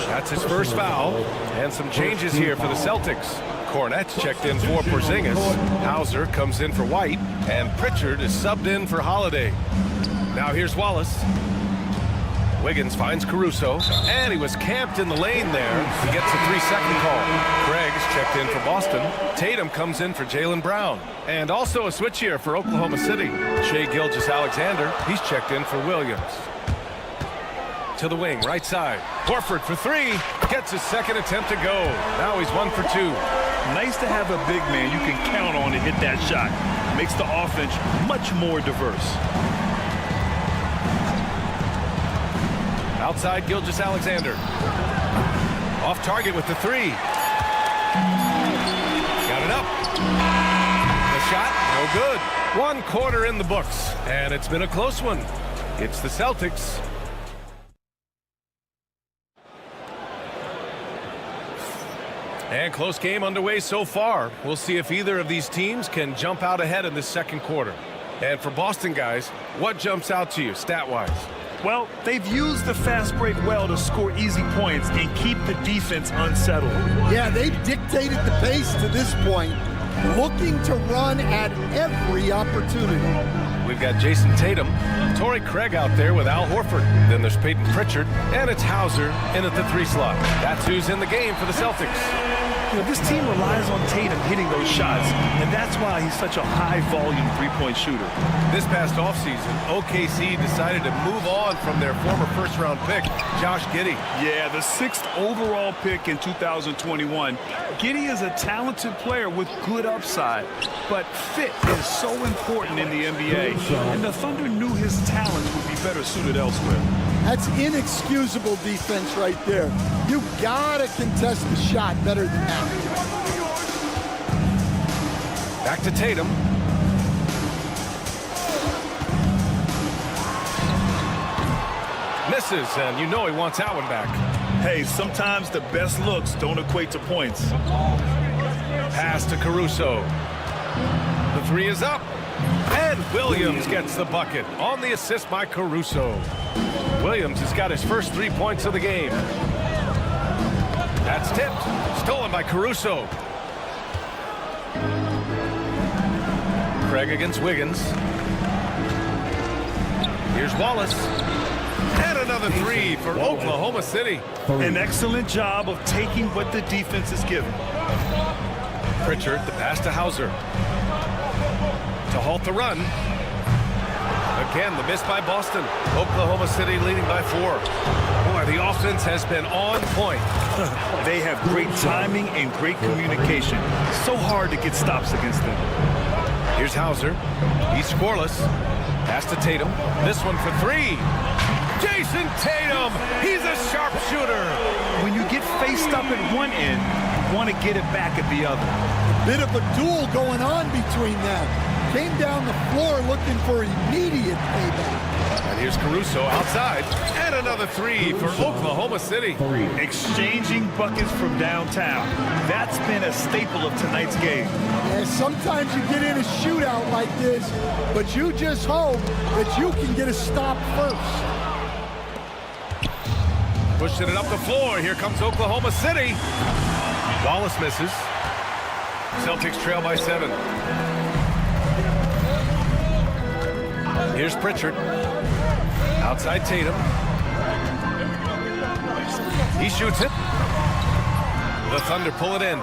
Speaker 1: That's his first foul. And some changes here for the Celtics. Cornette's checked in for Porzingis. Hauser comes in for White. And Pritchard is subbed in for Holiday. Now here's Wallace. Wiggins finds Caruso, and he was camped in the lane there. He gets a 3-second call. Craig's checked in for Boston. Tatum comes in for Jaylen Brown. And also a switch here for Oklahoma City. Shai Gilgeous-Alexander, he's checked in for Williams. To the wing, right side. Horford for 3. Gets his second attempt to go. Now he's 1 for 2.
Speaker 2: Nice to have a big man you can count on to hit that shot. Makes the offense much more diverse.
Speaker 1: Outside Gilgeous-Alexander. Off target with the 3. Got it up. The shot, no good. 1 quarter in the books, and it's been a close one. It's the Celtics. And close game underway so far. We'll see if either of these teams can jump out ahead in this second quarter. And for Boston guys, what jumps out to you stat-wise?
Speaker 2: Well, they've used the fast break well to score easy points and keep the defense unsettled.
Speaker 12: Yeah, they've dictated the pace to this point, looking to run at every opportunity.
Speaker 1: We've got Jason Tatum, Torrey Craig out there with Al Horford. Then there's Peyton Pritchard, and it's Hauser in at the 3 slot. That's who's in the game for the Celtics.
Speaker 2: You know, this team relies on Tatum hitting those shots, and that's why he's such a high-volume three-point shooter.
Speaker 1: This past offseason, OKC decided to move on from their former first-round pick, Josh Giddey.
Speaker 2: Yeah, the 6th overall pick in 2021. Giddey is a talented player with good upside, but fit is so important in the NBA, and the Thunder knew his talents would be better suited elsewhere.
Speaker 12: That's inexcusable defense right there. You gotta contest the shot better than that.
Speaker 1: Back to Tatum. Misses, and you know he wants that one back.
Speaker 2: Hey, sometimes the best looks don't equate to points.
Speaker 1: Pass to Caruso. The 3 is up. And Williams gets the bucket on the assist by Caruso. Williams has got his first 3 points of the game. That's tipped. Stolen by Caruso. Craig against Wiggins. Here's Wallace. And another 3 for Oklahoma City.
Speaker 2: An excellent job of taking what the defense is given.
Speaker 1: Pritchard, the pass to Hauser. To halt the run. Again, the miss by Boston. Oklahoma City leading by 4. Boy, the offense has been on point.
Speaker 2: They have great timing and great communication. So hard to get stops against them.
Speaker 1: Here's Hauser. He's scoreless. Pass to Tatum. This one for 3. Jason Tatum! He's a sharpshooter!
Speaker 2: When you get faced up at one end, you want to get it back at the other.
Speaker 12: Bit of a duel going on between them. Came down the floor looking for immediate payback.
Speaker 1: And here's Caruso outside. And another 3 for Oklahoma City.
Speaker 2: Exchanging buckets from downtown. That's been a staple of tonight's game.
Speaker 12: And sometimes you get in a shootout like this, but you just hope that you can get a stop first.
Speaker 1: Pushing it up the floor. Here comes Oklahoma City. Wallace misses. Celtics trail by 7. Here's Pritchard. Outside Tatum. He shoots it. The Thunder pull it in.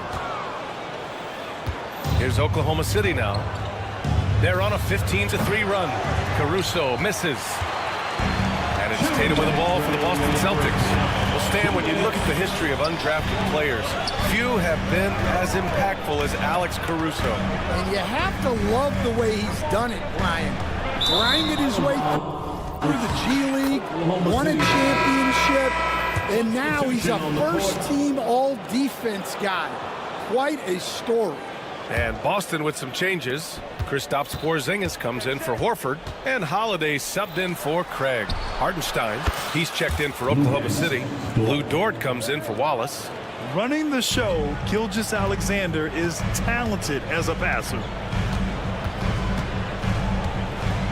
Speaker 1: Here's Oklahoma City now. They're on a 15-3 run. Caruso misses. And it's Tatum with the ball for the Boston Celtics. Well, Stan, when you look at the history of undrafted players, few have been as impactful as Alex Caruso.
Speaker 12: And you have to love the way he's done it, Brian. Grinded his way through the G League, won a championship, and now he's a first-team all-defense guy. Quite a story.
Speaker 1: And Boston with some changes. Kristaps Porzingis comes in for Horford, and Holiday subbed in for Craig. Hartenstein, he's checked in for Oklahoma City. Lou Dort comes in for Wallace.
Speaker 2: Running the show, Gilgeous-Alexander is talented as a passer.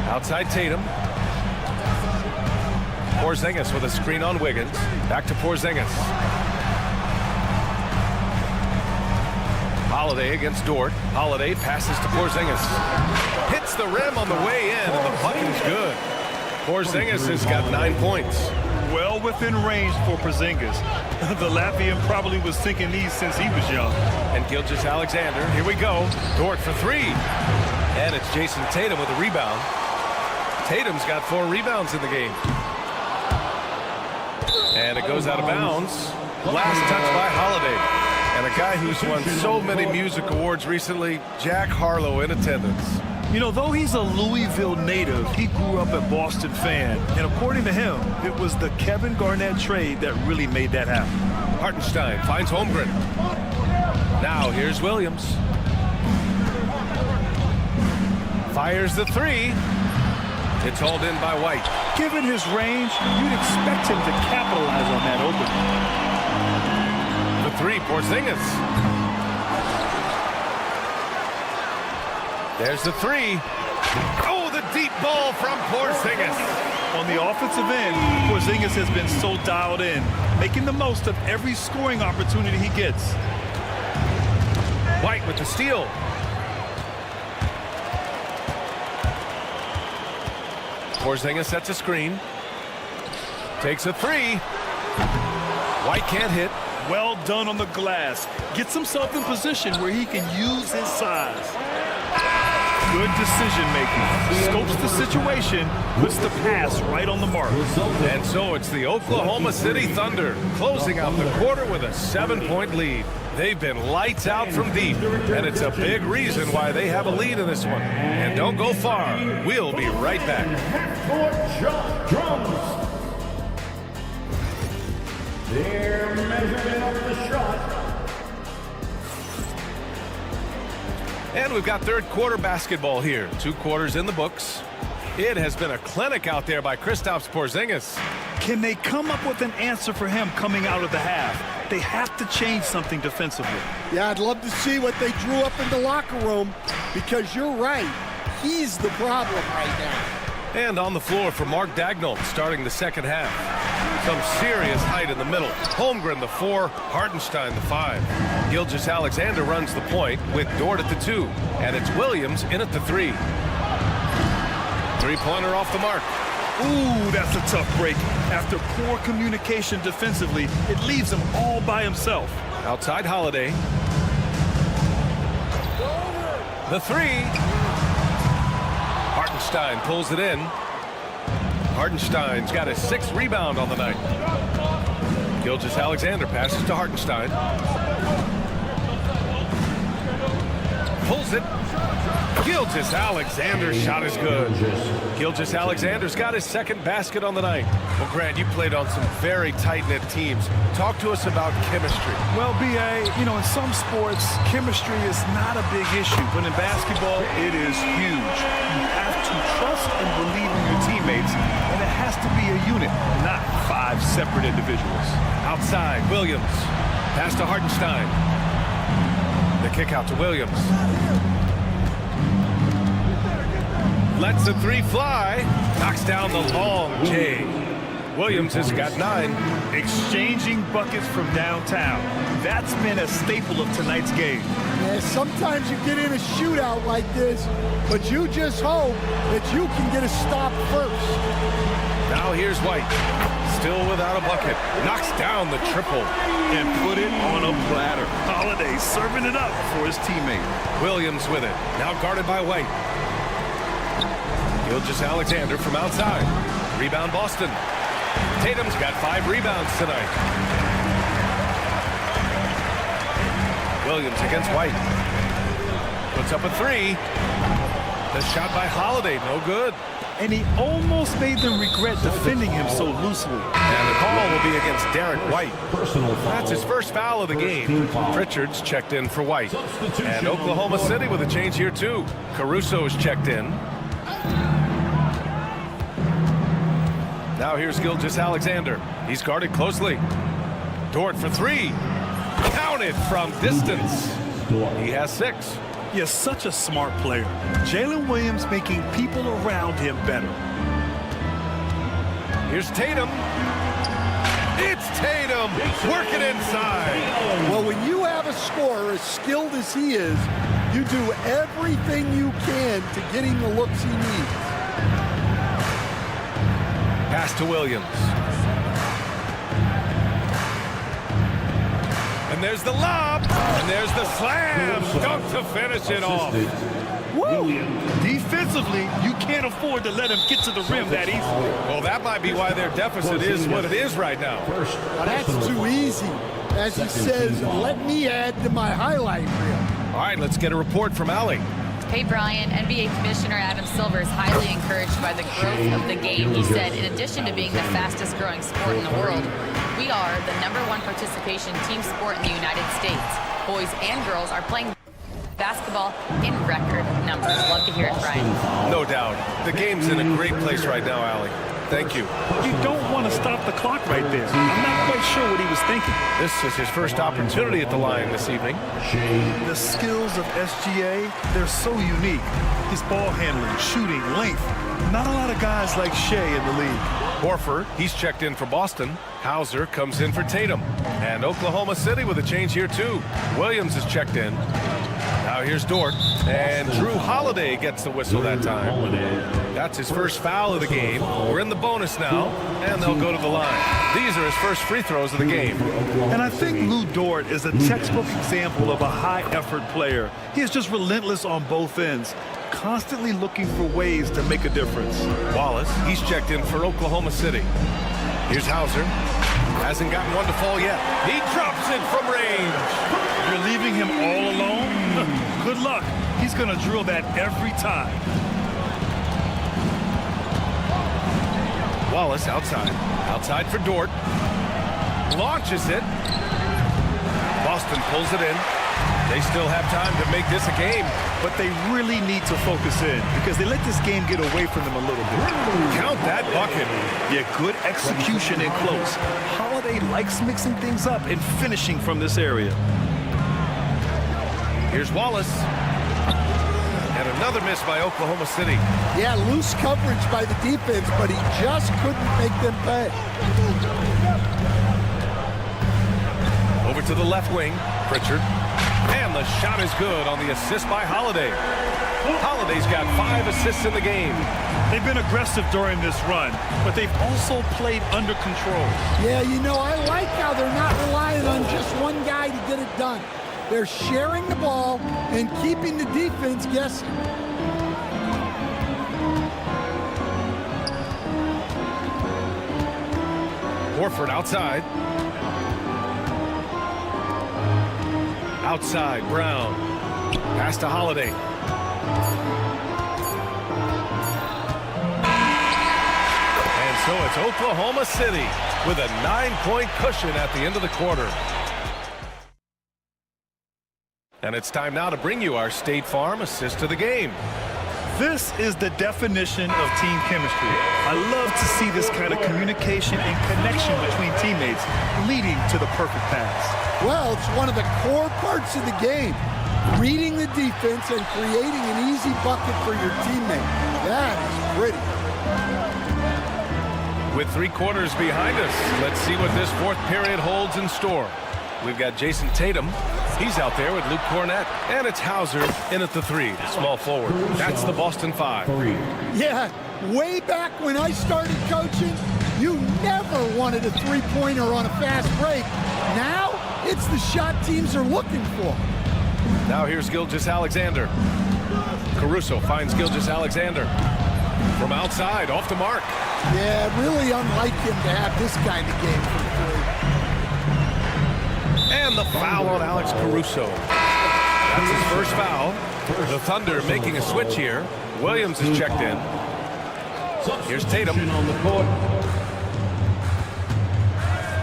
Speaker 1: Outside Tatum. Porzingis with a screen on Wiggins. Back to Porzingis. Holiday against Dort. Holiday passes to Porzingis. Hits the rim on the way in, and the bucket is good. Porzingis has got 9 points.
Speaker 2: Well within range for Porzingis. The Latvian probably was thinking these since he was young.
Speaker 1: And Gilgeous-Alexander, here we go. Dort for 3. And it's Jason Tatum with a rebound. Tatum's got 4 rebounds in the game. And it goes out of bounds. Last touch by Holiday. And a guy who's won so many music awards recently, Jack Harlow in attendance.
Speaker 2: You know, though he's a Louisville native, he grew up a Boston fan. And according to him, it was the Kevin Garnett trade that really made that happen.
Speaker 1: Hartenstein finds Holmgren. Now here's Williams. Fires the 3. It's hauled in by White.
Speaker 2: Given his range, you'd expect him to capitalize on that opening.
Speaker 1: The 3, Porzingis. There's the 3. Oh, the deep ball from Porzingis.
Speaker 2: On the offensive end, Porzingis has been so dialed in, making the most of every scoring opportunity he gets.
Speaker 1: White with the steal. Porzingis sets a screen. Takes a 3. White can't hit.
Speaker 2: Well done on the glass. Gets himself in position where he can use his size. Good decision making. Scopes the situation, puts the pass right on the mark.
Speaker 1: And so it's the Oklahoma City Thunder closing out the quarter with a 7-point lead. They've been lights out from deep, and it's a big reason why they have a lead in this one. And don't go far. We'll be right back.
Speaker 9: They're measuring up the shot.
Speaker 1: And we've got third quarter basketball here. 2 quarters in the books. It has been a clinic out there by Kristaps Porzingis.
Speaker 2: Can they come up with an answer for him coming out of the half? They have to change something defensively.
Speaker 12: Yeah, I'd love to see what they drew up in the locker room, because you're right. He's the problem right now.
Speaker 1: And on the floor for Mark Daigneault starting the second half. Some serious height in the middle. Holmgren the 4, Hartenstein the 5. Gilgeous-Alexander runs the point with Dort at the 2. And it's Williams in at the 3. 3-pointer off the mark.
Speaker 2: Ooh, that's a tough break. After poor communication defensively, it leaves him all by himself.
Speaker 1: Outside Holiday. The 3. Hartenstein pulls it in. Hartenstein's got his 6th rebound on the night. Gilgeous-Alexander passes to Hartenstein. Pulls it. Gilgeous-Alexander's shot is good. Gilgeous-Alexander's got his 2nd basket on the night. Well, Grant, you played on some very tight-knit teams. Talk to us about chemistry.
Speaker 2: Well, B.A., you know, in some sports, chemistry is not a big issue, but in basketball, it is huge. You have to trust and believe in your teammates, and it has to be a unit, not 5 separate individuals.
Speaker 1: Outside, Williams. Pass to Hartenstein. The kick out to Williams. Lets the 3 fly. Knocks down the long J. Williams has got 9.
Speaker 2: Exchanging buckets from downtown. That's been a staple of tonight's game.
Speaker 12: Yeah, sometimes you get in a shootout like this, but you just hope that you can get a stop first.
Speaker 1: Now here's White. Still without a bucket. Knocks down the triple.
Speaker 2: And put it on a platter. Holiday serving it up for his teammate.
Speaker 1: Williams with it. Now guarded by White. Gilgeous-Alexander from outside. Rebound Boston. Tatum's got 5 rebounds tonight. Williams against White. Puts up a 3. The shot by Holiday, no good.
Speaker 2: And he almost made them regret defending him so loosely.
Speaker 1: And the call will be against Derek White. That's his first foul of the game. Pritchard's checked in for White. And Oklahoma City with a change here too. Caruso's checked in. Now here's Gilgeous-Alexander. He's guarded closely. Dort for 3. counted from distance. He has 6.
Speaker 2: He is such a smart player. Jalen Williams making people around him better.
Speaker 1: Here's Tatum. It's Tatum working inside.
Speaker 12: Well, when you have a scorer as skilled as he is, you do everything you can to get him the looks he needs.
Speaker 1: Pass to Williams. And there's the lob. And there's the slam. Dunk to finish it off.
Speaker 2: Woo! Defensively, you can't afford to let him get to the rim that easily.
Speaker 1: Well, that might be why their deficit is what it is right now.
Speaker 12: Well, that's too easy. As he says, let me add to my highlight reel.
Speaker 1: All right, let's get a report from Allie.
Speaker 3: Hey, Brian, NBA Commissioner Adam Silver is highly encouraged by the growth of the game. He said, in addition to being the fastest growing sport in the world, we are the #1 participation team sport in the United States. Boys and girls are playing basketball in record numbers. Love to hear it, Brian.
Speaker 1: No doubt. The game's in a great place right now, Allie. Thank you.
Speaker 2: You don't want to stop the clock right there. I'm not quite sure what he was thinking.
Speaker 1: This is his first opportunity at the line this evening.
Speaker 2: The skills of SGA, they're so unique. His ball handling, shooting, length. Not a lot of guys like Shea in the league.
Speaker 1: Horford, he's checked in for Boston. Hauser comes in for Tatum. And Oklahoma City with a change here, too. Williams is checked in. Now here's Dort. And Drew Holiday gets the whistle that time. That's his first foul of the game. We're in the bonus now, and they'll go to the line. These are his first free throws of the game.
Speaker 2: And I think Lou Dort is a textbook example of a high-effort player. He is just relentless on both ends, constantly looking for ways to make a difference.
Speaker 1: Wallace, he's checked in for Oklahoma City. Here's Hauser. Hasn't gotten one to fall yet. He drops it from range.
Speaker 2: You're leaving him all alone? Good luck. He's going to drill that every time.
Speaker 1: Wallace outside. Outside for Dort. Launches it. Boston pulls it in. They still have time to make this a game.
Speaker 2: But they really need to focus in because they let this game get away from them a little bit.
Speaker 1: Count that bucket.
Speaker 2: Yeah, good execution in close. Holiday likes mixing things up and finishing from this area.
Speaker 1: Here's Wallace. And another miss by Oklahoma City.
Speaker 12: Yeah, loose coverage by the defense, but he just couldn't make them pay.
Speaker 1: Over to the left wing, Pritchard. And the shot is good on the assist by Holiday. Holiday's got 5 assists in the game.
Speaker 2: They've been aggressive during this run, but they've also played under control.
Speaker 12: Yeah, you know, I like how they're not relying on just one guy to get it done. They're sharing the ball and keeping the defense guessing.
Speaker 1: Horford outside. Outside, Brown. Pass to Holiday. And so it's Oklahoma City with a 9-point cushion at the end of the quarter. And it's time now to bring you our State Farm assist of the game.
Speaker 2: This is the definition of team chemistry. I love to see this kind of communication and connection between teammates leading to the perfect pass.
Speaker 12: Well, it's one of the core parts of the game. Reading the defense and creating an easy bucket for your teammate. That is pretty.
Speaker 1: With 3 quarters behind us, let's see what this 4th period holds in store. We've got Jason Tatum. He's out there with Luke Cornett. And it's Hauser in at the 3, small forward. That's the Boston 5.
Speaker 12: Yeah, way back when I started coaching, you never wanted a three-pointer on a fast break. Now, it's the shot teams are looking for.
Speaker 1: Now here's Gilgeous-Alexander. Caruso finds Gilgeous-Alexander. From outside, off the mark.
Speaker 12: Yeah, really unlike him to have this kind of game for 3.
Speaker 1: And the foul on Alex Caruso. That's his first foul. The Thunder making a switch here. Williams is checked in. Here's Tatum.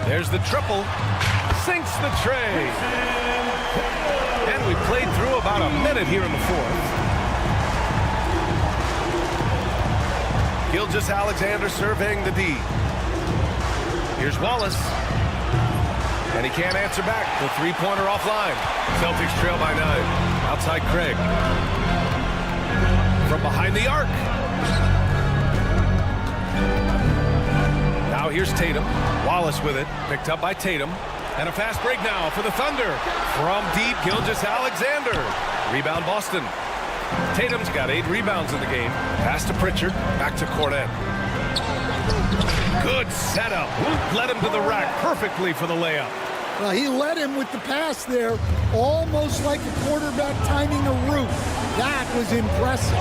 Speaker 1: There's the triple. Sinks the tray. And we played through about a minute here in the 4th. Gilgeous-Alexander surveying the D. Here's Wallace. And he can't answer back. The three-pointer offline. Celtics trail by 9. Outside Craig. From behind the arc. Now here's Tatum. Wallace with it. Picked up by Tatum. And a fast break now for the Thunder. From deep, Gilgeous-Alexander. Rebound Boston. Tatum's got 8 rebounds in the game. Pass to Pritchard. Back to Cornette. Good setup. Led him to the rack perfectly for the layup.
Speaker 12: Well, he led him with the pass there, almost like a quarterback timing a route. That was impressive.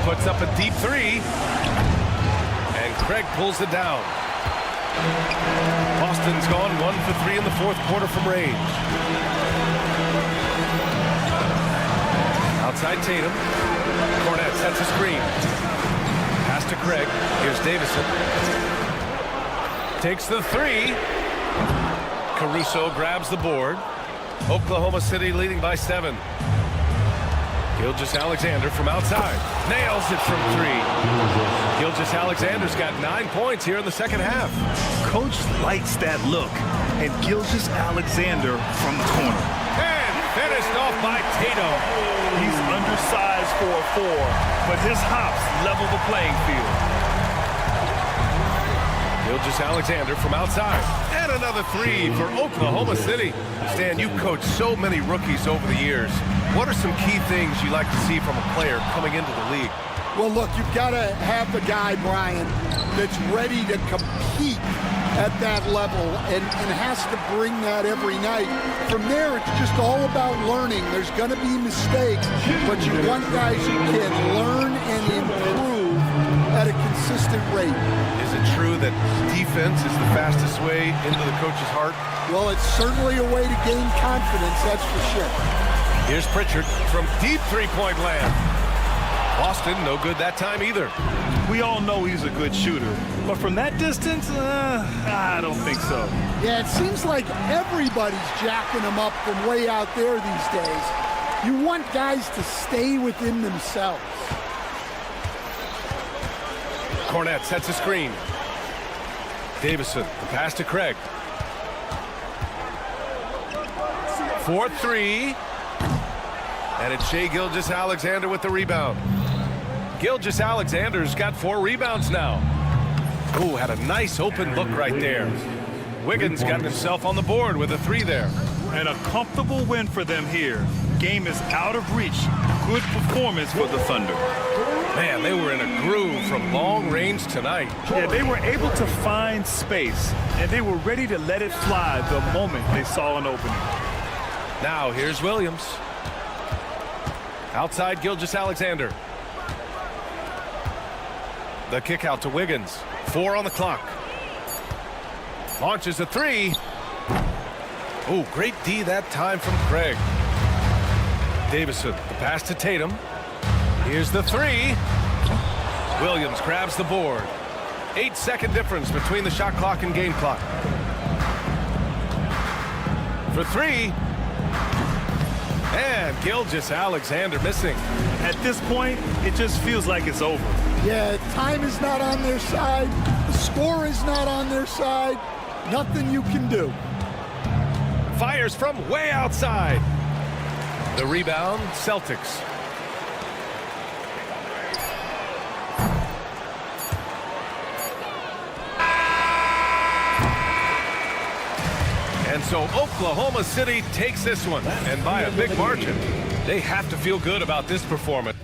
Speaker 1: Puts up a deep 3. And Craig pulls it down. Boston's gone 1 for 3 in the fourth quarter from range. Outside Tatum. Cornette sets a screen. Pass to Craig. Here's Davison. Takes the 3. Caruso grabs the board. Oklahoma City leading by 7. Gilgeous-Alexander from outside. Nails it from 3. Gilgeous-Alexander's got 9 points here in the second half.
Speaker 2: Coach likes that look. And Gilgeous-Alexander from the corner.
Speaker 1: And finished off by Tatum.
Speaker 2: He's undersized for a 4, but his hops level the playing field.
Speaker 1: Gilgeous-Alexander from outside. And another 3 for Oklahoma City. Stan, you coached so many rookies over the years. What are some key things you like to see from a player coming into the league?
Speaker 12: Well, look, you've got to have the guy, Brian, that's ready to compete at that level and has to bring that every night. From there, it's just all about learning. There's going to be mistakes, but you want guys who can learn and improve at a consistent rate.
Speaker 1: Is it true that defense is the fastest way into the coach's heart?
Speaker 12: Well, it's certainly a way to gain confidence, that's for sure.
Speaker 1: Here's Pritchard from deep three-point land. Boston, no good that time either.
Speaker 2: We all know he's a good shooter, but from that distance, I don't think so.
Speaker 12: Yeah, it seems like everybody's jacking him up from way out there these days. You want guys to stay within themselves.
Speaker 1: Cornette sets a screen. Davison, the pass to Craig. 4-3. And it's Shai Gilgeous-Alexander with the rebound. Gilgeous-Alexander's got 4 rebounds now. Oh, had a nice open look right there. Wiggins got himself on the board with a 3 there.
Speaker 2: And a comfortable win for them here. Game is out of reach. Good performance for the Thunder.
Speaker 1: Man, they were in a groove from long range tonight.
Speaker 2: Yeah, they were able to find space, and they were ready to let it fly the moment they saw an opening.
Speaker 1: Now, here's Williams. Outside Gilgeous-Alexander. The kick out to Wiggins. 4 on the clock. Launches a 3. Oh, great D that time from Craig. Davison, the pass to Tatum. Here's the 3. Williams grabs the board. 8-second difference between the shot clock and game clock. For 3. And Gilgeous-Alexander missing.
Speaker 2: At this point, it just feels like it's over.
Speaker 12: Yeah, time is not on their side. The score is not on their side. Nothing you can do.
Speaker 1: Fires from way outside. The rebound, Celtics. And so Oklahoma City takes this one, and by a big margin. They have to feel good about this performance.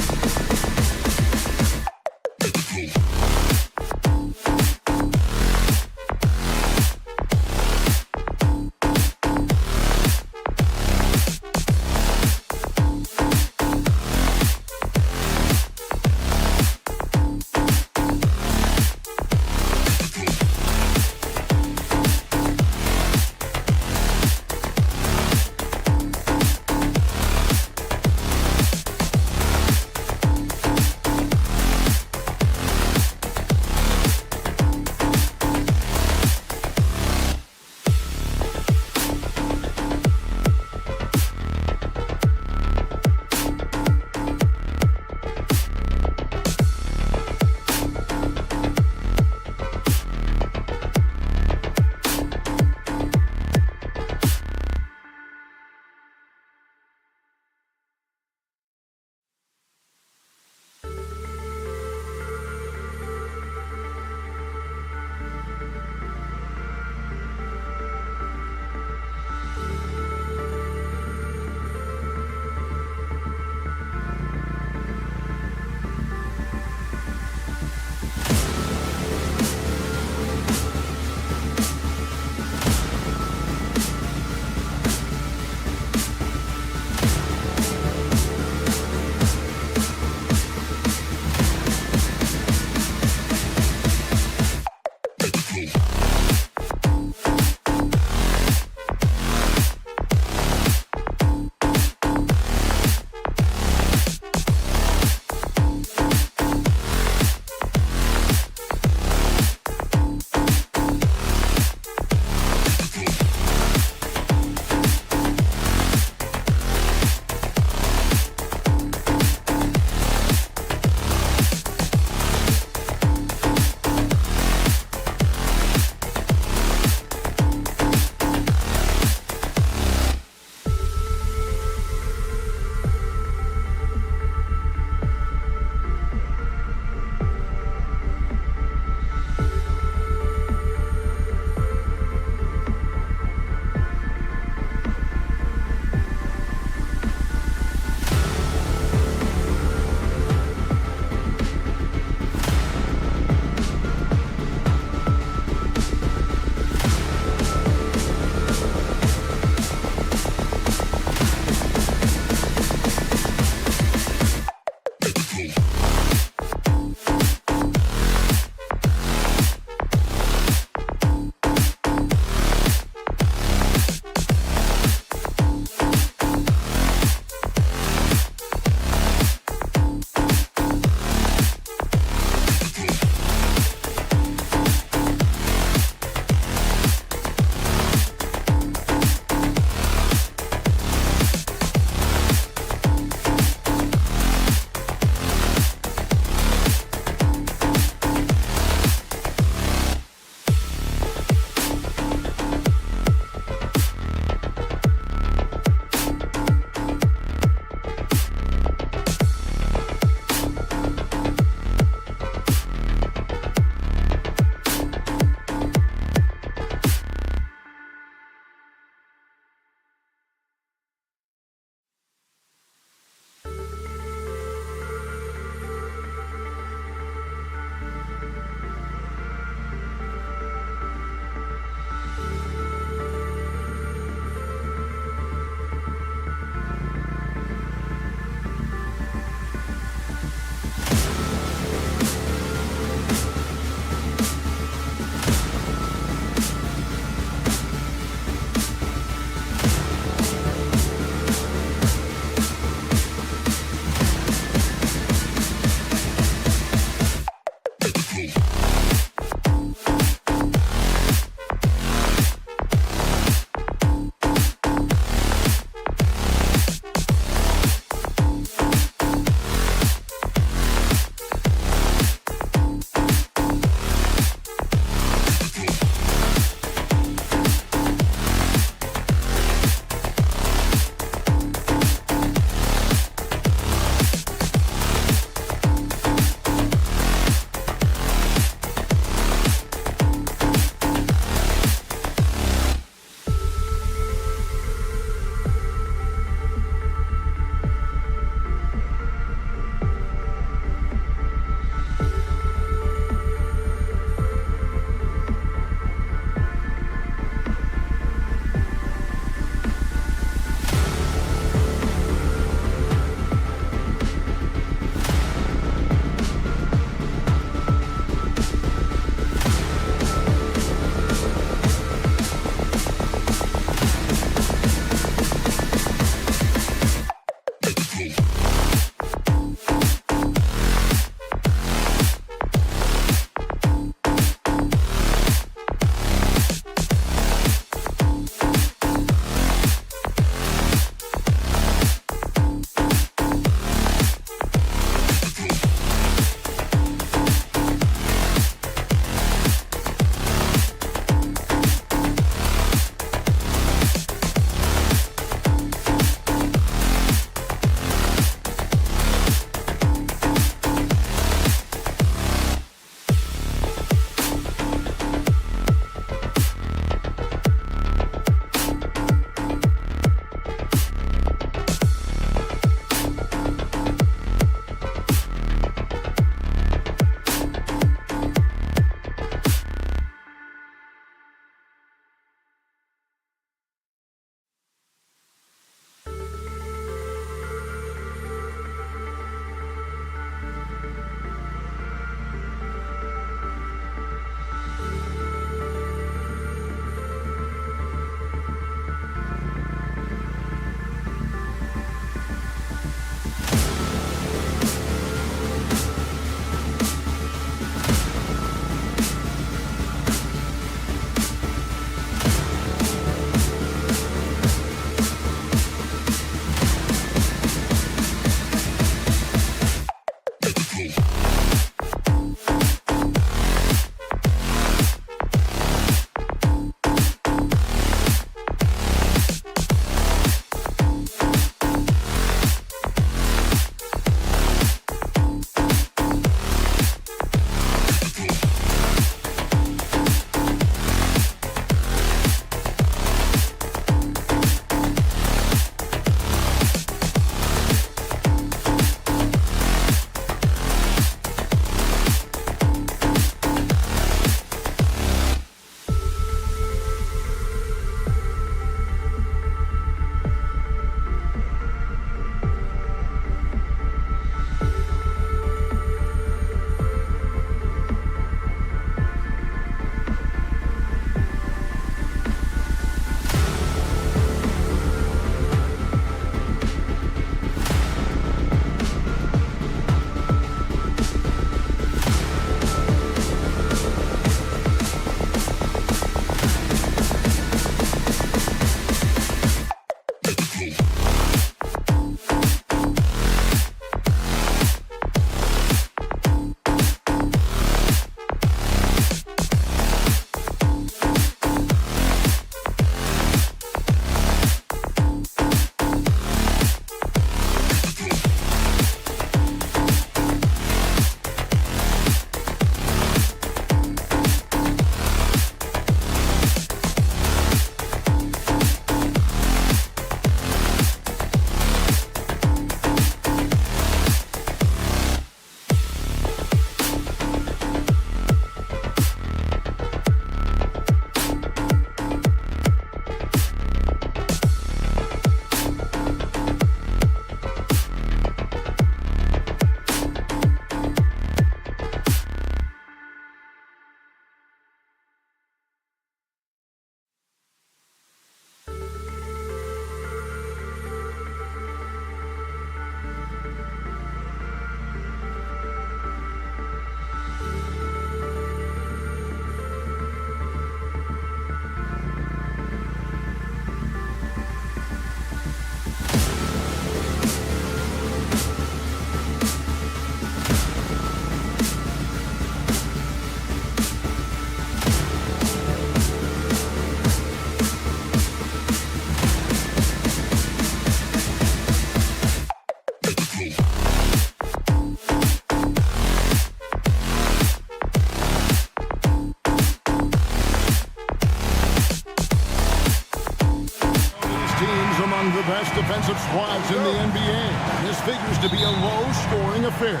Speaker 5: defensive squads in the NBA. This figures to be a low-scoring affair.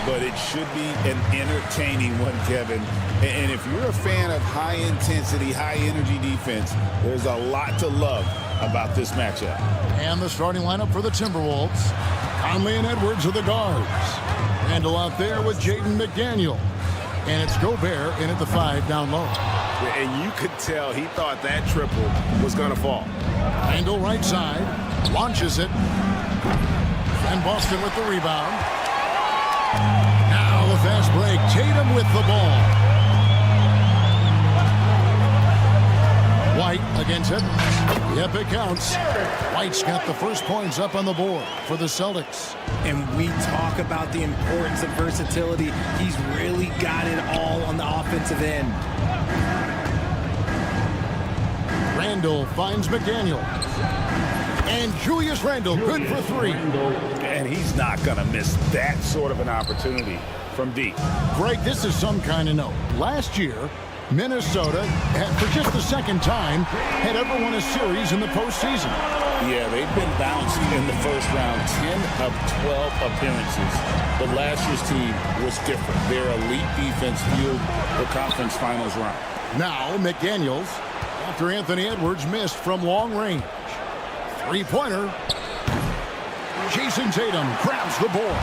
Speaker 7: But it should be an entertaining one, Kevin. And if you're a fan of high-intensity, high-energy defense, there's a lot to love about this matchup.
Speaker 5: And the starting lineup for the Timberwolves. Conley and Edwards are the guards. Randall out there with Jaden McDaniel. And it's Gobert in at the 5 down low.
Speaker 7: And you could tell he thought that triple was going to fall.
Speaker 5: Randall right side. Launches it. And Boston with the rebound. Now the fast break. Tatum with the ball. White against Edwards. Yep, it counts. White's got the first points up on the board for the Celtics.
Speaker 6: And we talk about the importance of versatility. He's really got it all on the offensive end.
Speaker 5: Randall finds McDaniel. And Julius Randle, good for 3.
Speaker 7: And he's not going to miss that sort of an opportunity from deep.
Speaker 5: Greg, this is some kind of note. Last year, Minnesota, for just the second time, had ever won a series in the postseason.
Speaker 7: Yeah, they've been bounced in the first round, 10 of 12 appearances. But last year's team was different. Their elite defense fueled the conference finals run.
Speaker 5: Now, McDaniels, after Anthony Edwards missed from long range. Three-pointer. Jason Tatum grabs the board.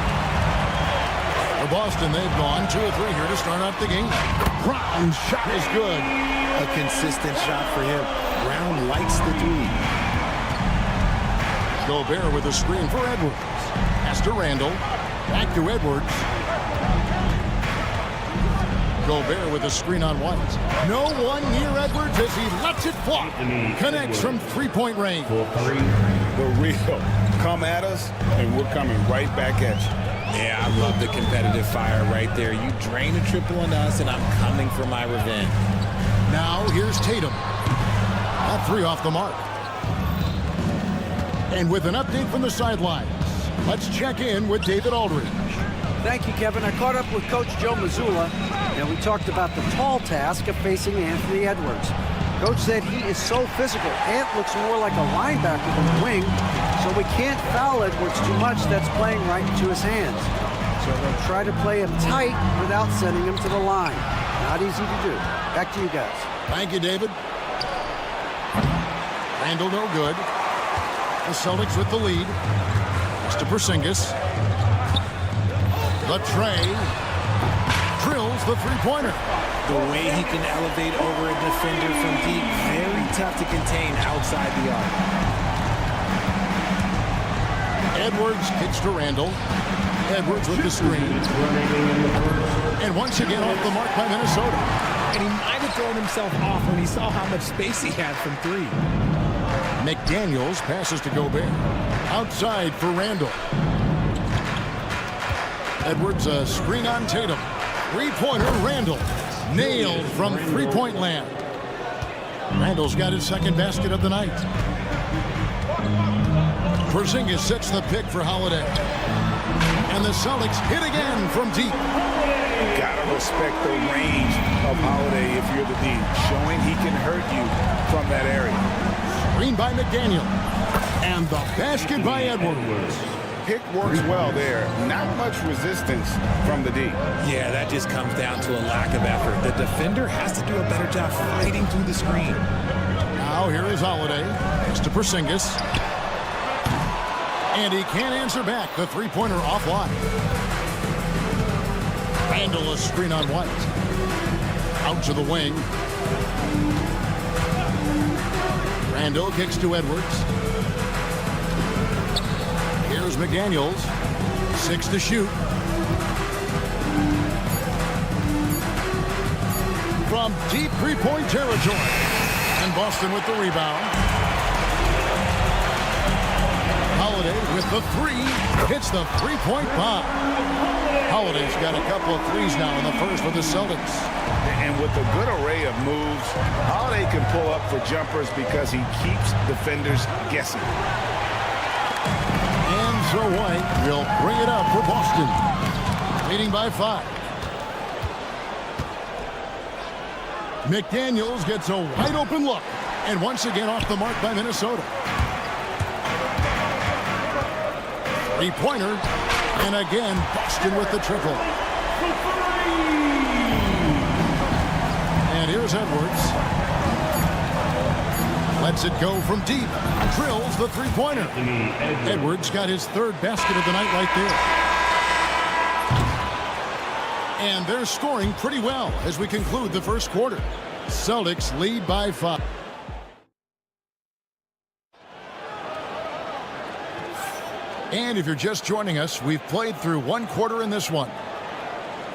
Speaker 5: For Boston, they've gone 2 of 3 here to start out the game. Brown's shot is good.
Speaker 6: A consistent shot for him. Brown likes the 3.
Speaker 5: Gobert with a screen for Edwards. Pass to Randall. Back to Edwards. Gobert with a screen on White. No one near Edwards as he lets it fly. Connects from 3-point range.
Speaker 7: The real come at us, and we're coming right back at you.
Speaker 6: Yeah, I love the competitive fire right there. You drain a triple on us, and I'm coming for my revenge.
Speaker 5: Now here's Tatum. That 3 off the mark. And with an update from the sidelines, let's check in with David Aldridge.
Speaker 8: Thank you, Kevin. I caught up with Coach Joe Mazzulla, and we talked about the tall task of facing Anthony Edwards. Coach said he is so physical. Ant looks more like a linebacker than a wing, so we can't foul Edwards too much. That's playing right into his hands. So they'll try to play him tight without sending him to the line. Not easy to do. Back to you guys.
Speaker 5: Thank you, David. Randall no good. The Celtics with the lead. It's to Porzingis. The tray. Drills the 3-pointer.
Speaker 6: The way he can elevate over a defender from deep, very tough to contain outside the arc.
Speaker 5: Edwards kicks to Randall. Edwards with the screen. And once again off the mark by Minnesota.
Speaker 6: And he might have thrown himself off when he saw how much space he had from 3.
Speaker 5: McDaniels passes to Gobert. Outside for Randall. Edwards a screen on Tatum. 3-pointer Randall. Nailed from 3-point land. Randall's got his second basket of the night. Porzingis sets the pick for Holiday. And the Celtics hit again from deep.
Speaker 7: Gotta respect the range of Holiday if you're the team, showing he can hurt you from that area.
Speaker 5: Screen by McDaniel. And the basket by Edwards.
Speaker 7: Pick works well there. Not much resistance from the D.
Speaker 6: Yeah, that just comes down to a lack of effort. The defender has to do a better job fighting through the screen.
Speaker 5: Now here is Holiday. It's to Porzingis. And he can't answer back. The 3-pointer offline. Randall a screen on White. Out to the wing. Randall kicks to Edwards. Here's McDaniels. 6 to shoot. From deep 3-point territory. And Boston with the rebound. Holiday with the 3. Hits the 3-point bomb. Holiday's got a couple of threes now in the first for the Celtics.
Speaker 7: And with a good array of moves, Holiday can pull up for jumpers because he keeps defenders guessing.
Speaker 5: And so White will bring it up for Boston. Leading by 5. McDaniels gets a wide open look. And once again off the mark by Minnesota. Three-pointer. And again, Boston with the triple. And here's Edwards. Lets it go from deep. Drills the three-pointer. Edwards got his third basket of the night right there. And they're scoring pretty well as we conclude the first quarter. Celtics lead by 5. And if you're just joining us, we've played through one quarter in this one.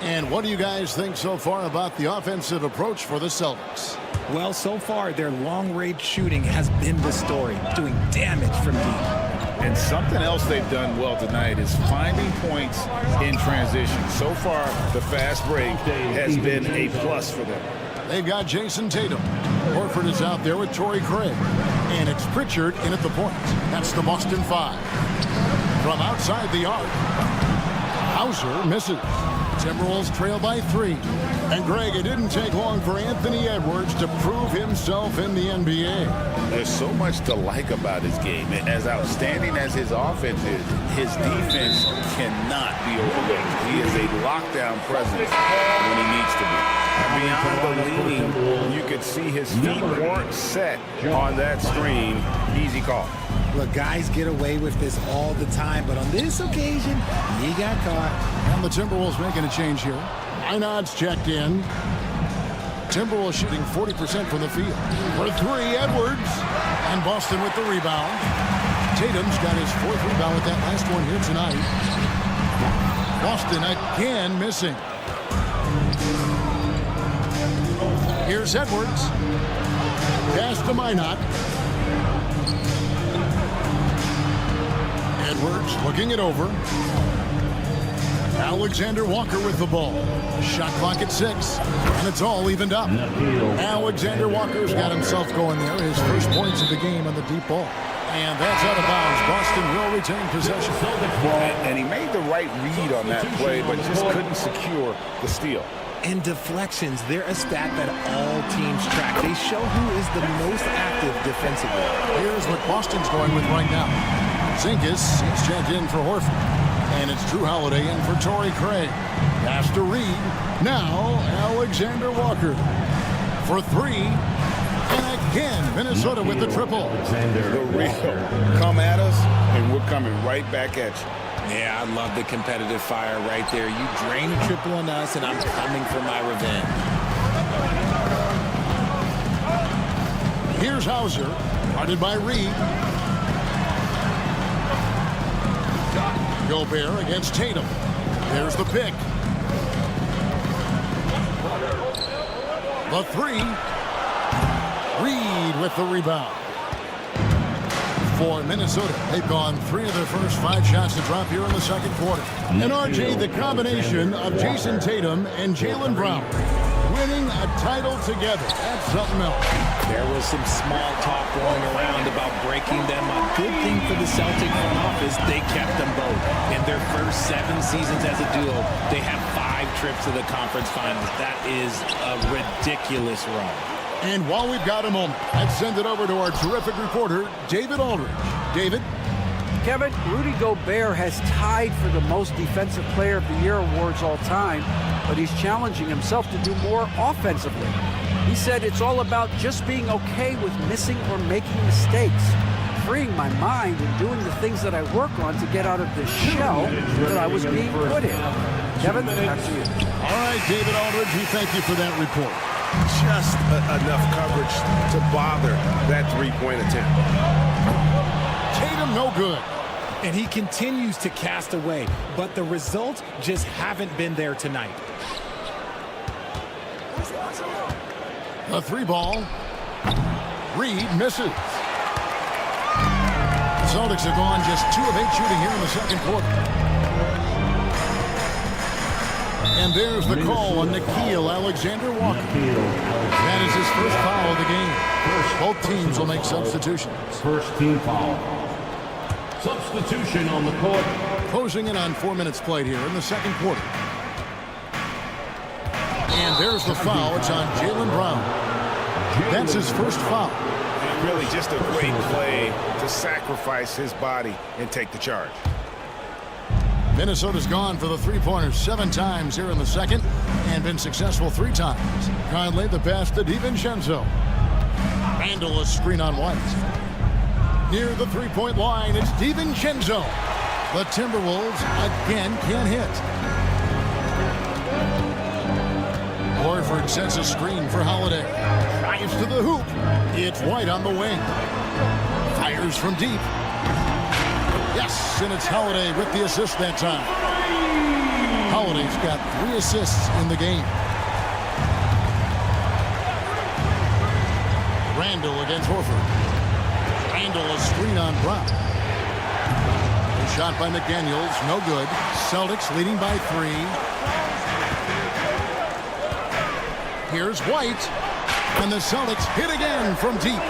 Speaker 5: And what do you guys think so far about the offensive approach for the Celtics?
Speaker 6: Well, so far, their long-range shooting has been the story, doing damage from deep.
Speaker 7: And something else they've done well tonight is finding points in transition. So far, the fast break has been a plus for them.
Speaker 5: They've got Jason Tatum. Horford is out there with Torrey Craig. And it's Pritchard in at the point. That's the Boston 5. From outside the arc, Hauser misses. Timberwolves trail by 3. And Greg, it didn't take long for Anthony Edwards to prove himself in the NBA.
Speaker 7: There's so much to like about his game. As outstanding as his offense is, his defense cannot be overlooked. He is a lockdown presence when he needs to be. Beyond the leaning, you could see his feet weren't set on that screen. Easy call.
Speaker 13: Look, guys get away with this all the time, but on this occasion, he got caught.
Speaker 5: And the Timberwolves making a change here. Einad's checked in. Timberwolves shooting 40% from the field. For 3, Edwards. And Boston with the rebound. Tatum's got his 4th rebound with that last one here tonight. Boston again missing. Here's Edwards. Pass to Einad. Edwards looking it over. Alexander Walker with the ball. Shot clock at 6. And it's all evened up. Alexander Walker's got himself going there. His first points of the game on the deep ball. And that's out of bounds. Boston will retain possession.
Speaker 7: And he made the right read on that play, but just couldn't secure the steal.
Speaker 6: And deflections, they're a stat that all teams track. They show who is the most active defensively.
Speaker 5: Here's what Boston's going with right now. Zinkis, he's checked in for Horford. And it's Drew Holiday in for Torrey Craig. Pass to Reed. Now, Alexander Walker for 3. And again, Minnesota with the triple.
Speaker 7: The real come at us, and we're coming right back at you.
Speaker 6: Yeah, I love the competitive fire right there. You drain a triple on us, and I'm coming for my revenge.
Speaker 5: Here's Hauser, guarded by Reed. Gobert against Tatum. There's the pick. The 3. Reed with the rebound. For Minnesota, they've gone 3 of their first 5 shots to drop here in the second quarter. And RJ, the combination of Jason Tatum and Jaylen Brown winning a title together. That's something else.
Speaker 6: There was some small talk going around about breaking them up. Good thing for the Celtic front office, they kept them both. In their first 7 seasons as a duo, they have 5 trips to the conference finals. That is a ridiculous run.
Speaker 5: And while we've got a moment, let's send it over to our terrific reporter, David Aldridge. David?
Speaker 8: Kevin, Rudy Gobert has tied for the most Defensive Player of the Year awards all time, but he's challenging himself to do more offensively. He said it's all about just being okay with missing or making mistakes, freeing my mind and doing the things that I work on to get out of this shell that I was being put in. Kevin, back to you.
Speaker 5: All right, David Aldridge, we thank you for that report.
Speaker 7: Just enough coverage to bother that 3-point attempt.
Speaker 5: Tatum, no good.
Speaker 6: And he continues to cast away, but the results just haven't been there tonight.
Speaker 5: The 3 ball. Reed misses. The Celtics have gone just 2 of 8 shooting here in the second quarter. And there's the call on Nickeil Alexander-Walker. That is his first foul of the game. Both teams will make substitutions.
Speaker 9: First team foul. Substitution on the court.
Speaker 5: Closing in on 4 minutes played here in the second quarter. And there's the foul. It's on Jaylen Brown. That's his first foul.
Speaker 7: Really just a great play to sacrifice his body and take the charge.
Speaker 5: Minnesota's gone for the three-pointers 7 times here in the second and been successful 3 times. Conley the pass to DiVincenzo. Randall a screen on White. Near the three-point line, it's DiVincenzo. The Timberwolves again can't hit. Horford sets a screen for Holiday. Drives to the hoop. It's White on the wing. Fires from deep. Yes, and it's Holiday with the assist that time. Holiday's got 3 assists in the game. Randall against Horford. Randall a screen on Brown. A shot by McDaniels, no good. Celtics leading by 3. Here's White, and the Celtics hit again from deep.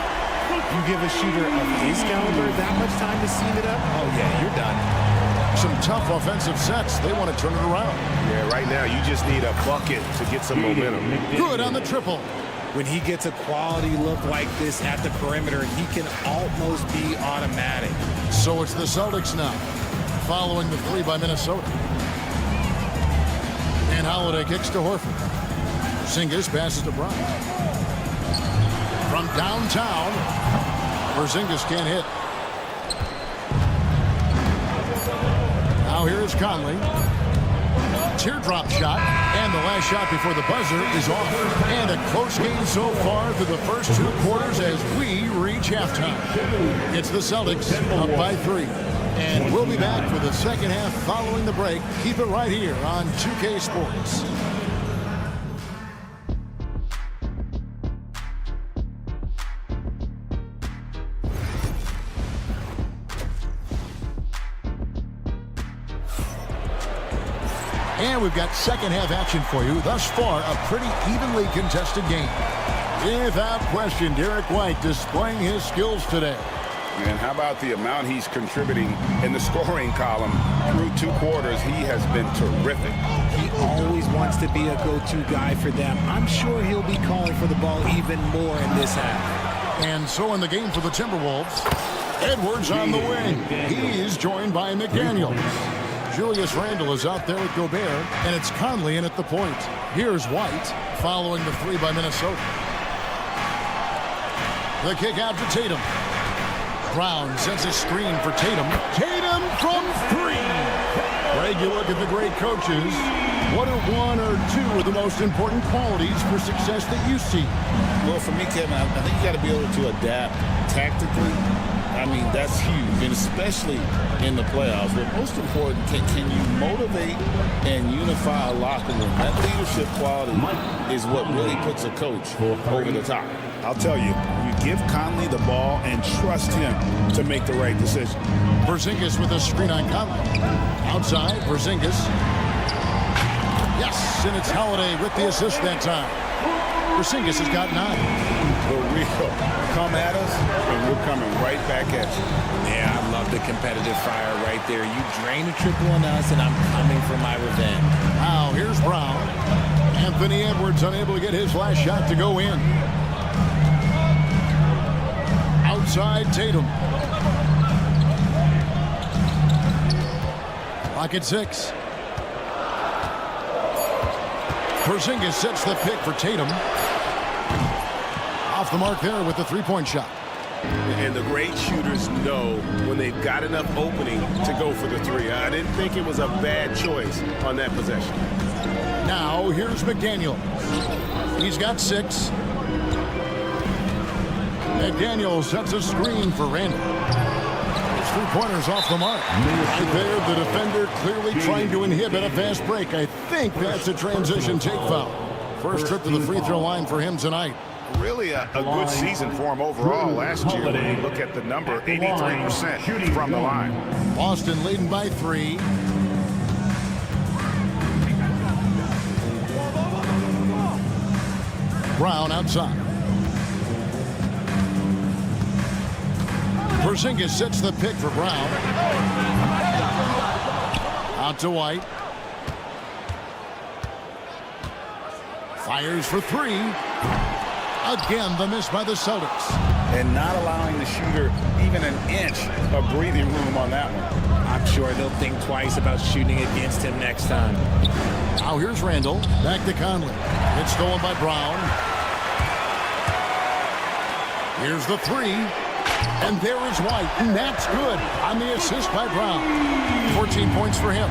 Speaker 6: You give a shooter of his caliber that much time to seam it up, oh yeah, you're done.
Speaker 5: Some tough offensive sets. They want to turn it around.
Speaker 7: Yeah, right now you just need a bucket to get some momentum.
Speaker 5: Good on the triple.
Speaker 6: When he gets a quality look like this at the perimeter, he can almost be automatic.
Speaker 5: So it's the Celtics now, following the 3 by Minnesota. And Holiday kicks to Horford. Porzingis passes to Brown. From downtown, Porzingis can't hit. Now here's Conley. Teardrop shot, and the last shot before the buzzer is off. And a close game so far through the first 2 quarters as we reach halftime. It's the Celtics up by 3. And we'll be back for the second half following the break. Keep it right here on 2K Sports. And we've got second half action for you. Thus far, a pretty evenly contested game. Without question, Derek White displaying his skills today.
Speaker 7: And how about the amount he's contributing in the scoring column through 2 quarters? He has been terrific.
Speaker 6: He always wants to be a go-to guy for them. I'm sure he'll be calling for the ball even more in this half.
Speaker 5: And so in the game for the Timberwolves, Edwards on the wing. He's joined by McDaniels. Julius Randle is out there with Gobert, and it's Conley in at the point. Here's White, following the 3 by Minnesota. The kick out to Tatum. Brown sets a screen for Tatum. Tatum from 3. Greg, you look at the great coaches. What are 1 or 2 of the most important qualities for success that you see?
Speaker 7: Well, for me, Kevin, I think you got to be able to adapt tactically. I mean, that's huge, and especially in the playoffs. But most important, can you motivate and unify a locker room? That leadership quality is what really puts a coach over the top. I'll tell you, you give Conley the ball and trust him to make the right decision.
Speaker 5: Porzingis with a screen on Conley. Outside, Porzingis. Yes, and it's Holiday with the assist that time. Porzingis has got 9.
Speaker 7: For real, come at us, and we're coming right back at you.
Speaker 6: Yeah, I love the competitive fire right there. You drain a triple on us, and I'm coming for my revenge.
Speaker 5: Now, here's Brown. Anthony Edwards unable to get his last shot to go in. Outside, Tatum. Clock at 6. Porzingis sets the pick for Tatum. Off the mark there with the 3-point shot.
Speaker 7: And the great shooters know when they've got enough opening to go for the 3. I didn't think it was a bad choice on that possession.
Speaker 5: Now, here's McDaniel. He's got 6. McDaniel sets a screen for Randall. His 3-pointers off the mark. Right there, the defender clearly trying to inhibit a fast break. I think that's a transition take foul. First trip to the free throw line for him tonight.
Speaker 7: Really a good season for him overall last year. When you look at the number, 83% from the line.
Speaker 5: Boston leading by 3. Brown outside. Porzingis sets the pick for Brown. Out to White. Fires for 3. Again, the miss by the Celtics.
Speaker 7: And not allowing the shooter even an inch of breathing room on that one.
Speaker 6: I'm I'm sure they'll think twice about shooting against him next time.
Speaker 5: Now here's Randall. Back to Conley. It's stolen by Brown. Here's the three. And there is White. And that's good on the assist by Brown. 14 points for him.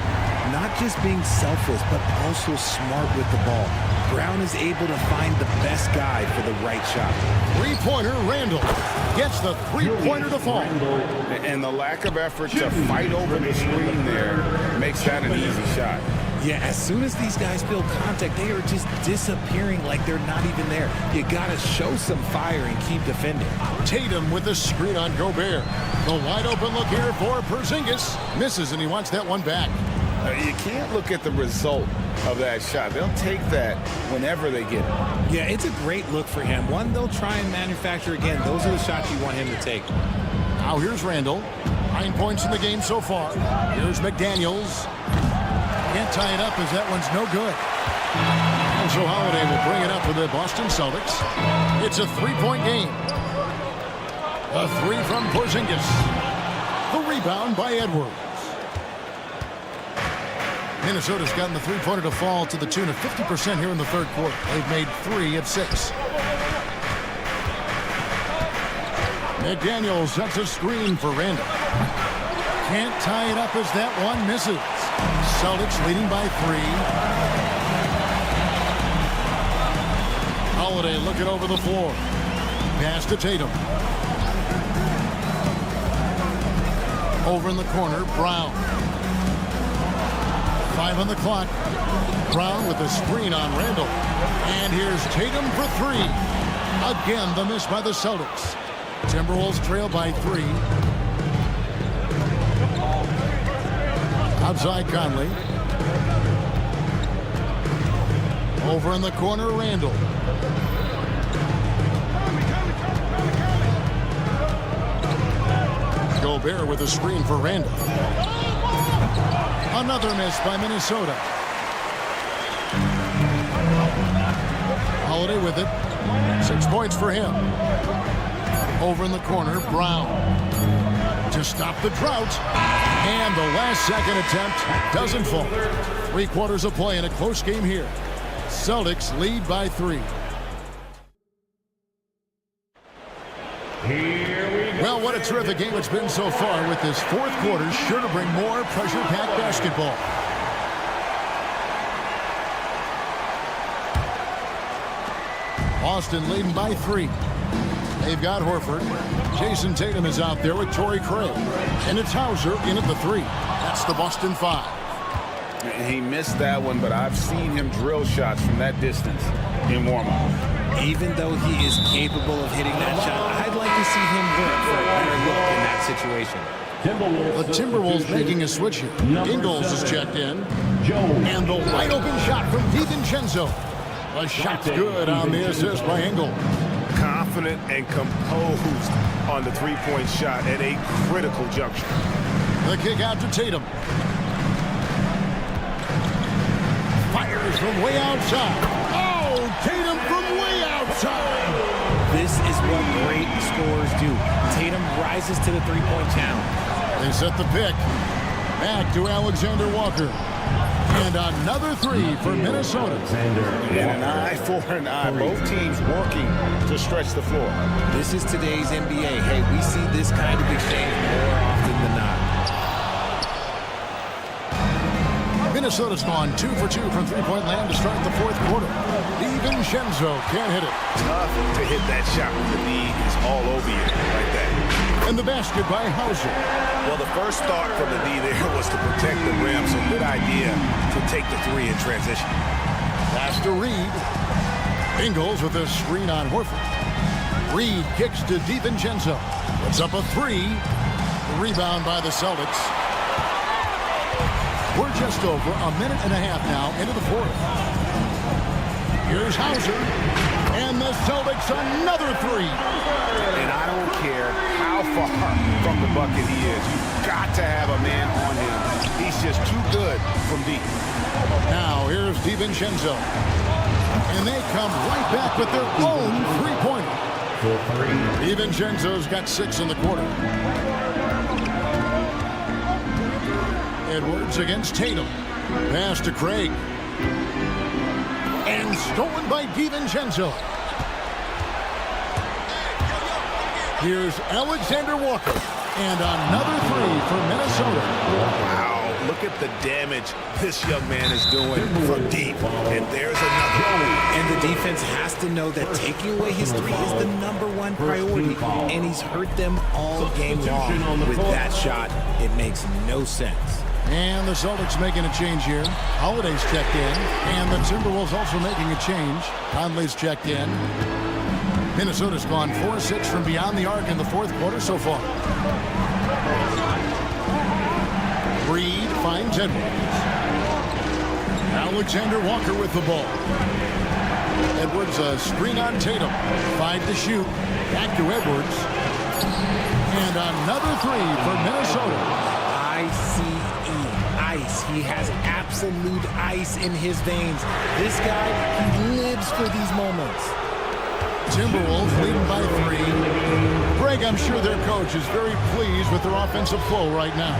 Speaker 13: Not just being selfless, but also smart with the ball. Brown is able to find the best guy for the right shot.
Speaker 5: Three-pointer, Randall gets the three-pointer to fall.
Speaker 7: And the lack of effort to fight over the screen there makes that an easy shot.
Speaker 6: Yeah, as soon as these guys feel contact, they are just disappearing like they're not even there. You got to show some fire and keep defending.
Speaker 5: Tatum with the screen on Gobert. The wide-open look here for Porzingis. Misses, and he wants that one back.
Speaker 7: You can't look at the result of that shot. They'll take that whenever they get it.
Speaker 6: Yeah, it's a great look for him. One they'll try and manufacture again. Those are the shots you want him to take.
Speaker 5: Now here's Randall. 9 points in the game so far. Here's McDaniels. Can't tie it up as that one's no good. And so Holiday will bring it up for the Boston Celtics. It's a three-point game. A three from Porzingis. The rebound by Edwards. Minnesota's gotten the three-pointer to fall to the tune of 50% here in the third quarter. They've made 3 of 6. McDaniels sets a screen for Randall. Can't tie it up as that one misses. Celtics leading by 3. Holiday looking over the floor. Pass to Tatum. Over in the corner, Brown. 5 on the clock. Brown with the screen on Randall. And here's Tatum for 3. Again, the miss by the Celtics. Timberwolves trail by 3. Outside Conley. Over in the corner, Randall. Gobert with a screen for Randall. Another miss by Minnesota. Holiday with it. 6 points for him. Over in the corner, Brown. To stop the drought. And the last second attempt doesn't fall. 3 quarters of play in a close game here. Celtics lead by 3. Well, what a terrific game it's been so far, with this fourth quarter sure to bring more pressure-packed basketball. Boston leading by 3. They've got Horford. Jason Tatum is out there with Torrey Craig. And it's Hauser in at the 3. That's the Boston 5.
Speaker 7: He missed that one, but I've seen him drill shots from that distance in warm-up.
Speaker 6: Even though he is capable of hitting that shot, I'd like to see him work for a better look in that situation.
Speaker 5: The Timberwolves making a switch here. Ingles is checked in. And the wide-open shot from DiVincenzo. The shot's good on the assist by Ingles.
Speaker 7: Confident and composed on the three-point shot at a critical juncture.
Speaker 5: The kick out to Tatum. Fires from way outside. Oh, Tatum from way outside.
Speaker 6: This is what great scorers do. Tatum rises to the three-point challenge.
Speaker 5: They set the pick. Back to Alexander Walker. And another 3 for Minnesota.
Speaker 7: And an eye for an eye. Both teams working to stretch the floor.
Speaker 6: This is today's NBA. Hey, we see this kind of exchange more often than not.
Speaker 5: Minnesota's gone 2 for 2 from three-point land to start the fourth quarter. DiVincenzo can't hit it.
Speaker 7: Tough to hit that shot when the knee is all over you like that.
Speaker 5: And the basket by Hauser.
Speaker 7: Well, the first thought from the knee there was to protect the rim, so good idea to take the 3 in transition.
Speaker 5: Pass to Reed. Ingles with a screen on Horford. Reed kicks to DiVincenzo. Puts up a 3. The rebound by the Celtics. We're just over a minute and a half now into the fourth. Here's Hauser. And the Celtics another 3.
Speaker 7: And I don't care how far from the bucket he is. You've got to have a man on him. He's just too good from deep.
Speaker 5: Now here's DiVincenzo. And they come right back with their own three-pointer. DiVincenzo's got 6 in the quarter. Edwards against Tatum. Pass to Craig. And stolen by DiVincenzo. Here's Alexander Walker. And another three for Minnesota.
Speaker 7: Wow, look at the damage this young man is doing from deep. And there's another.
Speaker 13: And the defense has to know that taking away his three is the #1 priority. And he's hurt them all game long. With that shot, it makes no sense.
Speaker 5: And the Celtics making a change here. Holiday's checked in. And the Timberwolves also making a change. Conley's checked in. Minnesota's gone 4-6 from beyond the arc in the fourth quarter so far. Reed finds Edwards. Alexander Walker with the ball. Edwards a screen on Tatum. 5 to shoot. Back to Edwards. And another three for Minnesota.
Speaker 13: Ice. He has absolute ice in his veins. This guy, he lives for these moments.
Speaker 5: Timberwolves leading by 3. Greg, I'm sure their coach is very pleased with their offensive flow right now.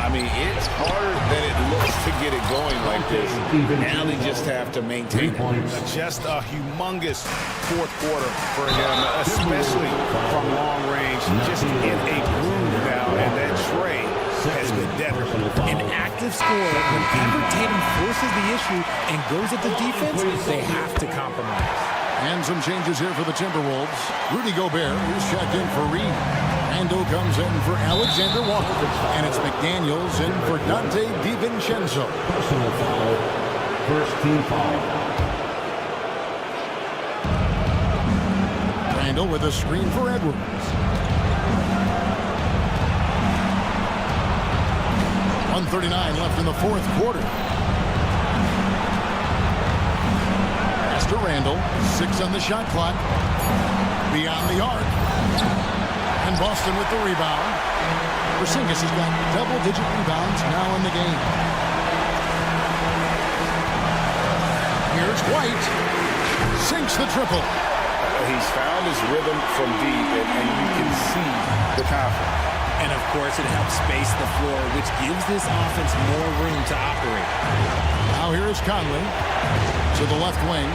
Speaker 7: I mean, it's harder than it looks to get it going like this. Now they just have to maintain it. Just a humongous fourth quarter for him, especially from long range. Just in a groove now, and that Trey has been deadly.
Speaker 13: An active scorer, whenever Tatum forces the issue and goes at the defense, they have to compromise.
Speaker 5: And some changes here for the Timberwolves. Rudy Gobert, who's checked in for Reed. Randle comes in for Alexander Walker. And it's McDaniels in for Dante DiVincenzo.
Speaker 9: Personal foul. First team foul.
Speaker 5: Randle with a screen for Edwards. 1:39 left in the fourth quarter. To Randle, 6 on the shot clock. Beyond the arc. And Boston with the rebound. Porzingis has got double-digit rebounds now in the game. Here's White. Sinks the triple.
Speaker 7: He's found his rhythm from deep, and you can see the confidence.
Speaker 13: And of course, it helps space the floor, which gives this offense more room to operate.
Speaker 5: Now here is Conley. To the left wing,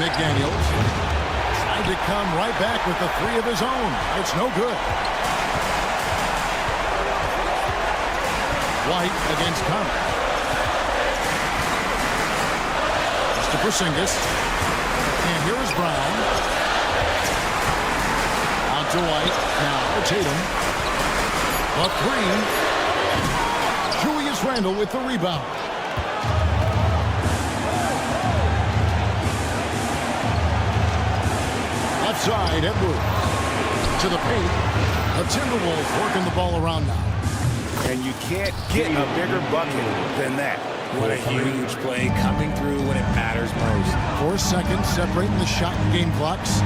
Speaker 5: McDaniels trying to come right back with the three of his own. It's no good. White against Conley. Mr. Porzingis. And here is Brown. Out to White. Now Tatum. Up Green. Julius Randle with the rebound. Side, Edwards to the paint. The Timberwolves working the ball around now.
Speaker 7: And you can't get a bigger bucket than that.
Speaker 13: What a huge play coming through when it matters most.
Speaker 5: 4 seconds separating the shot and game clocks.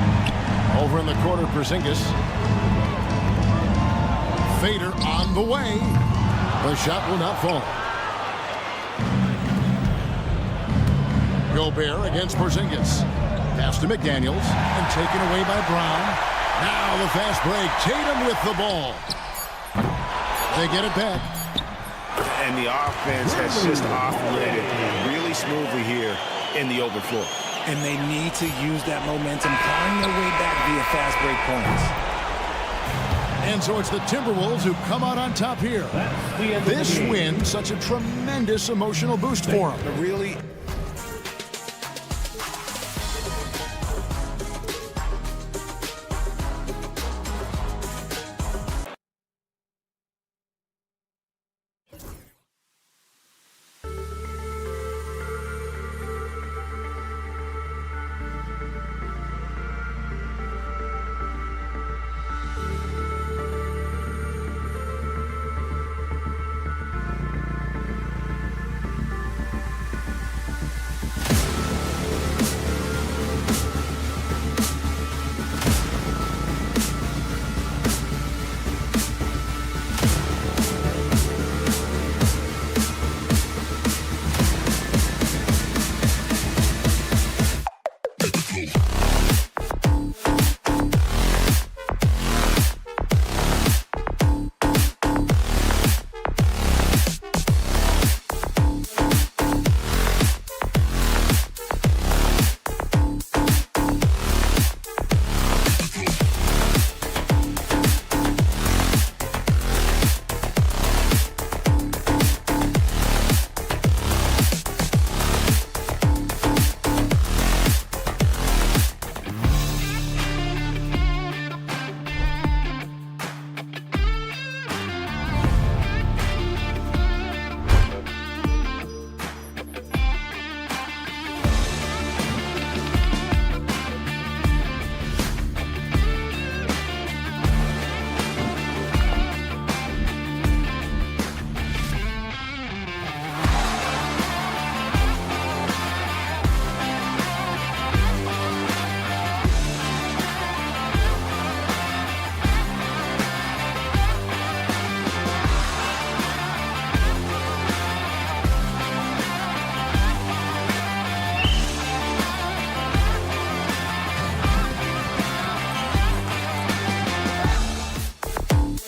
Speaker 5: Over in the corner, Porzingis. Fader on the way. The shot will not fall. Gobert against Porzingis. Pass to McDaniels and taken away by Brown. Now the fast break. Tatum with the ball. They get it back.
Speaker 7: And the offense has just operated really smoothly here in the open floor.
Speaker 13: And they need to use that momentum, clawing their way back via fast break points.
Speaker 5: And so it's the Timberwolves who come out on top here. This win, such a tremendous emotional boost for them.
Speaker 7: Really